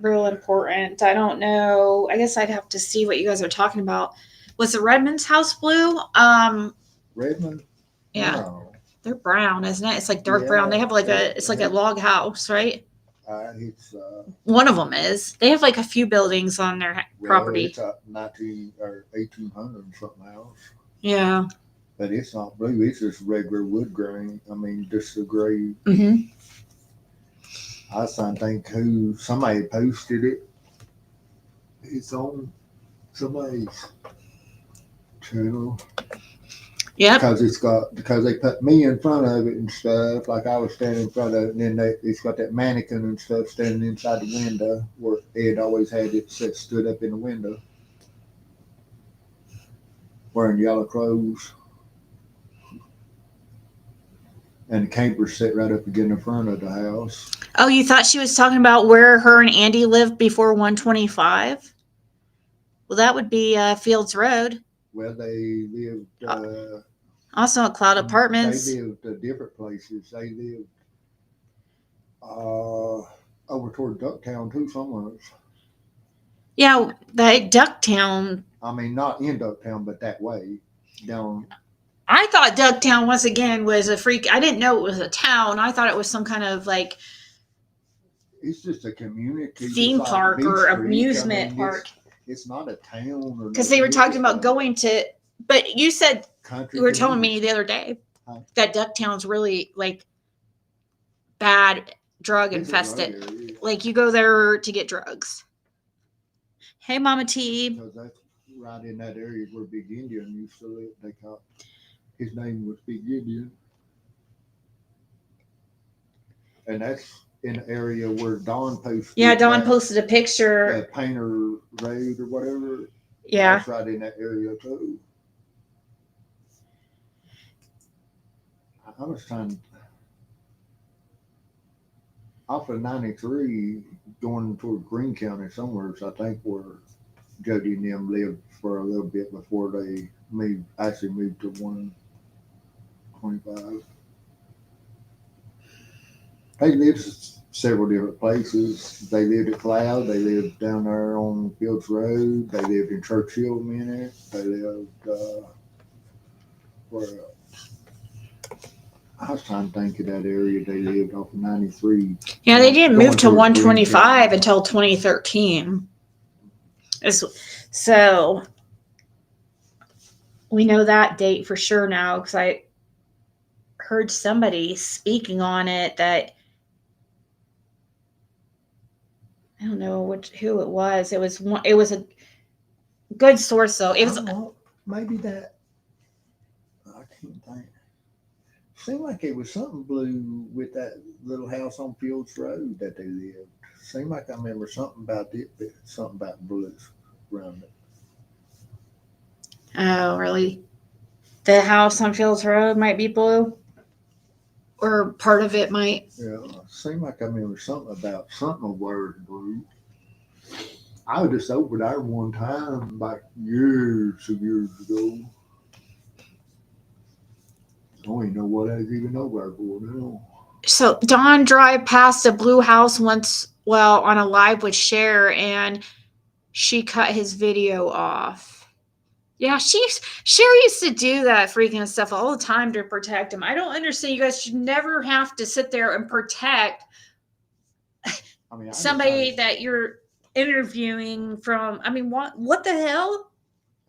real important. I don't know. I guess I'd have to see what you guys are talking about. Was the Redmond's house blue? Redmond? Yeah. No. They're brown, isn't it? It's like dark brown. They have like it's like a log house, right? It's One of them is. They have like a few buildings on their property. It's a 19 or 1800 and something else. Yeah. But it's not blue. It's just regular wood grain. I mean, just the gray. Mm-hmm. I was trying to think who somebody posted it. It's on somebody's channel. Yeah. Because they put me in front of it and stuff, like I was standing in front of it, and then it's got that mannequin and stuff standing inside the window where Ed always had it stood up in the window, wearing yellow clothes, and the camper sit right up against the front of the house. Oh, you thought she was talking about where her and Andy lived before 125? Well, that would be Fields Road. Well, they lived. Also at Cloud Apartments. They lived at different places. They lived over toward Ducktown too, somewhere. Yeah, that Ducktown. I mean, not in Ducktown, but that way down. I thought Ducktown once again was a freak. I didn't know it was a town. I thought it was some kind of like It's just a community theme like park Beach or Street. amusement park. It's not a town. Because they were talking about going to, but you said country. You were telling me the other day that Ducktown's really like bad, drug infested. Like you go there to get drugs. Hey, Mama T. Because that's right in that area where Big Indian used to live. They called his name was Big Indian, and that's in the area where Dawn posted. Yeah, Dawn posted a picture. Painter Road or whatever. Yeah, that's right in that area too. I was trying off of 93 going toward Greene County somewhere. So I think where Jody and them lived for a little bit before they moved to 125. They lived several different places. They lived at Cloud. They lived down there on Fields Road. They lived in Churchill a minute. They lived where else? I was trying to think of that area they lived off of 93. Yeah, they didn't move to 125 until 2013. So we know that date for sure now because I heard somebody speaking on it that I don't know who it was. It was a good source though. It was maybe that I can't think. Seemed like it was something blue with that little house on Fields Road that they lived. Seemed like I remember something about it, something about blues around it. Oh, really? The house on Fields Road might be blue? Or part of it might. Yeah, seemed like I remember something about something word blue. I was just over there one time, like years ago. I don't even know what I was even over there for now. So Dawn drive past a blue house once, well, on a live with Cher, and she cut his video off. Yeah, Cher used to do that freaking stuff all the time to protect him. I don't understand. You guys should never have to sit there and protect I mean, somebody that you're interviewing from. I mean, what the hell?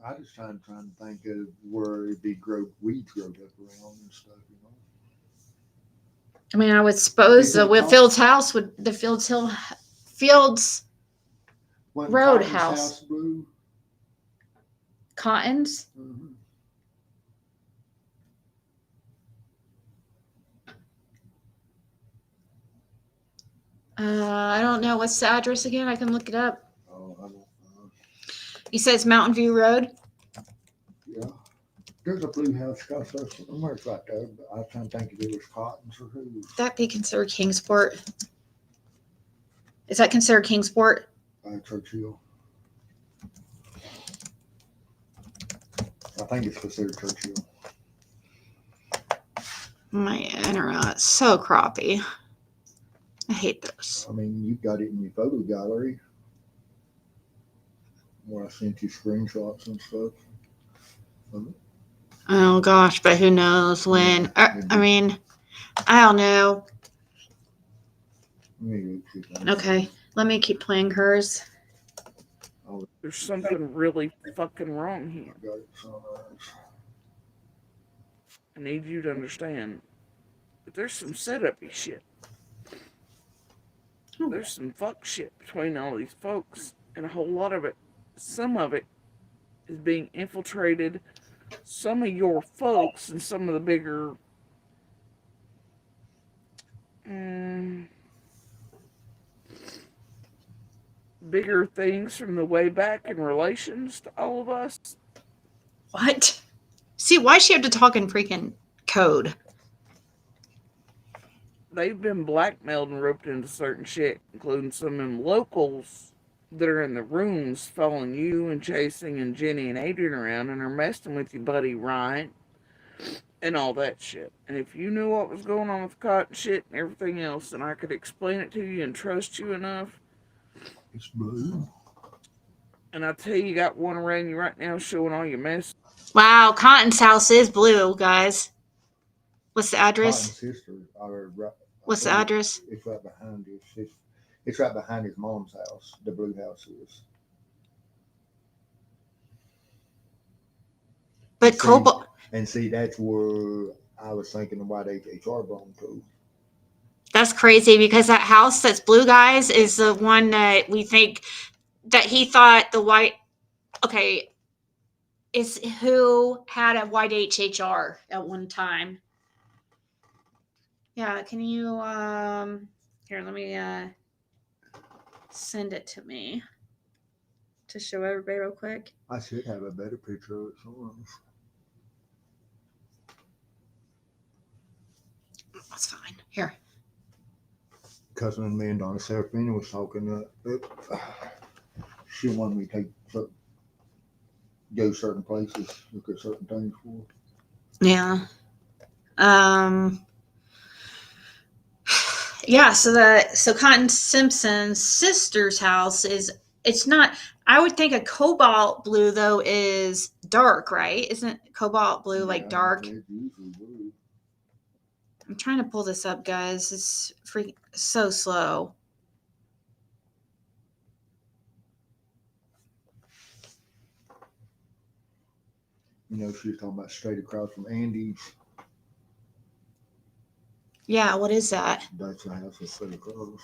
I just trying to think of where it'd be weeds growed up around and stuff, you know. I mean, I would suppose Is the it Whitfield's house would the Fields Wasn't Road Cotton's house. blue? Cottons. Mm-hmm. I don't know. What's the address again? I can look it up. Oh, I don't know. He says Mountain View Road. Yeah. There's a blue house across there somewhere right there, but I was trying to think if it was Cotton's or whose. Would that be considered Kingsport? Is that considered Kingsport? Churchill. I think it's considered Churchill. My internet's so crappy. I hate those. I mean, you've got it in your photo gallery where I sent you screenshots and stuff. Oh gosh, but who knows when? I mean, I don't know. Okay, let me keep playing hers. There's something really fucking wrong here. I need you to understand that there's some setup-y shit. There's some fuck shit between all these folks, and a whole lot of it, some of it is being infiltrated. Some of your folks and some of the bigger bigger things from the way back in relations to all of us. What? See, why she have to talk in freaking code? They've been blackmailed and roped into certain shit, including some of them locals that are in the rooms following you and chasing and Jenny and Adrian around and are messing with your buddy Ryan and all that shit. And if you knew what was going on with cotton shit and everything else, then I could explain it to you and trust you enough. It's blue. And I tell you, got one around you right now showing all your mess. Wow, Cotton's house is blue, guys. What's the address? Cotton's sister. What's the address? It's right behind it's right behind his mom's house. The blue house is. But Cobalt. And see, that's where I was thinking the white HR belonged to. That's crazy because that house that's blue, guys, is the one that we think that he thought the white. Okay, is who had a white HHR at one time. Yeah, can you here, let me send it to me to show everybody real quick. I should have a better picture of it somewhere. That's fine. Here. Cousin and me and Donna Serafina was talking. She wanted me to go certain places, look at certain things for. Yeah. Yeah, so Cotton Simpson's sister's house it's not, I would think a cobalt blue though is dark, right? Isn't cobalt blue like dark? It's usually blue. I'm trying to pull this up, guys. It's so slow. You know, she was talking about straight across from Andy's. Yeah, what is that? That's the house that's straight across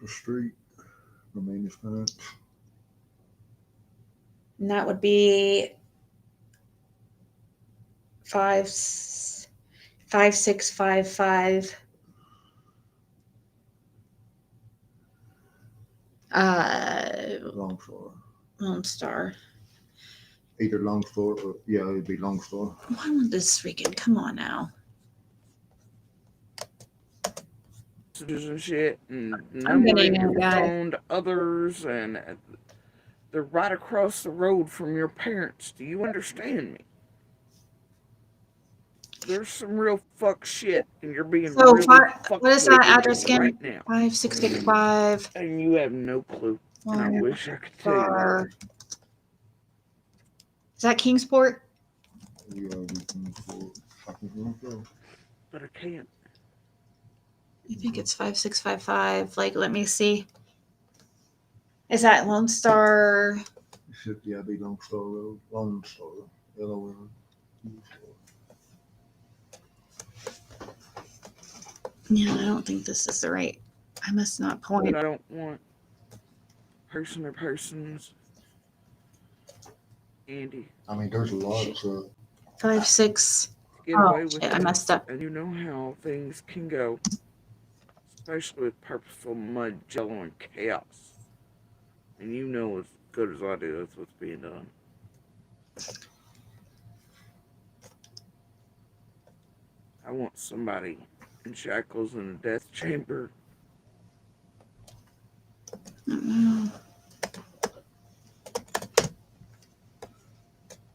the street from Andy's parents. And that would be 5655. Lone Star. Either Long Star or it'd be Long Star. Why would this freaking come on now? And shit, and numbering your phone to others, and they're right across the road from your parents. Do you understand me? There's some real fuck shit, and you're being really fucked. What is that address again? Right now. 5655. And you have no clue. And I wish I could tell you that. Is that Kingsport? Yeah, but I can't. I think it's 5655. Like, let me see. Is that Lone Star? Should be Lone Star Road. Lone Star. LON. Yeah, I don't think this is the right. I must not point. But I don't want person or persons. Andy. I mean, there's a lot of 56. To get Oh, away with shit, I this, messed up. and you know how things can go, especially with purposeful mud, jello, and chaos. And you know as good as I do that's what's being done. I want somebody in shackles in a death chamber.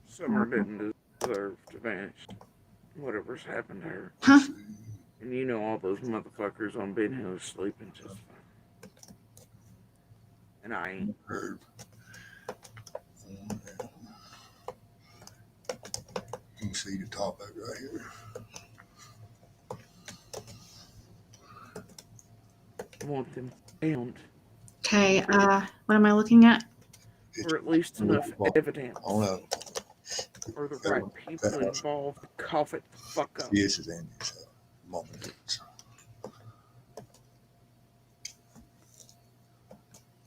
Summer didn't deserve to vanish. Whatever's happened to her. Huh? And you know all those motherfuckers on Ben Hill are sleeping just fine. And I ain't. heard. You can see the top of it right here. I want them found. Okay, what am I looking at? Or at least enough evidence. Oh no. Or the right people involved to cough it the fuck up. Yes, it's Andy. So, moment.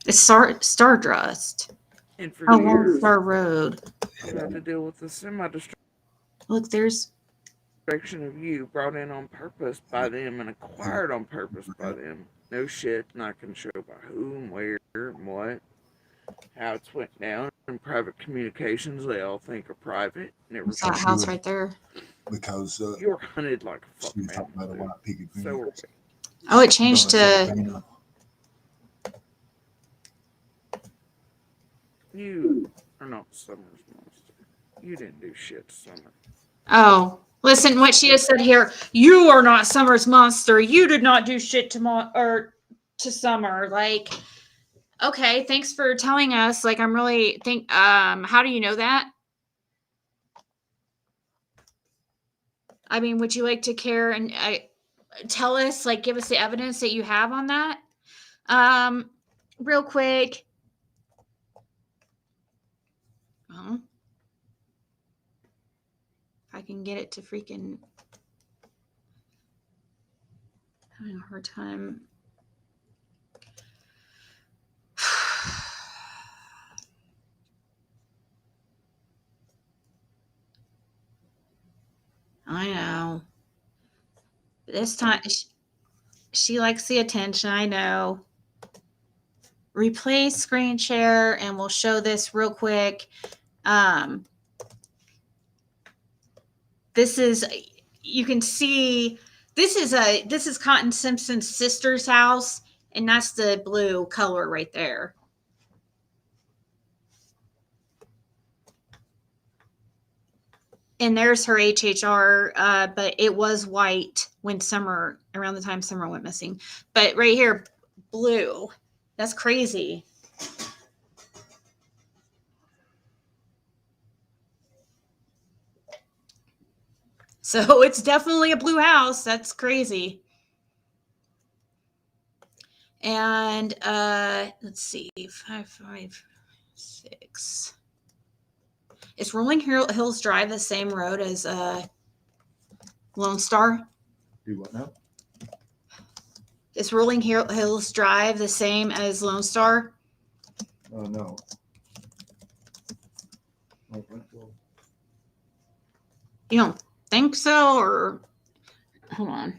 It's Stardust. And for Oh, Lone years, Star Road. I've had to deal with the semi-destruction Look, there's. of you brought in on purpose by them and acquired on purpose by them. No shit, and I can show by who and where and what, how it's went down. In private communications, they all think are private. Never What's that house right there? Because you're hunted like a she fucking was talking about a animal. white picket So are we. Oh, it changed to. You are not Summer's monster. You didn't do shit to Summer. Oh, listen, what she has said here. You are not Summer's monster. You did not do shit to Summer. Like, okay, thanks for telling us. Like, I'm really how do you know that? I mean, would you like to care and tell us, like, give us the evidence that you have on that? Real quick. Oh. If I can get it to freaking having a hard time. I know. This time, she likes the attention. I know. Replace screen share, and we'll show this real quick. This is, you can see, this is Cotton Simpson's sister's house, and that's the blue color right there. And there's her HHR, but it was white when around the time Summer went missing. But right here, blue. That's crazy. So it's definitely a blue house. That's crazy. And let's see, 556. Is Rolling Hills Drive the same road as Lone Star? Do what now? Is Rolling Hills Drive the same as Lone Star? No. I don't think so. You don't think so? Or hold on.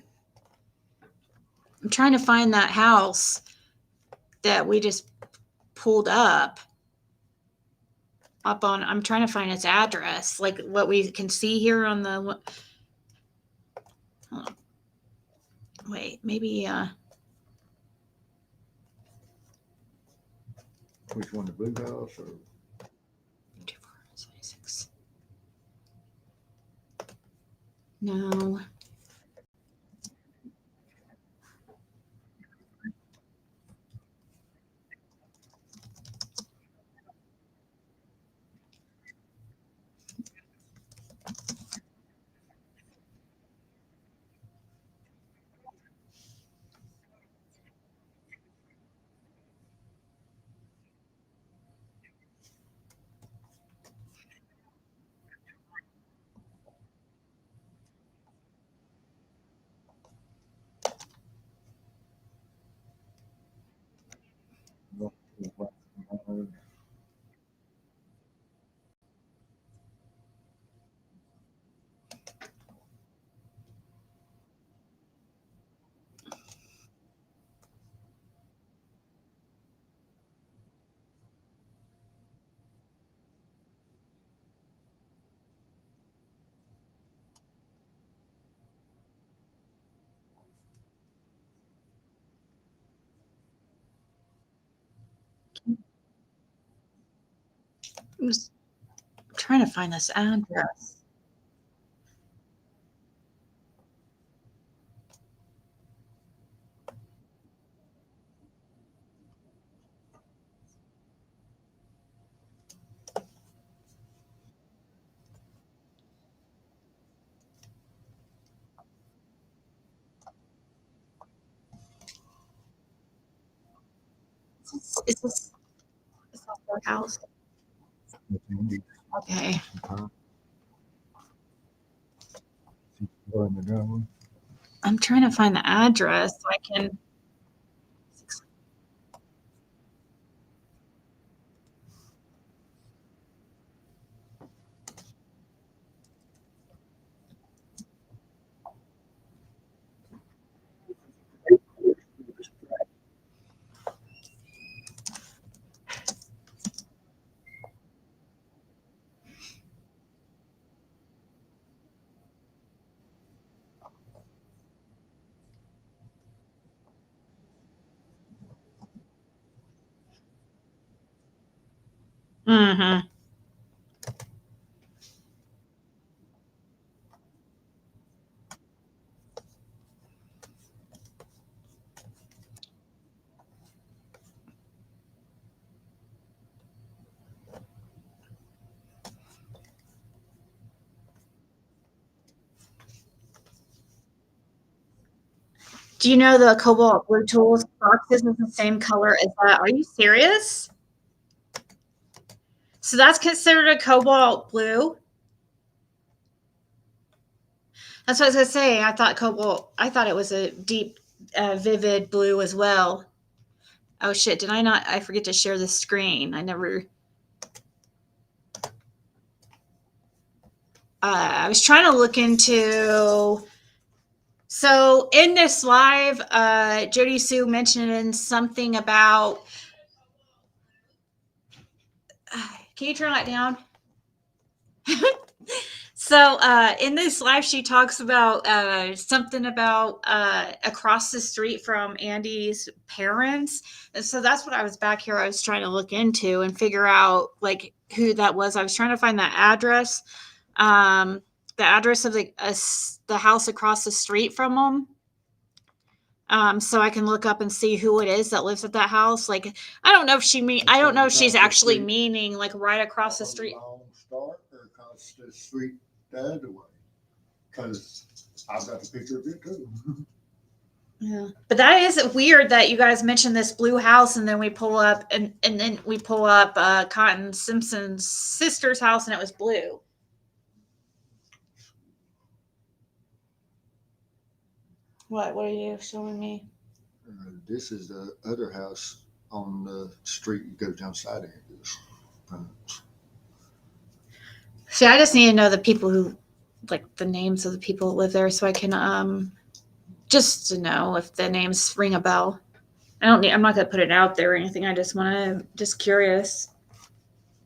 I'm trying to find that house that we just pulled up on. I'm trying to find its address, like what we can see here on the. Hold on. Wait, maybe. Which one, the blue house or? 2476. No. I'm just trying to find this address. Is this their house? It's Andy. Okay. Going to go. I'm trying to find the address so I can. Mm-hmm. Do you know the cobalt blue tools boxes is the same color as that? Are you serious? So that's considered a cobalt blue? That's what I was gonna say. I thought cobalt. I thought it was a deep, vivid blue as well. Oh shit! Did I not? I forget to share the screen. I never. I was trying to look into. So in this live, Jodisue mentioned something about. Can you turn that down? So in this live, she talks about something about across the street from Andy's parents, and so that's what I was back here. I was trying to look into and figure out like who that was. I was trying to find that address, the address of the house across the street from them. So I can look up and see who it is that lives at that house. Like, I don't know if I don't know if she's actually meaning like right across the street. Long start or across the street the other way. Because I've got the picture of it too. Yeah. But that is weird that you guys mentioned this blue house and then we pull up and then we pull up Cotton Simpson's sister's house and it was blue. What are you showing me? This is the other house on the street you go down side of this. See, I just need to know the people who like the names of the people that live there so I can just to know if the names ring a bell. I'm not gonna put it out there or anything. I just just curious.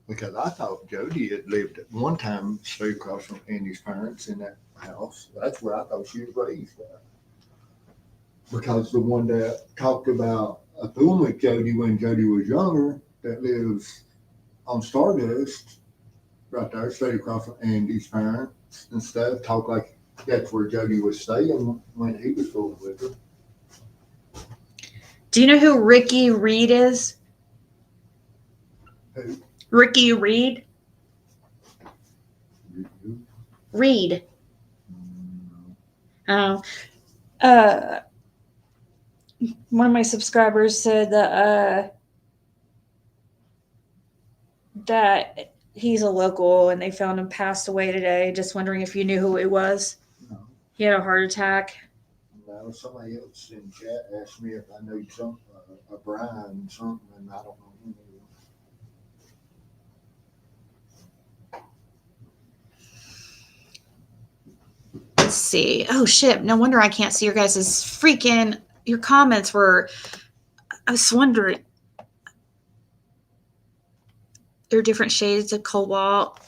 Because I thought Jody had lived at one time straight across from Andy's parents in that house. That's where I thought she was raised at. Because the one that talked about a film with Jody when Jody was younger that lives on Stardust, right there, straight across from Andy's parents and stuff, talk like that's where Jody was staying when he was going with her. Do you know who Ricky Reed is? Who? Ricky Reed? Reed. Oh. One of my subscribers said that he's a local and they found him passed away today. Just wondering if you knew who it was. No. He had a heart attack. No, somebody else in chat asked me if I knew something, a Brian something, and I don't know who it is. Let's see. Oh shit! No wonder I can't see your guys' freaking. Your comments were. I was wondering. There are different shades of cobalt.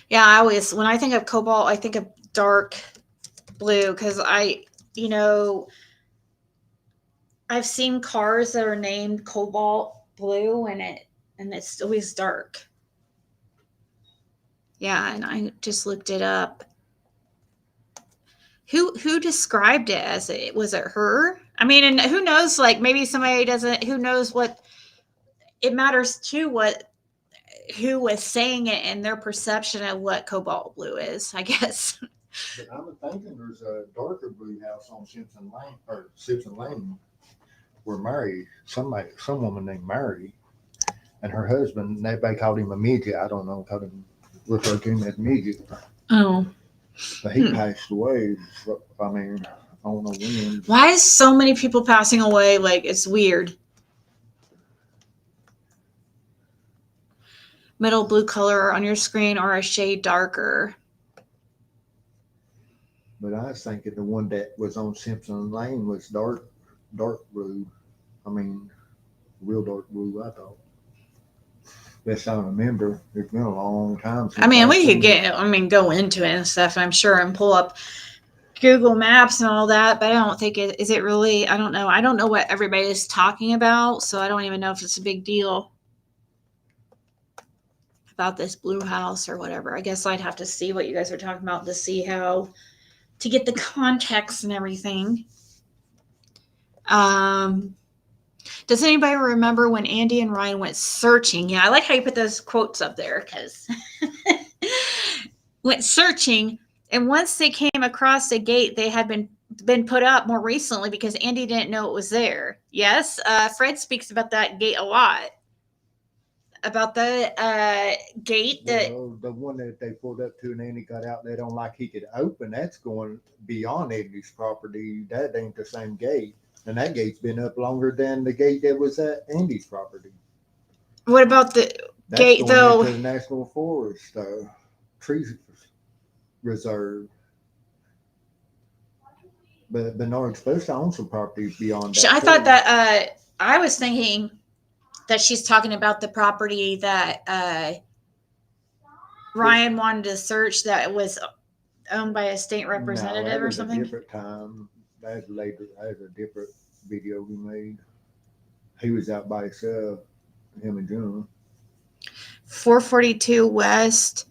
Yeah, Yeah, I always, when I think of cobalt, I think of dark blue because you know, I've seen cars that are named cobalt blue and it's always dark. Yeah, and I just looked it up. Who described it as it? Was it her? I mean, and who knows, like maybe somebody doesn't, who knows what it matters to what who was saying it and their perception of what cobalt blue is, I guess. But I'm thinking there's a darker blue house on Simpson Lane where some woman named Mary, and her husband, they called him a midget. I don't know, called him, referred to him as midget. Oh. But he passed away. I mean, I don't know when. Why is so many people passing away? Like, it's weird. Middle blue color on your screen or a shade darker. But I was thinking the one that was on Simpson Lane was dark blue. I mean, real dark blue, I thought. Best I remember. It's been a long time since I mean, we seen could go into it and stuff, I'm sure, and pull up Google Maps and all that, but I don't think is it really, I don't know. I don't know what everybody is talking about, so I don't even know if it's a big deal about this blue house or whatever. I guess I'd have to see what you guys are talking about to see how to get the context and everything. Does anybody remember when Andy and Ryan went searching? Yeah, I like how you put those quotes up there because went searching, and once they came across a gate, they had been put up more recently because Andy didn't know it was there. Yes, Fred speaks about that gate a lot. About the gate that the one that they pulled up to and Andy got out there on like he could open, that's going beyond Andy's property. That ain't the same gate. And that gate's been up longer than the gate that was at Andy's property. What about the That's gate going though? into the National Forest Trees Reserve. But Bernard's supposed to own some properties beyond that. I thought that I was thinking that she's talking about the property that Ryan wanted to search that was owned by a state representative or something. A different time. That's later. That's a different video we made. He was out by himself, him and June. 442 West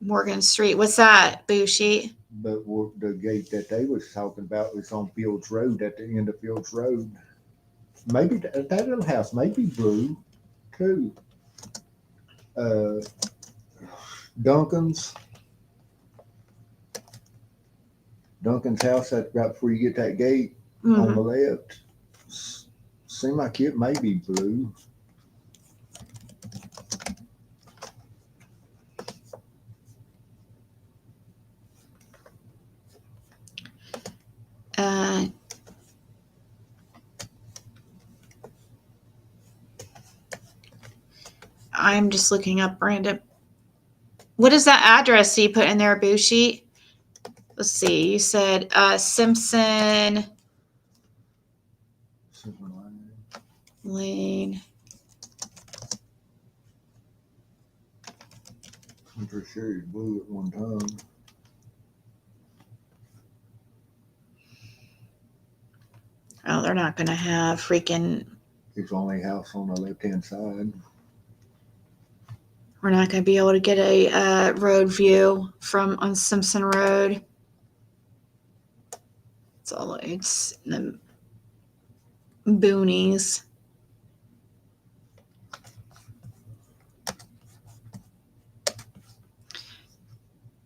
Morgan Street. What's that, Bushi? But the gate that they was talking about was on Fields Road, at the end of Fields Road. Maybe that little house may be blue, too. Duncan's house, that's right before you get that gate on the left. Seems like it may be blue. I'm just looking up random. What is that address you put in there, Bushi? Let's see. You said Simpson Lane. I'm pretty sure it's blue at one time. Oh, they're not going to have freaking. It's the only house on the left-hand side. We're not going to be able to get a road view on Simpson Road. It's in the boonies.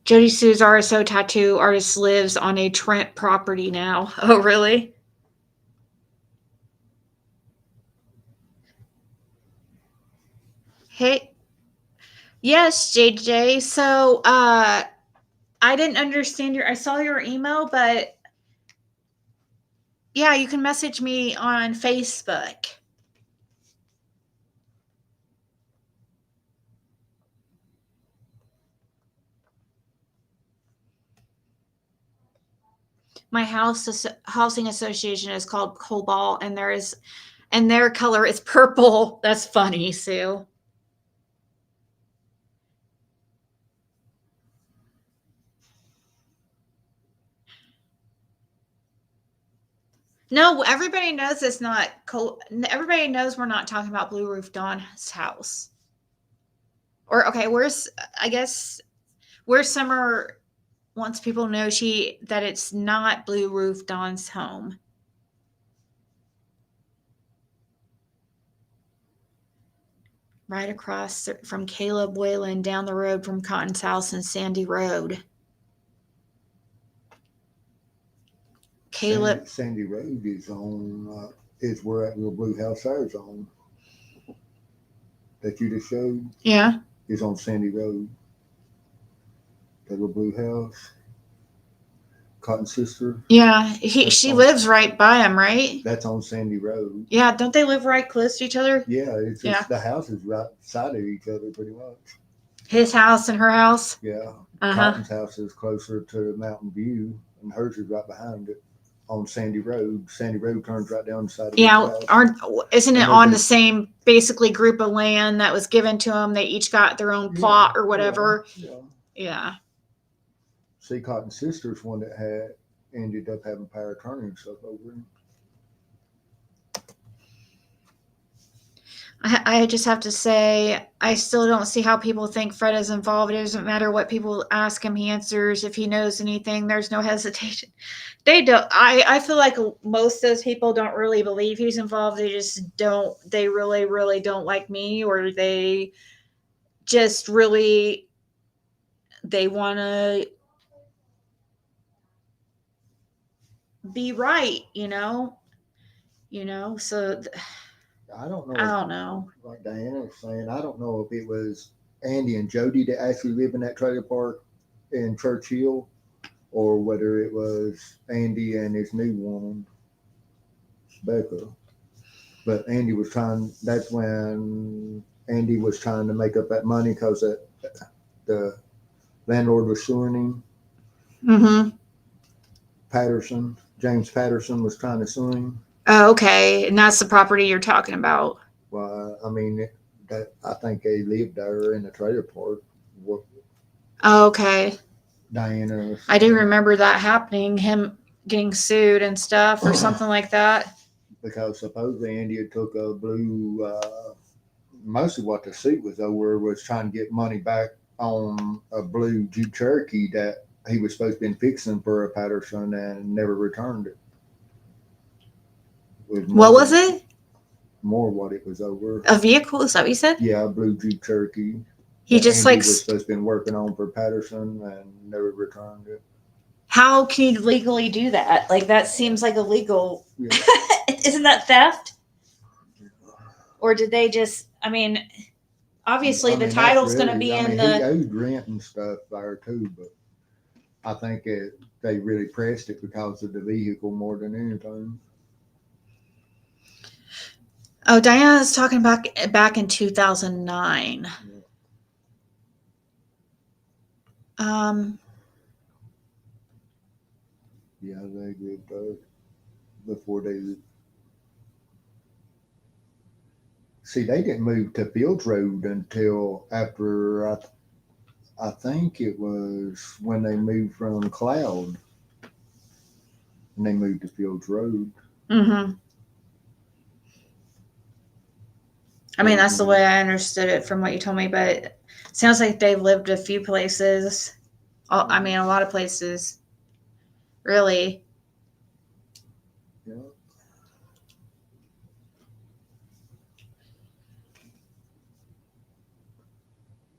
Jodisue's RSO tattoo artist lives on a Trent property now. Oh, really? Hey. Yes, JJ. So, I didn't understand I saw your email, but yeah, you can message me on Facebook. My housing association is called Cobalt, and their color is purple. That's funny, Sue. No, everybody knows it's not. Everybody knows we're not talking about Blue Roof Dawn's house. Or okay, I guess where's Summer wants people to know that it's not Blue Roof Dawn's home. Right across from Caleb Whalen, down the road from Cotton's house and Sandy Road. Caleb. Sandy Road is on, is where that little blue house there is on. That you just showed. Yeah. Is on Sandy Road. That little blue house. Cotton sister. Yeah, she lives right by him, right? That's on Sandy Road. Yeah, don't they live right close to each other? Yeah, it's just the houses right side of each other pretty much. His house and her house? Yeah. Uh-huh. Cotton's house is closer to Mountain View, and hers is right behind it on Sandy Road. Sandy Road turns right down the side of his house. Isn't it on the same basically group of land that was given to them? They each got their own plot or whatever. Yeah. See, Cotton's sister's one that ended up having power of attorney and stuff over him. I just have to say, I still don't see how people think Fred is involved. It doesn't matter what people ask him, he answers. If he knows anything, there's no hesitation. They don't. I feel like most of those people don't really believe he's involved. They just don't. They really, really don't like me, or they just really, they want to be right, so I don't know. I don't know. Like Diana was saying, I don't know if it was Andy and Jody that actually live in that trailer park in Churchill, or whether it was Andy and his new woman, Becca. But Andy was that's when Andy was trying to make up that money because the landlord was suing him. Mm-hmm. James Patterson was trying to sue him. Oh, okay. And that's the property you're talking about. Well, I mean, I think they lived there in the trailer park. Oh, okay. Diana. I do remember that happening, him getting sued and stuff or something like that. Because supposedly Andy had took a blue, mostly what the suit was over was trying to get money back on a blue Jeep Cherokee that he was supposed to be fixing for a Patterson and never returned it. What was it? More what it was over. A vehicle? Is that what you said? Yeah, a blue Jeep Cherokee. He just Andy was supposed to be working on for Patterson and never returned it. How can you legally do that? Like, that seems like illegal. Yeah. Isn't that theft? Or did they just, obviously the title's going to be in the... He owed rent and stuff there too, but I think they really pressed it because of the vehicle more than anything. Oh, Diana's talking back in 2009. Yeah, they did before they. See, they didn't move to Fields Road until after I think it was when they moved from Cloud, and they moved to Fields Road. Mm-hmm. That's the way I understood it from what you told me, but it sounds like they've lived a few places. A lot of places. Really. Yeah.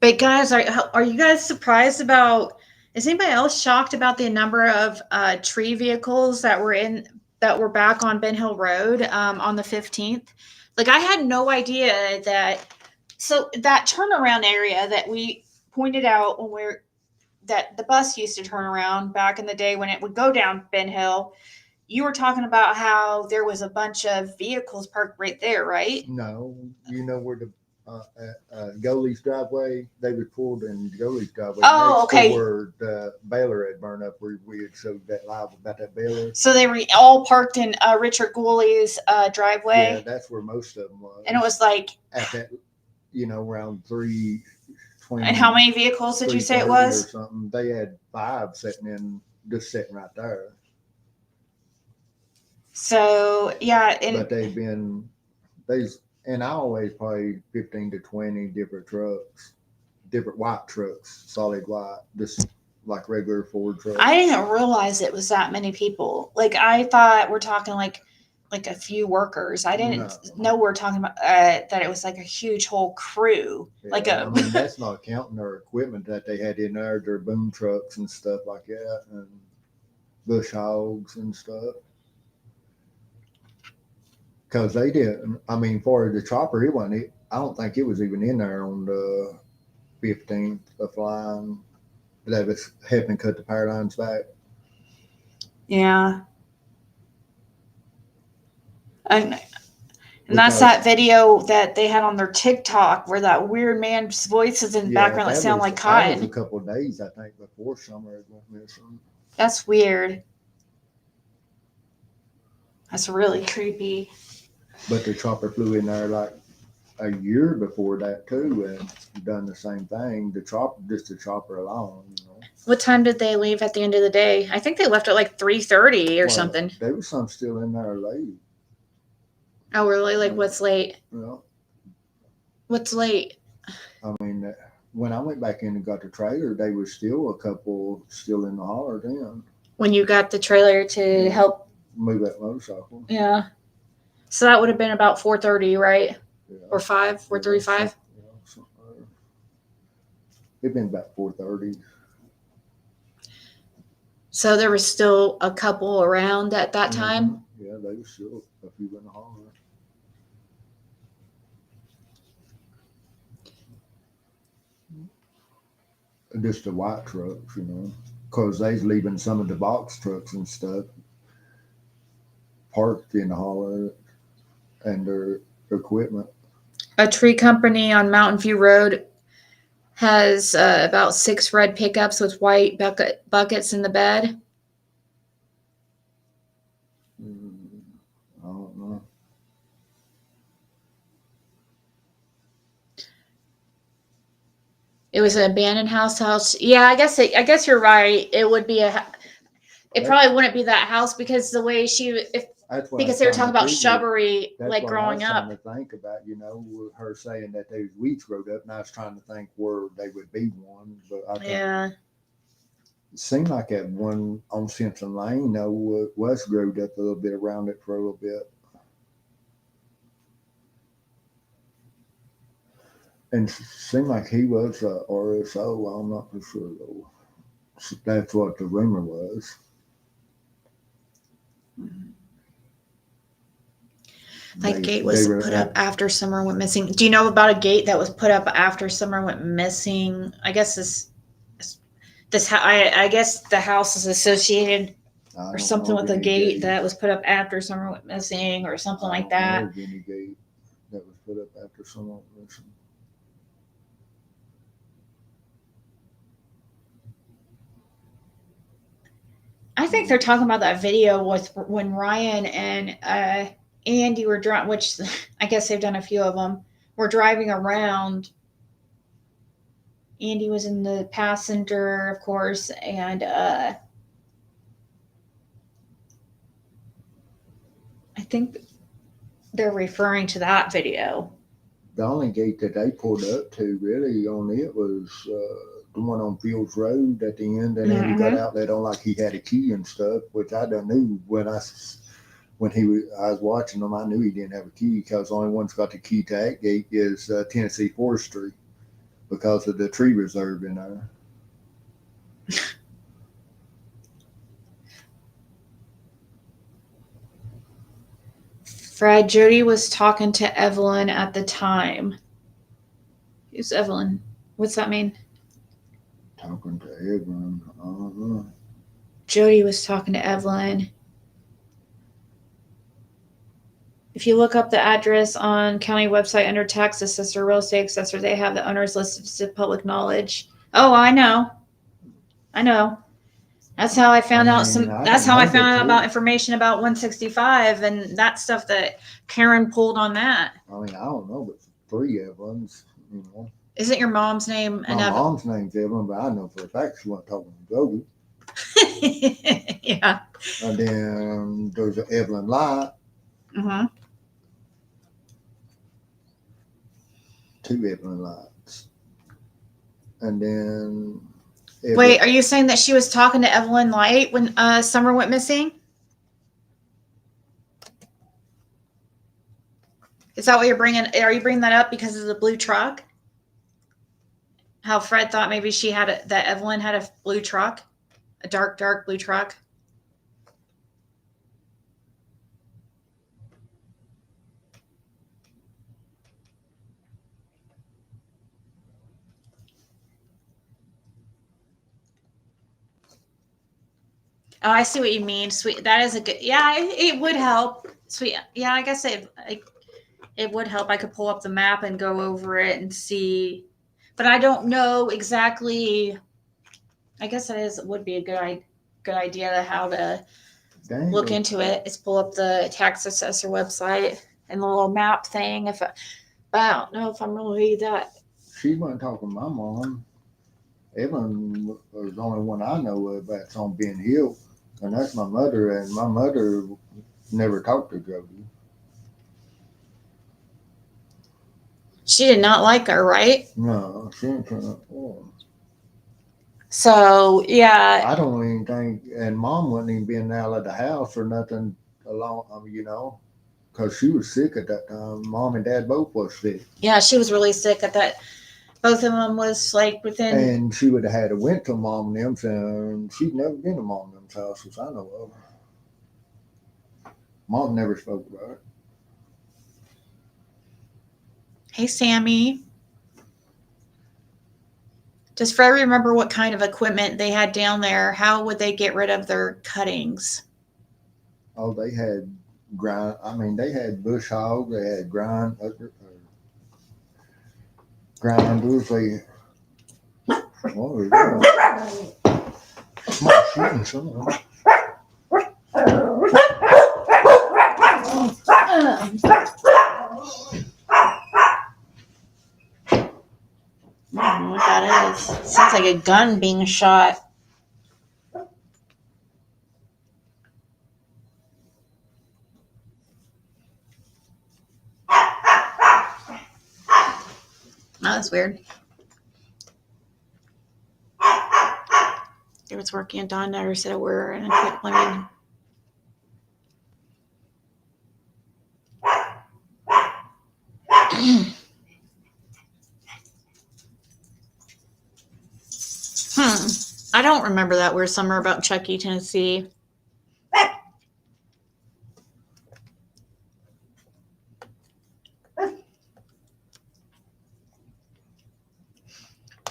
But guys, are you guys surprised about? Is anybody else shocked about the number of tree vehicles that were back on Ben Hill Road on the 15th? Like, I had no idea that. So that turnaround area that we pointed out that the bus used to turn around back in the day when it would go down Ben Hill. You were talking about how there was a bunch of vehicles parked right there, right? No, you know where the Goaly's driveway, they were pulled in Goaly's driveway. Oh, okay. Where the baler had burned up, where we had showed that live about that baler. So they were all parked in Richard Goaly's driveway. Yeah, that's where most of them was. And it was like at that, around 3:20. And how many vehicles did you say it was? Or something. They had 5 sitting right there. So yeah, But they've been and I always probably 15 to 20 different trucks, different white trucks, solid white, just like regular Ford trucks. I didn't realize it was that many people. Like I thought we're talking like a few workers. I didn't know we're talking about that it was like a huge whole crew. Yeah, Like I mean, that's not counting their equipment that they had in there, their boom trucks and stuff like that, and bush hogs and stuff. Because they didn't. I mean, for the chopper, it wasn't. I don't think it was even in there on the 15th of flying. That was helping cut the power lines back. yeah. And that's that video that they had on their TikTok where that weird man's voice is in the background that sound like That was a cotton. couple of days, I think, before summer went missing. That's weird. That's really creepy. But the chopper flew in there like a year before that too, and done the same thing. The chopper alone, you know. What time did they leave at the end of the day? I think they left at like 3:30 or something. There was some still in there late. Oh, really? Like, what's late? You know, What's late? I mean, when I went back in and got the trailer, they was still a couple still in the holler then. When you got the trailer to help move that motorcycle. Yeah. So that would have been about 4:30, right? Yeah. Or 4:35? Yeah, it'd been about 4:30. So there was still a couple around at that time? Yeah, they were still a few in the holler. Just the white trucks, you know, because they's leaving some of the box trucks and stuff parked in the holler and their equipment. A tree company on Mountain View Road has about 6 red pickups with white buckets in the bed. I don't know. It was an abandoned house. Yeah, I guess you're right. It would be it probably wouldn't be that house because the way because they were talking about shrubbery like growing up. That's what I was trying to think about, you know, with her saying that those weeds growed up, and I was trying to think where they would be one, but I think it seemed like that one on Simpson Lane, though, was growed up a little bit around it for a little bit. And it seemed like he was a RSO. I'm not too sure, though. So that's what the rumor was. That gate was put up after Summer went missing. Do you know about a gate that was put up after Summer went missing? I guess I guess the house is associated or something with a gate that was put up after Summer went missing or something like that. I don't know of any gate that was put up after Summer went missing. I think they're talking about that video with when Ryan and Andy were driving, which I guess they've done a few of them. We're driving around. Andy was in the passenger, of course, and I think they're referring to that video. The only gate that they pulled up to really on it was the one on Fields Road at the end, and then he got out there on like he had a key and stuff, which I done knew when I was watching him. I knew he didn't have a key because the only one's got the key to that gate is Tennessee Forestry because of the tree reserve in there. Fred, Jody was talking to Evelyn at the time. Who's Evelyn? What's that mean? Talking to Evelyn. I don't know. Jody was talking to Evelyn. If you look up the address on county website under tax assessor, real estate assessor, they have the owners listed to public knowledge. Oh, I know. That's how I found out that's how I found out about information about 165 and that stuff that Karen pulled on that. I mean, I don't know, but 3 Evelyns, you know. Isn't your mom's name? My mom's name's Evelyn, but I know for a fact she wasn't talking to Jody. Yeah. And then there's an Evelyn Light, Mm-hmm. 2 Evelyn Lights. And then Wait, are you saying that she was talking to Evelyn Light when Summer went missing? Is that what you're bringing? Are you bringing that up because of the blue truck? How Fred thought maybe that Evelyn had a blue truck, a dark blue truck. Oh, I see what you mean. Sweet. That is a good. Yeah, it would help. Sweet. Yeah, I guess it would help. I could pull up the map and go over it and see, but I don't know exactly. I guess would be a good idea to how to look into it. Is pull up the tax assessor website and the little map thing. But I don't know if I'm really that. She wasn't talking to my mom. Evelyn was the only one I know of that's on Ben Hill, and that's my mother. And my mother never talked to Jody. She did not like her, right? No, she didn't turn up for him. So yeah, I don't even think, and Mom wasn't even being out of the house or nothing along, because she was sick at that time. Mom and Dad both was sick. yeah, she was really sick at that. Both of them was like within. And she would have had to went to Mom and them's, and she'd never been to Mom and them's house, as I know of. Mom never spoke about it. Hey, Sammy. Does Fred remember what kind of equipment they had down there? How would they get rid of their cuttings? Oh, they had they had bush hog, they had grinders. They, what was that? Small shooting some of them. I don't know what that is. It sounds like a gun being shot. Oh, that's weird. It was working, and Don never said a word, and I quit blaming. I don't remember that weird summer about Chucky, Tennessee.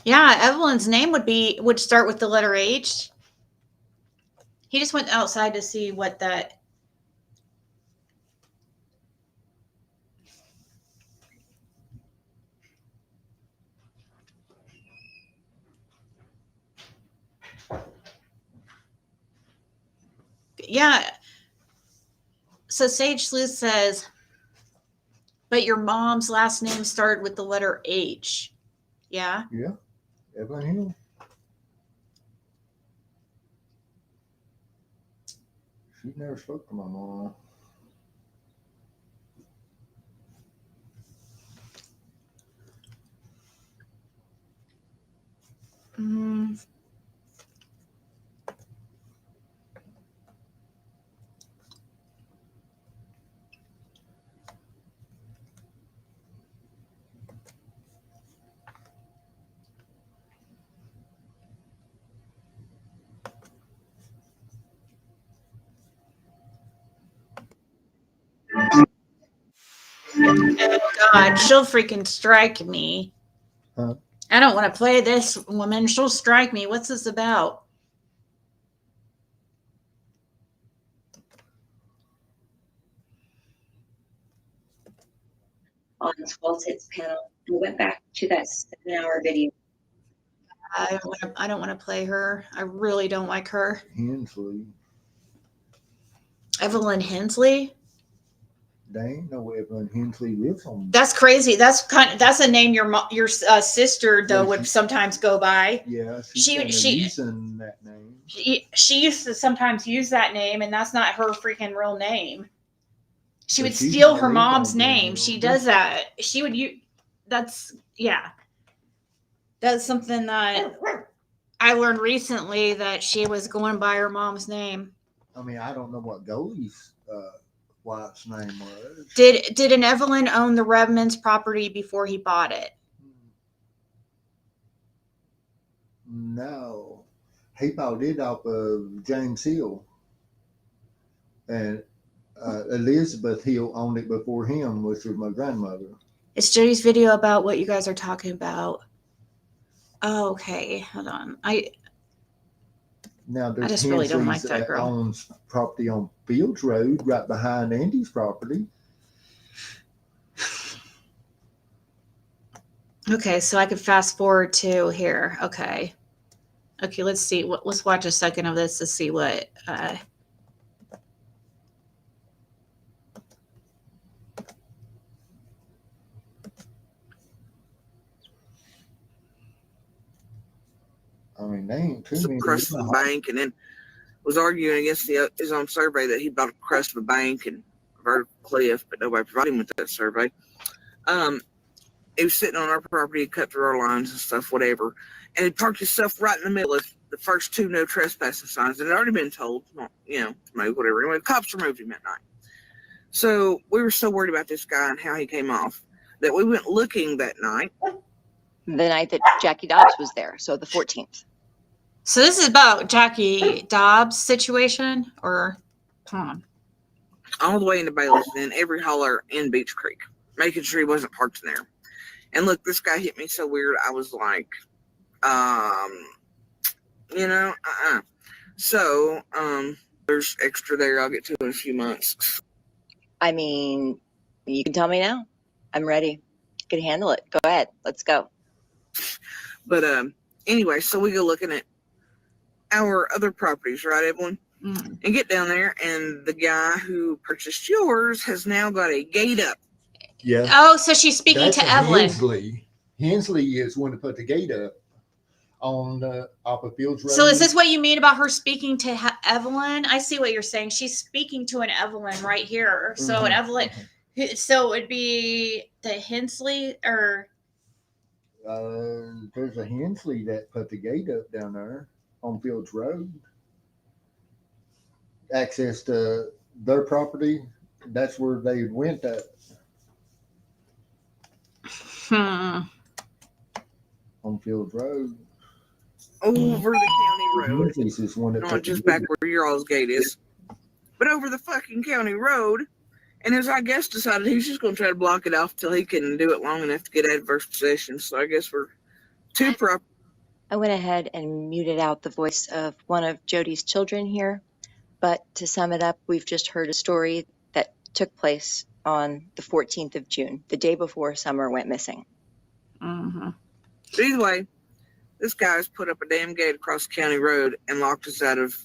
Yeah, Evelyn's name would start with the letter H. He just went outside to see what that. Yeah. So Sage Sleuth says, but your mom's last name started with the letter H. Yeah. Yeah, Evelyn Hill. She never spoke to my mom. Mm. Oh God, she'll freaking strike me. Huh? I don't want to play this woman. She'll strike me. What's this about? On 12 hits panel and went back to that 7-hour video. I don't want to play her. I really don't like her. Hensley. Evelyn Hensley. They ain't no Evelyn Hensley lives on. That's crazy. That's a name your sister though Well, would sometimes go by. Yeah, She using that name. She used to sometimes use that name, and that's not her freaking real name. She But would she's steal not her lived mom's on Green name. Hill. She does that. She would use. That's yeah. That's something that I learned recently, that she was going by her mom's name. I mean, I don't know what Goldie's wife's name was. Did an Evelyn own the Redmond's property before he bought it? No, he bought it off of James Hill, and Elizabeth Hill owned it before him, which was my grandmother. It's Jody's video about what you guys are talking about. Oh, okay, hold on. Now there's just really don't like that girl. Owns property on Fields Road, right behind Andy's property. Okay, so I could fast forward to here. Okay, let's see. Let's watch a second of this to see what. I mean, they ain't too many. Crust of the bank, and then was arguing against his own survey that he bought a crust of a bank and a vertical cliff, but nobody provided him with that survey. He was sitting on our property, cut through our lines and stuff, whatever, and he parked himself right in the middle of the first two no trespassing signs that had already been told, to move, whatever. Anyway, the cops removed him at night. So we were so worried about this guy and how he came off that we went looking that night. The night that Jackie Dobbs was there, so the 14th. So this is about Jackie Dobbs' situation, or Tom? All the way into Bailey's and every holler in Beach Creek, making sure he wasn't parked in there. And look, this guy hit me so weird. I was like, So, there's extra there. I'll get to in a few months. I mean, you can tell me now. I'm ready. You can handle it. Go ahead. Let's go. But anyway, so we go looking at our other properties, right, Evelyn? Mm. And get down there, and the guy who purchased yours has now got a gate up. Yeah. Oh, so she's speaking That's to Evelyn. Hensley. Hensley is one to put the gate up on off of Fields Road. So is this what you mean about her speaking to Evelyn? I see what you're saying. She's speaking to an Evelyn right here. So an Evelyn. So it'd be the Hensley or. There's a Hensley that put the gate up down there on Fields Road. Access to their property. That's where they went at. On Fields Road. Over the county road. Is one that Not just back where your all's gate is, but over the fucking county road. And as I guess decided he's just going to try to block it off till he can do it long enough to get adverse possession. So I guess we're two properties. I went ahead and muted out the voice of one of Jody's children here. But to sum it up, we've just heard a story that took place on the 14th of June, the day before Summer went missing. Mm-hmm. But either way, this guy's put up a damn gate across the county road and locked us out of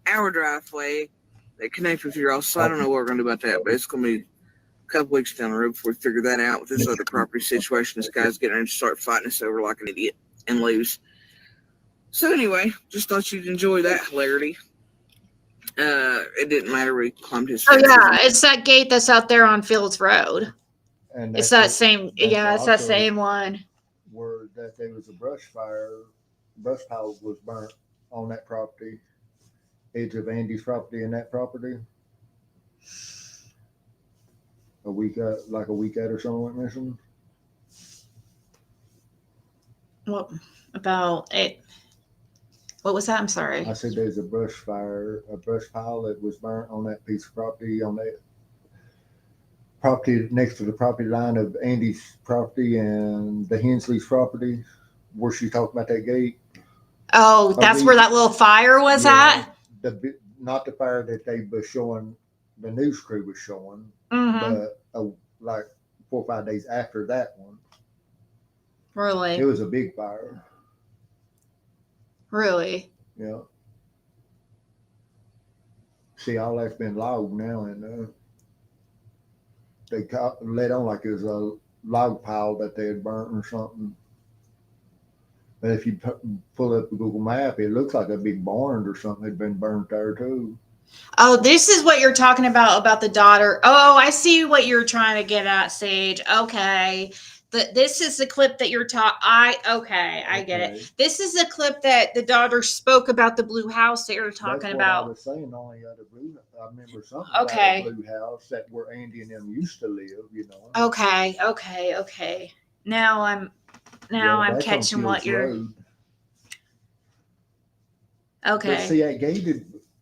our driveway that connects with your house. So I don't know what we're going to do about that, but it's going to be a couple weeks down the road before we figure that out with this other property situation. This guy's getting ready to start fighting us over like an idiot and lose. So anyway, just thought you'd enjoy that hilarity. It didn't matter. We climbed his fence. Oh yeah, it's that gate that's out there on Fields Road. And it's that same. Yeah, it's that same one. Where that there was a brush pile was burnt on that property, edge of Andy's property and that property. A week out or something went missing. What about it? What was that? I'm sorry. I said there's a brush pile that was burnt on that piece of property, on that property next to the property line of Andy's property and the Hensley's property, where she talked about that gate. Oh, that's where that little fire was at? Not the fire that they were showing, the news crew was showing, but like 4 or 5 days after that one. Really? It was a big fire. Really? Yeah. See, all that's been logged now, and they let on like it was a log pile that they had burnt or something. But if you pull up the Google map, it looks like a big barn or something had been burnt there too. Oh, this is what you're talking about the daughter. Oh, I see what you're trying to get at, Sage. Okay. This is the clip that you're I get it. This is the clip that the daughter spoke about the blue house that you're talking That's what about. I was saying. Only other blue. I remember something Okay. about a blue house that where Andy and them used to live. You know. Okay. Now I'm catching what you're. Road. Okay. But see,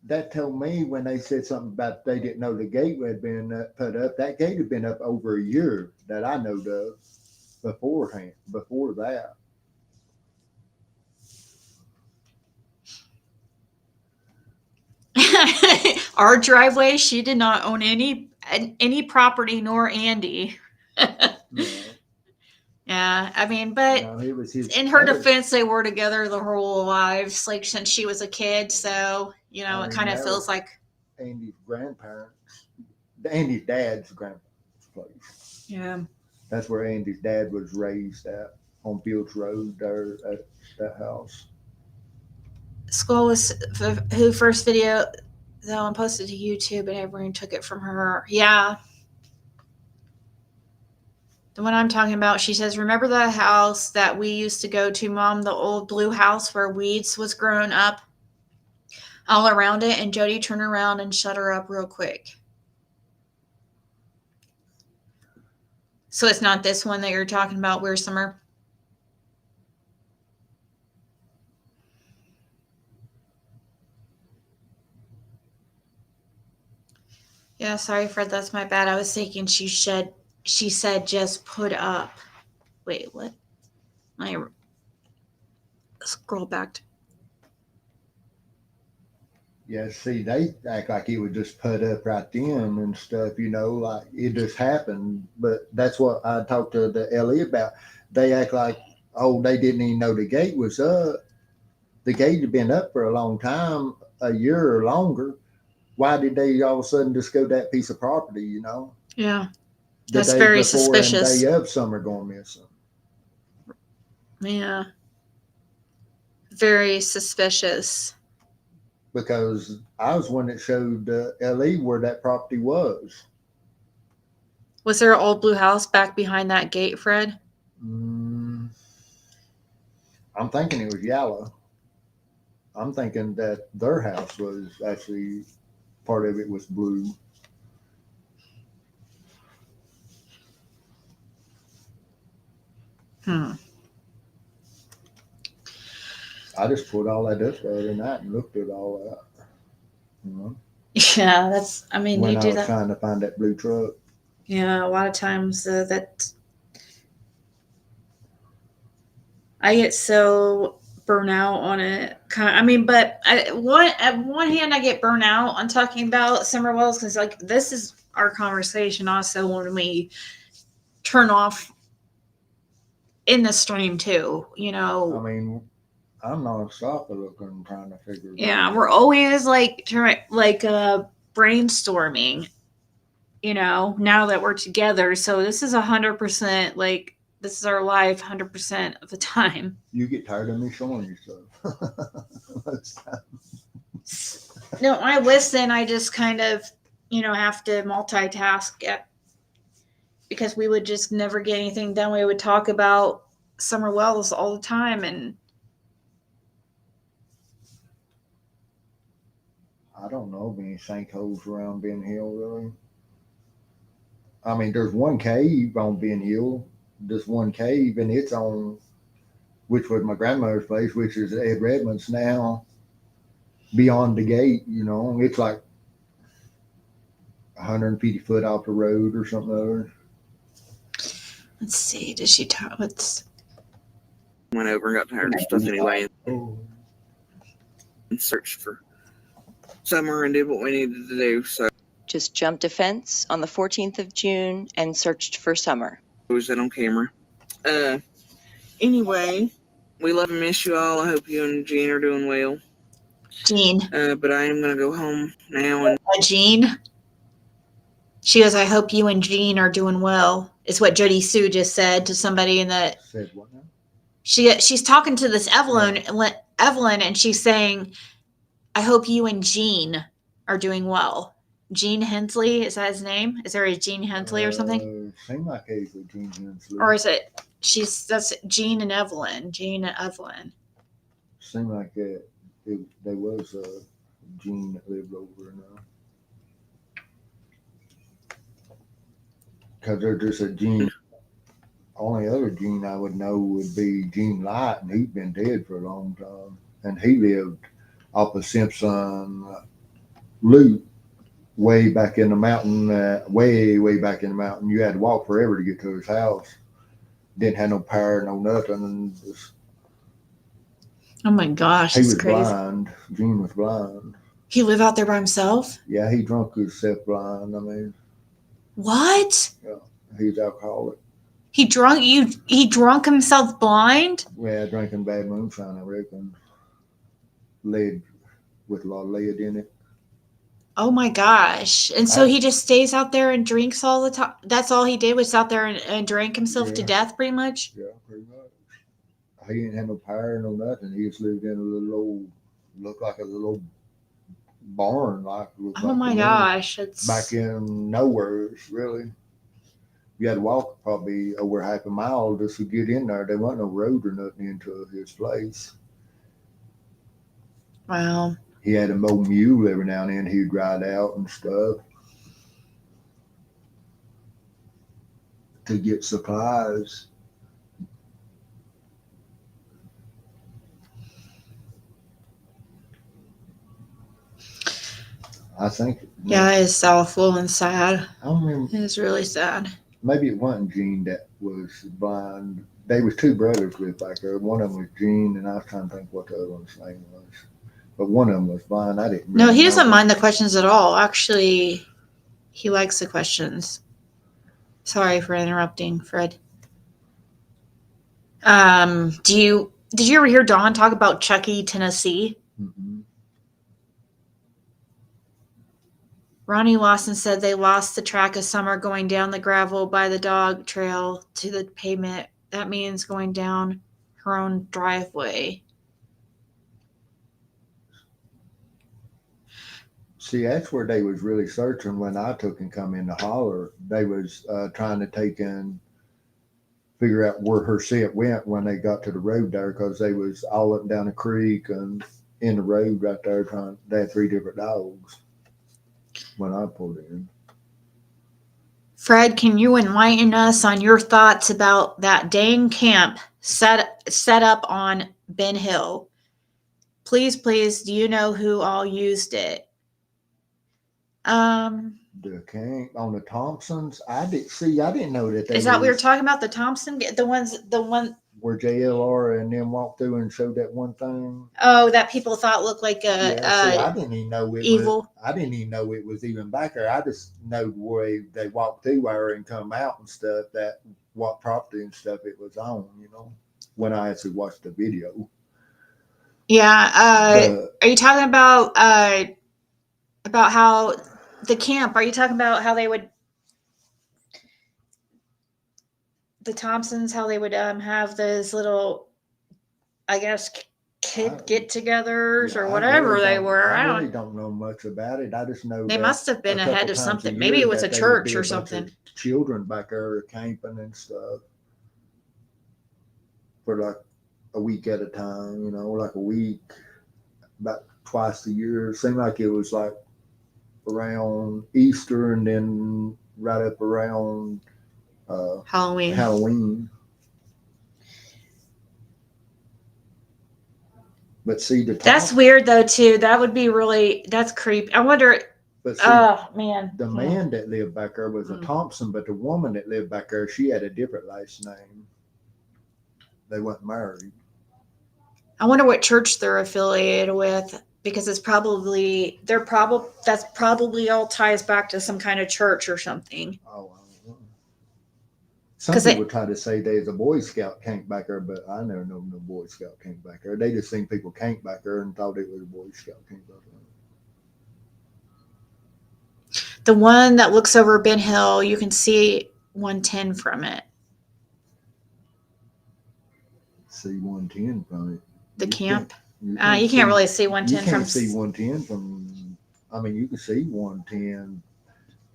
that told me when they said something about they didn't know the gate had been put up. That gate had been up over a year that I know of beforehand. Before that. Our driveway, she did not own any property, nor Andy. No. Yeah, I mean, but No, it was his in her defense, they were together their whole lives, like since she was a kid. So it kind of feels like Andy's grandparents, Andy's dad's grandparents' place. Yeah, that's where Andy's dad was raised at on Fields Road there at that house. School was who first video that one posted to YouTube, and everyone took it from her. Yeah. The one I'm talking about, she says, remember the house that we used to go to, Mom, the old blue house where weeds was growing up all around it? And Jody turned around and shut her up real quick. So it's not this one that you're talking about, where Summer? Yeah, sorry, Fred, that's my bad. I was thinking she said just put up. Wait, what? Let me scroll back to. Yeah, see, they act like it was just put up right then and stuff, like it just happened. But that's what I talked to the LE about. They act like, they didn't even know the gate was up. The gate had been up for a long time, a year or longer. Why did they all of a sudden just go that piece of property, Yeah. The That's day very before suspicious. And day of Summer going missing. Yeah. Very suspicious. Because I was one that showed LE where that property was. Was there an old blue house back behind that gate, Fred? I'm thinking it was yellow. I'm thinking that their house was actually, part of it was blue. I just put all that up the other night and looked at all that. Yeah, that's. I mean, when you I do was that. trying to find that blue truck. Yeah, a lot of times that I get so burnt out on it. But at one hand, I get burnt out on talking about Summer Wells because like this is our conversation. Also, when we turn off in the stream too, I mean, I'm nonstop looking, trying to figure. Yeah, we're always brainstorming. Now that we're together, so this is 100% like this is our life 100% of the time. You get tired of me showing you stuff. No, I listen. I just kind of, have to multitask because we would just never get anything done. We would talk about Summer Wells all the time, and I don't know of any sinkholes around Ben Hill, really. I mean, there's one cave on Ben Hill. There's one cave, and it's on, which was my grandmother's place, which is Ed Redmond's now, beyond the gate. It's like 150 foot off the road or something other. Let's see. Did she talk? What's went over and got tired of stuff anyway, and searched for Summer and did what we needed to do. So Just jumped a fence on the 14th of June and searched for Summer. was that on camera. Anyway, we love and miss you all. I hope you and Jean are doing well. Jean? But I am gonna go home now and Jean. She goes, I hope you and Jean are doing well. Is what Jodisue just said to somebody in the. Said what now? She's talking to this Evelyn, and she's saying, I hope you and Jean are doing well. Gene Hensley, is that his name? Is there a Gene Hensley or something? Seemed like he's a Gene Hensley. Or is it that's Jean and Evelyn? Jean and Evelyn. Seemed like there was a Gene that lived over now. Because there's just a Gene. Only other Gene I would know would be Gene Light, and he's been dead for a long time. And he lived off of Simpson Loop, way back in the mountain, way back in the mountain. You had to walk forever to get to his house. Didn't have no power, no nothing. And oh my gosh, he was crazy. blind. Gene was blind. He lived out there by himself? Yeah, he drunk himself blind. I mean, what? Yeah, he's alcoholic. He drunk himself blind? Yeah, drinking bad moonshine, I reckon. Lead, with a lot of lead in it. Oh my gosh. And so he just stays out there and drinks all the time? That's all he did, was out there and drank himself to death, pretty much? Yeah, pretty much. He didn't have no power, no nothing. He just lived in a little old, looked like a little barn. Oh my gosh. It's back in nowhere, really. You had to walk probably over half a mile just to get in there. There wasn't no road or nothing into his place. Wow. He had a old mule every now and then he'd ride out and stuff to get supplies. I think. Yeah, it's awful and sad. I don't remember. It's really sad. Maybe it wasn't Gene that was blind. They was two brothers lived back there. One of them was Gene, and I was trying to think what the other one's name was. But one of them was blind. I didn't. No, he doesn't mind the questions at all. Actually, he likes the questions. Sorry for interrupting, Fred. Did you ever hear Dawn talk about Chucky, Tennessee? Mm-hmm. Ronnie Lawson said they lost the track of Summer going down the gravel by the dog trail to the pavement. That means going down her own driveway. See, that's where they was really searching when I took and come in the holler. They was trying to take and figure out where her scent went when they got to the road there, because they was all up and down the creek and in the road right there trying. They had 3 different dogs when I pulled in. Fred, can you enlighten us on your thoughts about that dang camp set up on Ben Hill? Please, do you know who all used it? The camp on the Thompsons. I didn't know that. Is that what we were talking about? The Thompson, the one where JLR and them walked through and showed that one thing. Oh, that people thought looked like I didn't even know it evil. I didn't even know it was even back there. I just know where they walked through there and come out and stuff, that what property and stuff it was on, when I actually watched the video. Yeah. Are you talking about how the camp, are you talking about how they would, the Thompsons, how they would have those little, I guess, kid get-togethers or whatever really they were. I really don't know much about it. I just know they must have been ahead of something. Maybe it was a church or something. Children back there camping and stuff for like a week at a time, like a week, about twice a year. It seemed like it was like around Easter and then right up around Halloween. But see, that's weird though too. That would be that's creepy. I wonder. But see, man, the man that lived back there was a Thompson, but the woman that lived back there, she had a different last name. They weren't married. I wonder what church they're affiliated with, because it's probably that's probably all ties back to some kind of church or something. Oh, I don't know. Some people try to say there's a Boy Scout camp back there, but I never know no Boy Scout camp back there. They just seen people camp back there and thought it was a Boy Scout camp back there. The one that looks over Ben Hill, you can see 110 from it. See 110 from it. The You camp. can't You can't really see you 110 can't from. see 110 from. I mean, you can see 110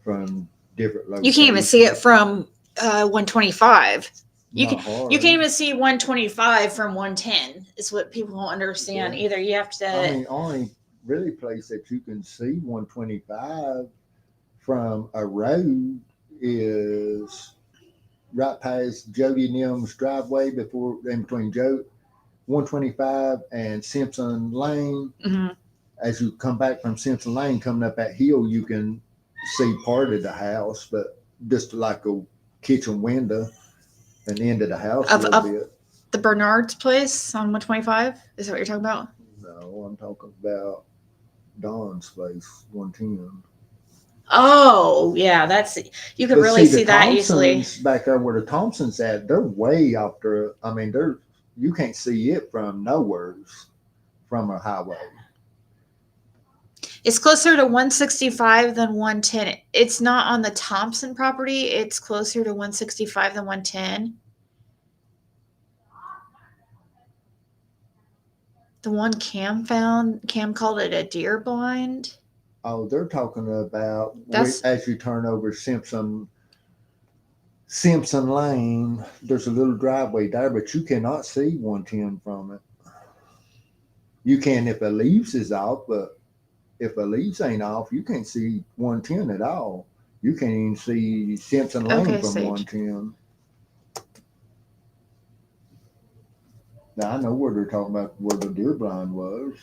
from different locations. You can't even see it from 125. You Not can hard. you can't even see 125 from 110. Is what people don't understand. Yeah. Either you have to. I mean, only really place that you can see 125 from a road is right past Jody and them's driveway before in between 125 and Simpson Lane. Mhm. As you come back from Simpson Lane, coming up that hill, you can see part of the house, but just like a kitchen window and end of the house a little bit. The Bernard's place on 125. Is that what you're talking about? No, I'm talking about Don's place, 110. Oh, yeah, that's you could But really see the that easily. Thompsons back there where the Thompsons at, they're way out there. I mean, you can't see it from nowheres from a highway. It's closer to 165 than 110. It's not on the Thompson property. It's closer to 165 than 110. The one Cam found, Cam called it a deer blind. Oh, they're talking about That's as you turn over Simpson Lane, there's a little driveway there, but you cannot see 110 from it. You can if the leaves is off, but if the leaves ain't off, you can't see 110 at all. You can't even see Simpson Lane okay, from Sage. 110. Now I know where they're talking about where the deer blind was.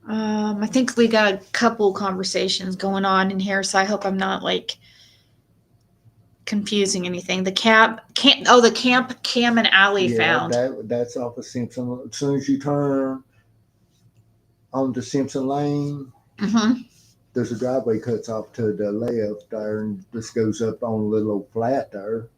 I think we got a couple conversations going on in here, so I hope I'm not like confusing anything. The camp Cam and Allie found. That's off of Simpson. As soon as you turn onto Simpson Lane, Mm-hmm. there's a driveway cuts off to the left there, and this goes up on a little old flat there.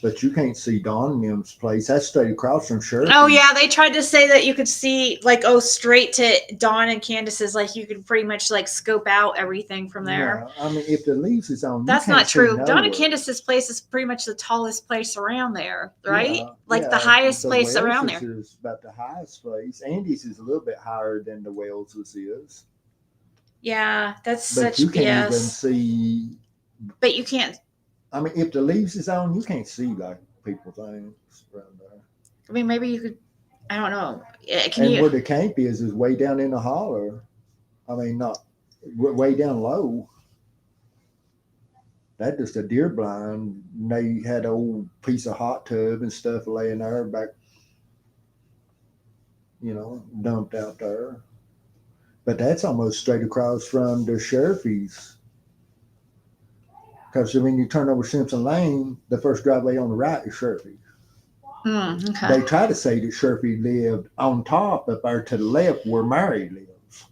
But you can't see Don and them's place. That's straight across from Sheriff. Oh yeah, they tried to say that you could see like straight to Dawn and Candace's, like you could pretty much like scope out everything from there. No, I mean if the leaves is on, That's you can't not true. see Dawn and Candace's place is pretty much the tallest place around there, right? Yeah, like the highest place around there. Is about the highest place. Andy's is a little bit higher than the Wells's is. Yeah, that's But such you can't BS. even see. But you can't. I mean, if the leaves is on, you can't see like people things around there. I mean, maybe you could. I don't know. Where the camp is way down in the holler. I mean, not way down low. That just a deer blind. They had an old piece of hot tub and stuff laying there back, dumped out there. But that's almost straight across from the Sheriff's. Because when you turn over Simpson Lane, the first driveway on the right is Sheriff's. Okay. They try to say that Sheriff lived on top up there to the left where Mary lives.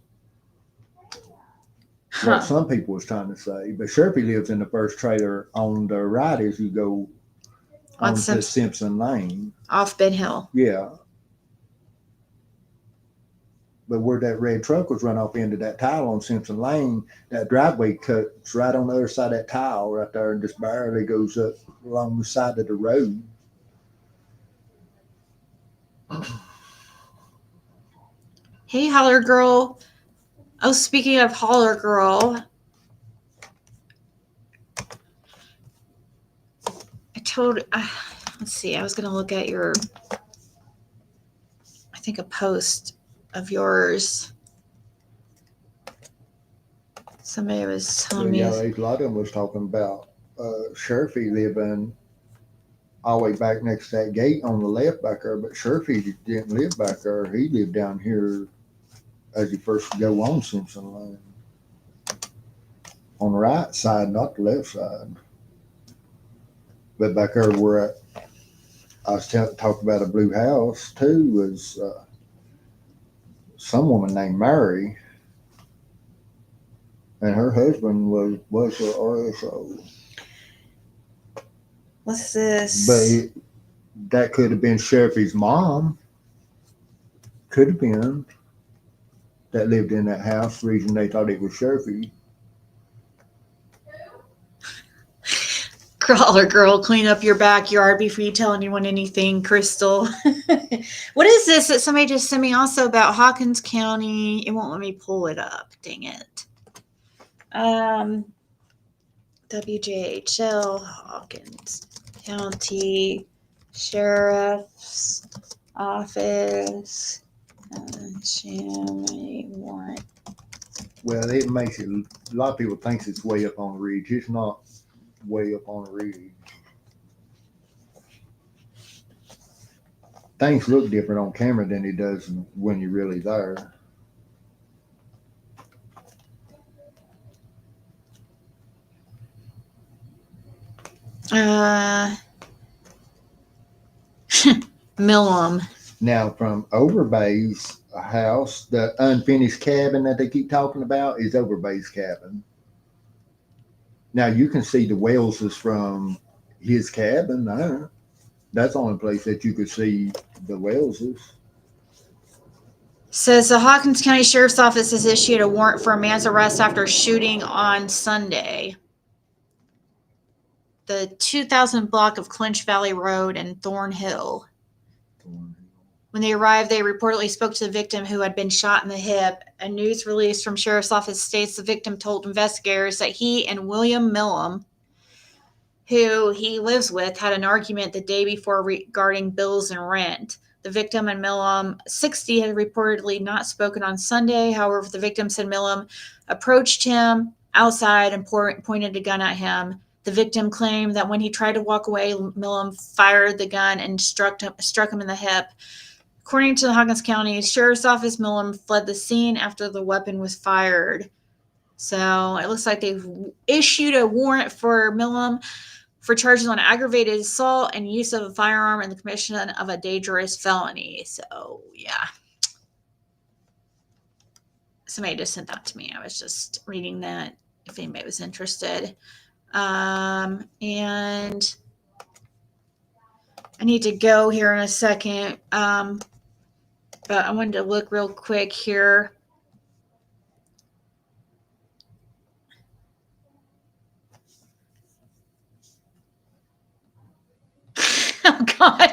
What some people was trying to say. But Sheriff lives in the first trailer on the right as you go on to Simpson Lane. Off Ben Hill. Yeah. But where that red truck was run off into that tile on Simpson Lane, that driveway cuts right on the other side of that tile right there and just barely goes up along the side of the road. Hey, Holler Girl. Oh, speaking of Holler Girl, let's see, I was going to look at a post of yours. Somebody was telling me. Yeah, a lot of them was talking about Sheriffy living all the way back next to that gate on the left back there, but Sheriffy didn't live back there. He lived down here as you first go on Simpson Lane. On the right side, not the left side. But back there where I was talking about a blue house too was some woman named Mary, and her husband was an RSO. What's this? But that could have been Sheriffy's mom. Could have been. That lived in that house. The reason they thought it was Sheriffy. Crawler girl, clean up your backyard before you tell anyone anything, Crystal. What is this that somebody just sent me also about Hawkins County? It won't let me pull it up. Dang it. WJHL, Hawkins County Sheriff's Office. Warrant. Well, it makes it, a lot of people think it's way up on the ridge. It's not way up on the ridge. Things look different on camera than it does when you're really there. Millum. Now, from Overbay's house, the unfinished cabin that they keep talking about is Overbay's cabin. Now, you can see the Wellses from his cabin there. That's the only place that you could see the Wellses. Says the Hawkins County Sheriff's Office has issued a warrant for a man's arrest after shooting on Sunday. The 2000 block of Clinch Valley Road and Thornhill. When they arrived, they reportedly spoke to the victim who had been shot in the hip. A news release from Sheriff's Office states the victim told investigators that he and William Millum, who he lives with, had an argument the day before regarding bills and rent. The victim and Millum, 60, had reportedly not spoken on Sunday. However, the victim said Millum approached him outside and pointed a gun at him. The victim claimed that when he tried to walk away, Millum fired the gun and struck him in the hip. According to the Hawkins County Sheriff's Office, Millum fled the scene after the weapon was fired. So it looks like they've issued a warrant for Millum for charges on aggravated assault and use of a firearm and the commission of a dangerous felony. So, yeah. Somebody just sent that to me. I was just reading that if anybody was interested. And I need to go here in a second. But I wanted to look real quick here. Oh, God.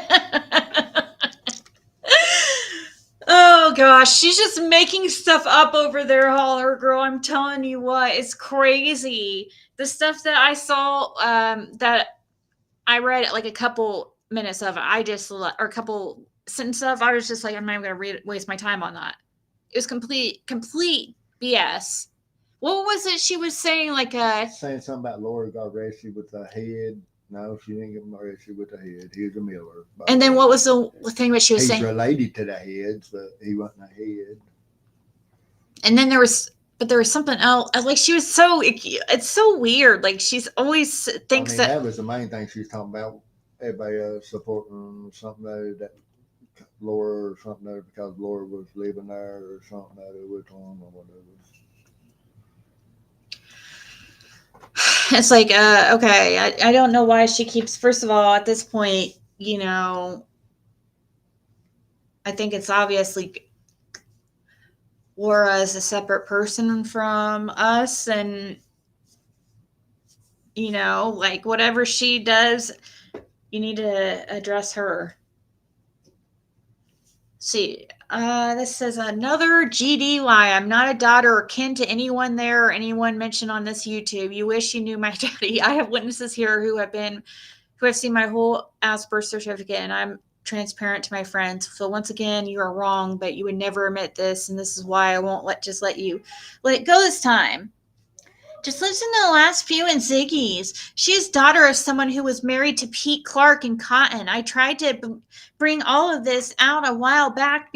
Oh, gosh. She's just making stuff up over there, Holler Girl. I'm telling you what. It's crazy. The stuff that I saw, that I read like a couple minutes of, or a couple sentences of, I was just like, I'm not even going to waste my time on that. It was complete BS. What was it she was saying? Saying something about Laura got arrested with a head. No, she didn't get arrested with a head. He was a Miller. And then what was the thing that she was saying? He's related to the heads, but he wasn't a head. And then there was something else. Like she was it's so weird. Like she's always thinks that was the main thing she was talking about. Everybody supporting something that Laura or something there because Laura was living there or something that with them or whatever. It's like, okay, I don't know why she keeps, first of all, at this point, I think it's obviously Laura is a separate person from us, and, like whatever she does, you need to address her. See, this says another GD lie. I'm not a daughter or kin to anyone there or anyone mentioned on this YouTube. You wish you knew my daddy. I have witnesses here who have seen my whole ass birth certificate, and I'm transparent to my friends. So once again, you are wrong, but you would never admit this, and this is why I won't let you let it go this time. Just listen to the last few in Ziggy's. She is daughter of someone who was married to Pete Clark in Cotton. I tried to bring all of this out a while back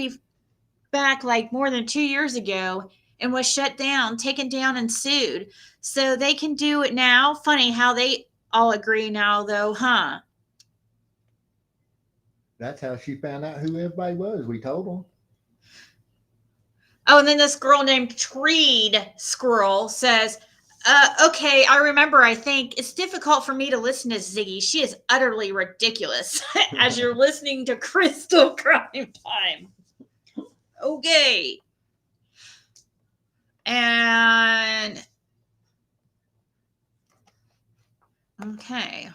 like more than 2 years ago, and was shut down, taken down, and sued. So they can do it now. Funny how they all agree now, though, huh? That's how she found out who everybody was. We told them. Oh, and then this girl named Treed Squirrel says, okay, I remember, I think. It's difficult for me to listen to Ziggy. She is utterly ridiculous as you're listening to Crystal Crime Time. Okay. And okay.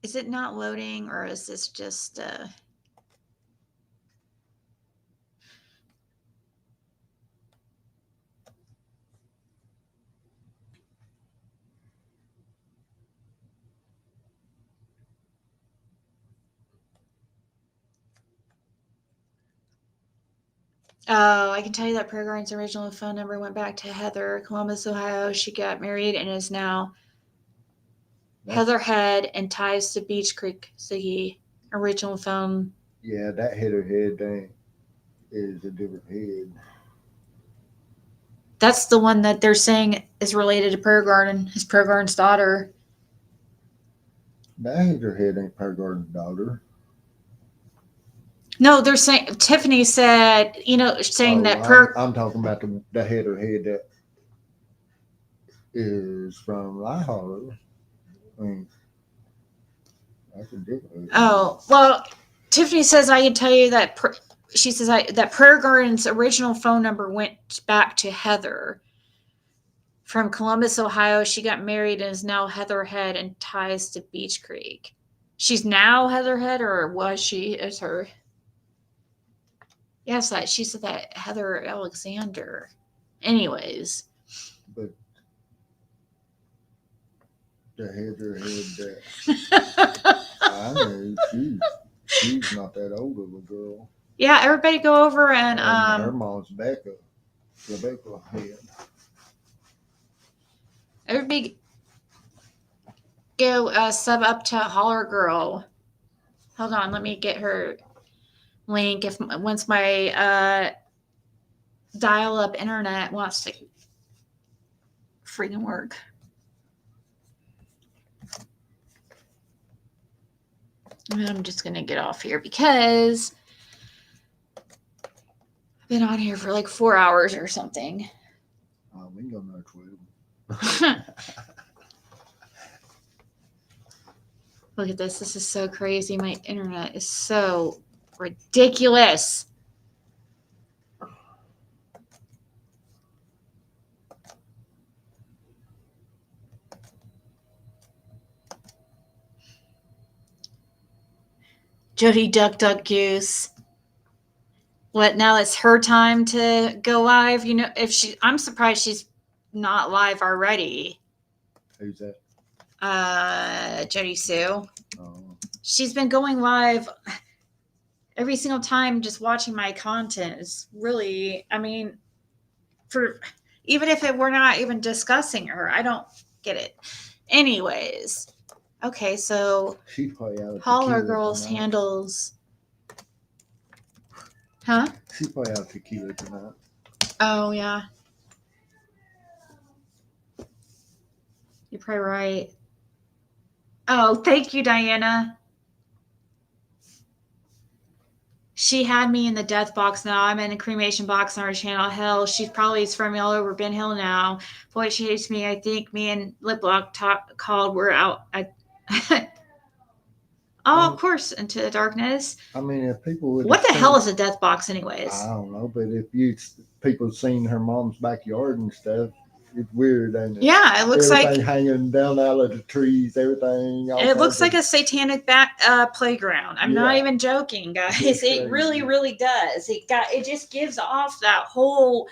Is it not loading, or is this just Oh, I can tell you that Prayer Garden's original phone number went back to Heather, Columbus, Ohio. She got married and is now Heather Head and ties to Beach Creek. Ziggy. Original phone. Yeah, that Heather Head thing is a different head. That's the one that they're saying is related to Prayer Garden, his Prayer Garden's daughter. That Heather Head ain't Prayer Garden's daughter. No, they're saying Tiffany said, saying that I'm talking about the Heather Head that is from Lie Hollow. I mean, that's a different. Oh, well, Tiffany says I can tell you that she says that Prayer Garden's original phone number went back to Heather from Columbus, Ohio. She got married and is now Heather Head and ties to Beach Creek. She's now Heather Head, or was she as her? Yes, she said that Heather Alexander. Anyways. But the Heather Head that I know, she's not that old of a girl. Yeah, everybody go over and her mom's Rebecca Head. Everybody go sub up to Holler Girl. Hold on, let me get her link. Once my dial-up internet wants to freaking work. I'm just gonna get off here because I've been on here for like 4 hours or something. We can go another 12. Look at this. This is so crazy. My internet is so ridiculous. Jody Duck Duck Goose. What, now it's her time to go live? I'm surprised she's not live already. Who's that? Jodisue. Oh. She's been going live every single time, just watching my content. Is really, for even if we're not even discussing her, I don't get it. Anyways, okay, so She's probably out of Holler tequila Girls tonight. handles. Huh? She's probably out of tequila tonight. Oh yeah. You're probably right. Oh, thank you, Diana. She had me in the death box now. I'm in a cremation box on her channel. Hell, she's probably from all over Ben Hill now. Boy, she hates me. I think me and Liplock called. We're out. Of course, Into the Darkness. If people would. What the hell is a death box, anyways? I don't know, but if people seen her mom's backyard and stuff, it's weird, ain't it? Yeah, it looks everything like hanging down out of the trees, everything. It looks like a satanic playground. I'm not even joking, guys. It really, really does. It just gives off that whole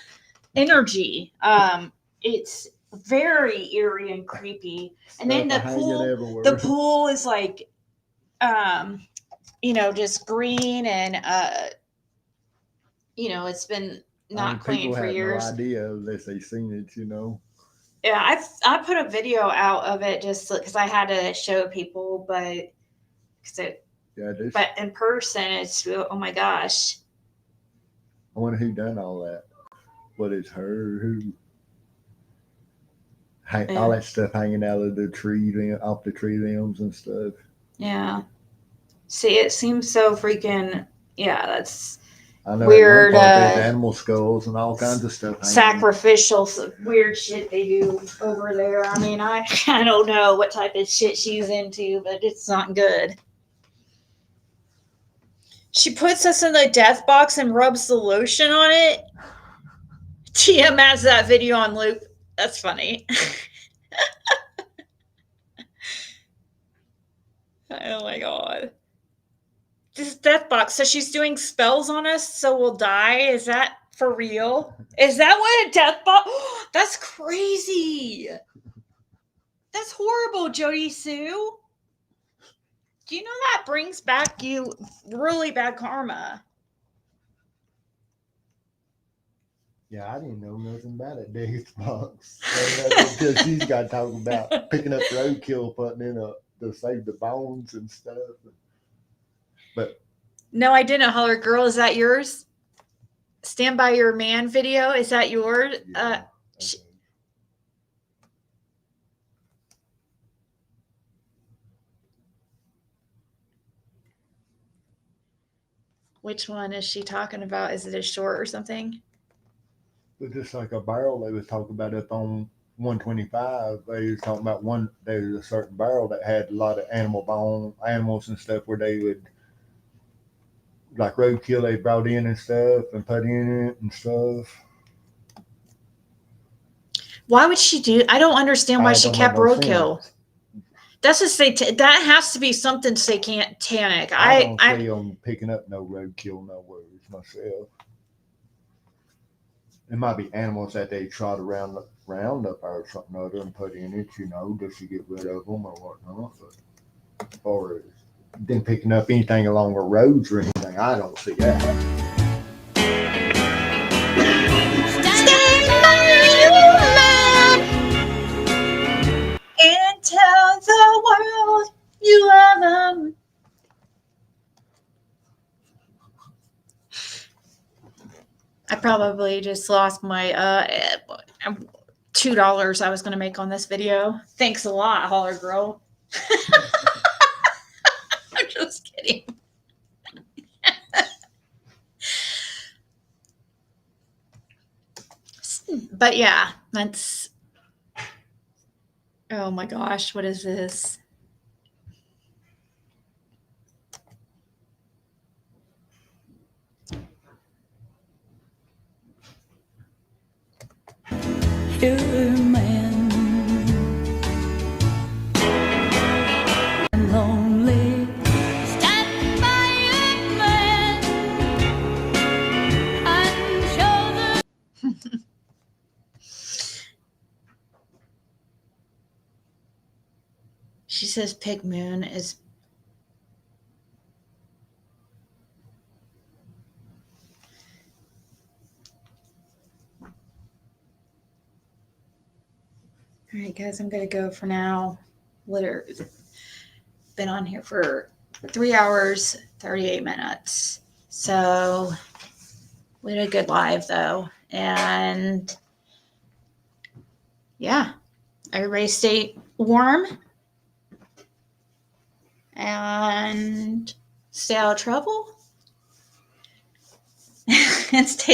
energy. It's very eerie and creepy. And then the pool is like, just green and it's been not clean for years. People have no idea unless they seen it, Yeah, I put a video out of it just because I had to show people, but in person, it's, oh my gosh. I wonder who done all that. What is her? Who? All that stuff hanging out of the tree, off the tree limbs and stuff. Yeah. See, it seems so freaking. Yeah, that's. I know weird. There's animal skulls and all kinds of stuff. Sacrificial weird shit they do over there. I don't know what type of shit she's into, but it's not good. She puts us in the death box and rubs the lotion on it. TM has that video on loop. That's funny. Oh my god. This death box. So she's doing spells on us so we'll die? Is that for real? Is that what a death box? That's crazy. That's horrible, Jodisue. Do you know that brings back you really bad karma? Yeah, I didn't know nothing about it, death box. Until she's got talking about picking up roadkill, putting in to save the bones and stuff. But No, I didn't. Holler Girl, is that yours? Stand by Your Man video, is that yours? yeah, sh- okay. Which one is she talking about? Is it a short or something? But just like a barrel they was talking about up on 125, they was talking about there was a certain barrel that had a lot of animals and stuff where they would like roadkill they brought in and stuff and put in it and stuff. Why would she do? I don't understand why It she don't kept make no roadkill. sense. That's a that has to be something satanic. I don't see them picking up no roadkill nowhere myself. It might be animals that they trot around Roundup or something other and put in it, just to get rid of them or whatnot. But as far as them picking up anything along the roads or anything, I don't see that. And tell the world you love them. I probably just lost my $2 I was going to make on this video. Thanks a lot, Holler Girl. I'm just kidding. But yeah, that's. Oh my gosh, what is this? Your man, lonely, stand by your man and show the. She says Pig Moon is. All right, guys, I'm going to go for now. Literally been on here for 3 hours, 38 minutes. So we had a good live, though. And yeah, everybody stay warm and stay out of trouble and stay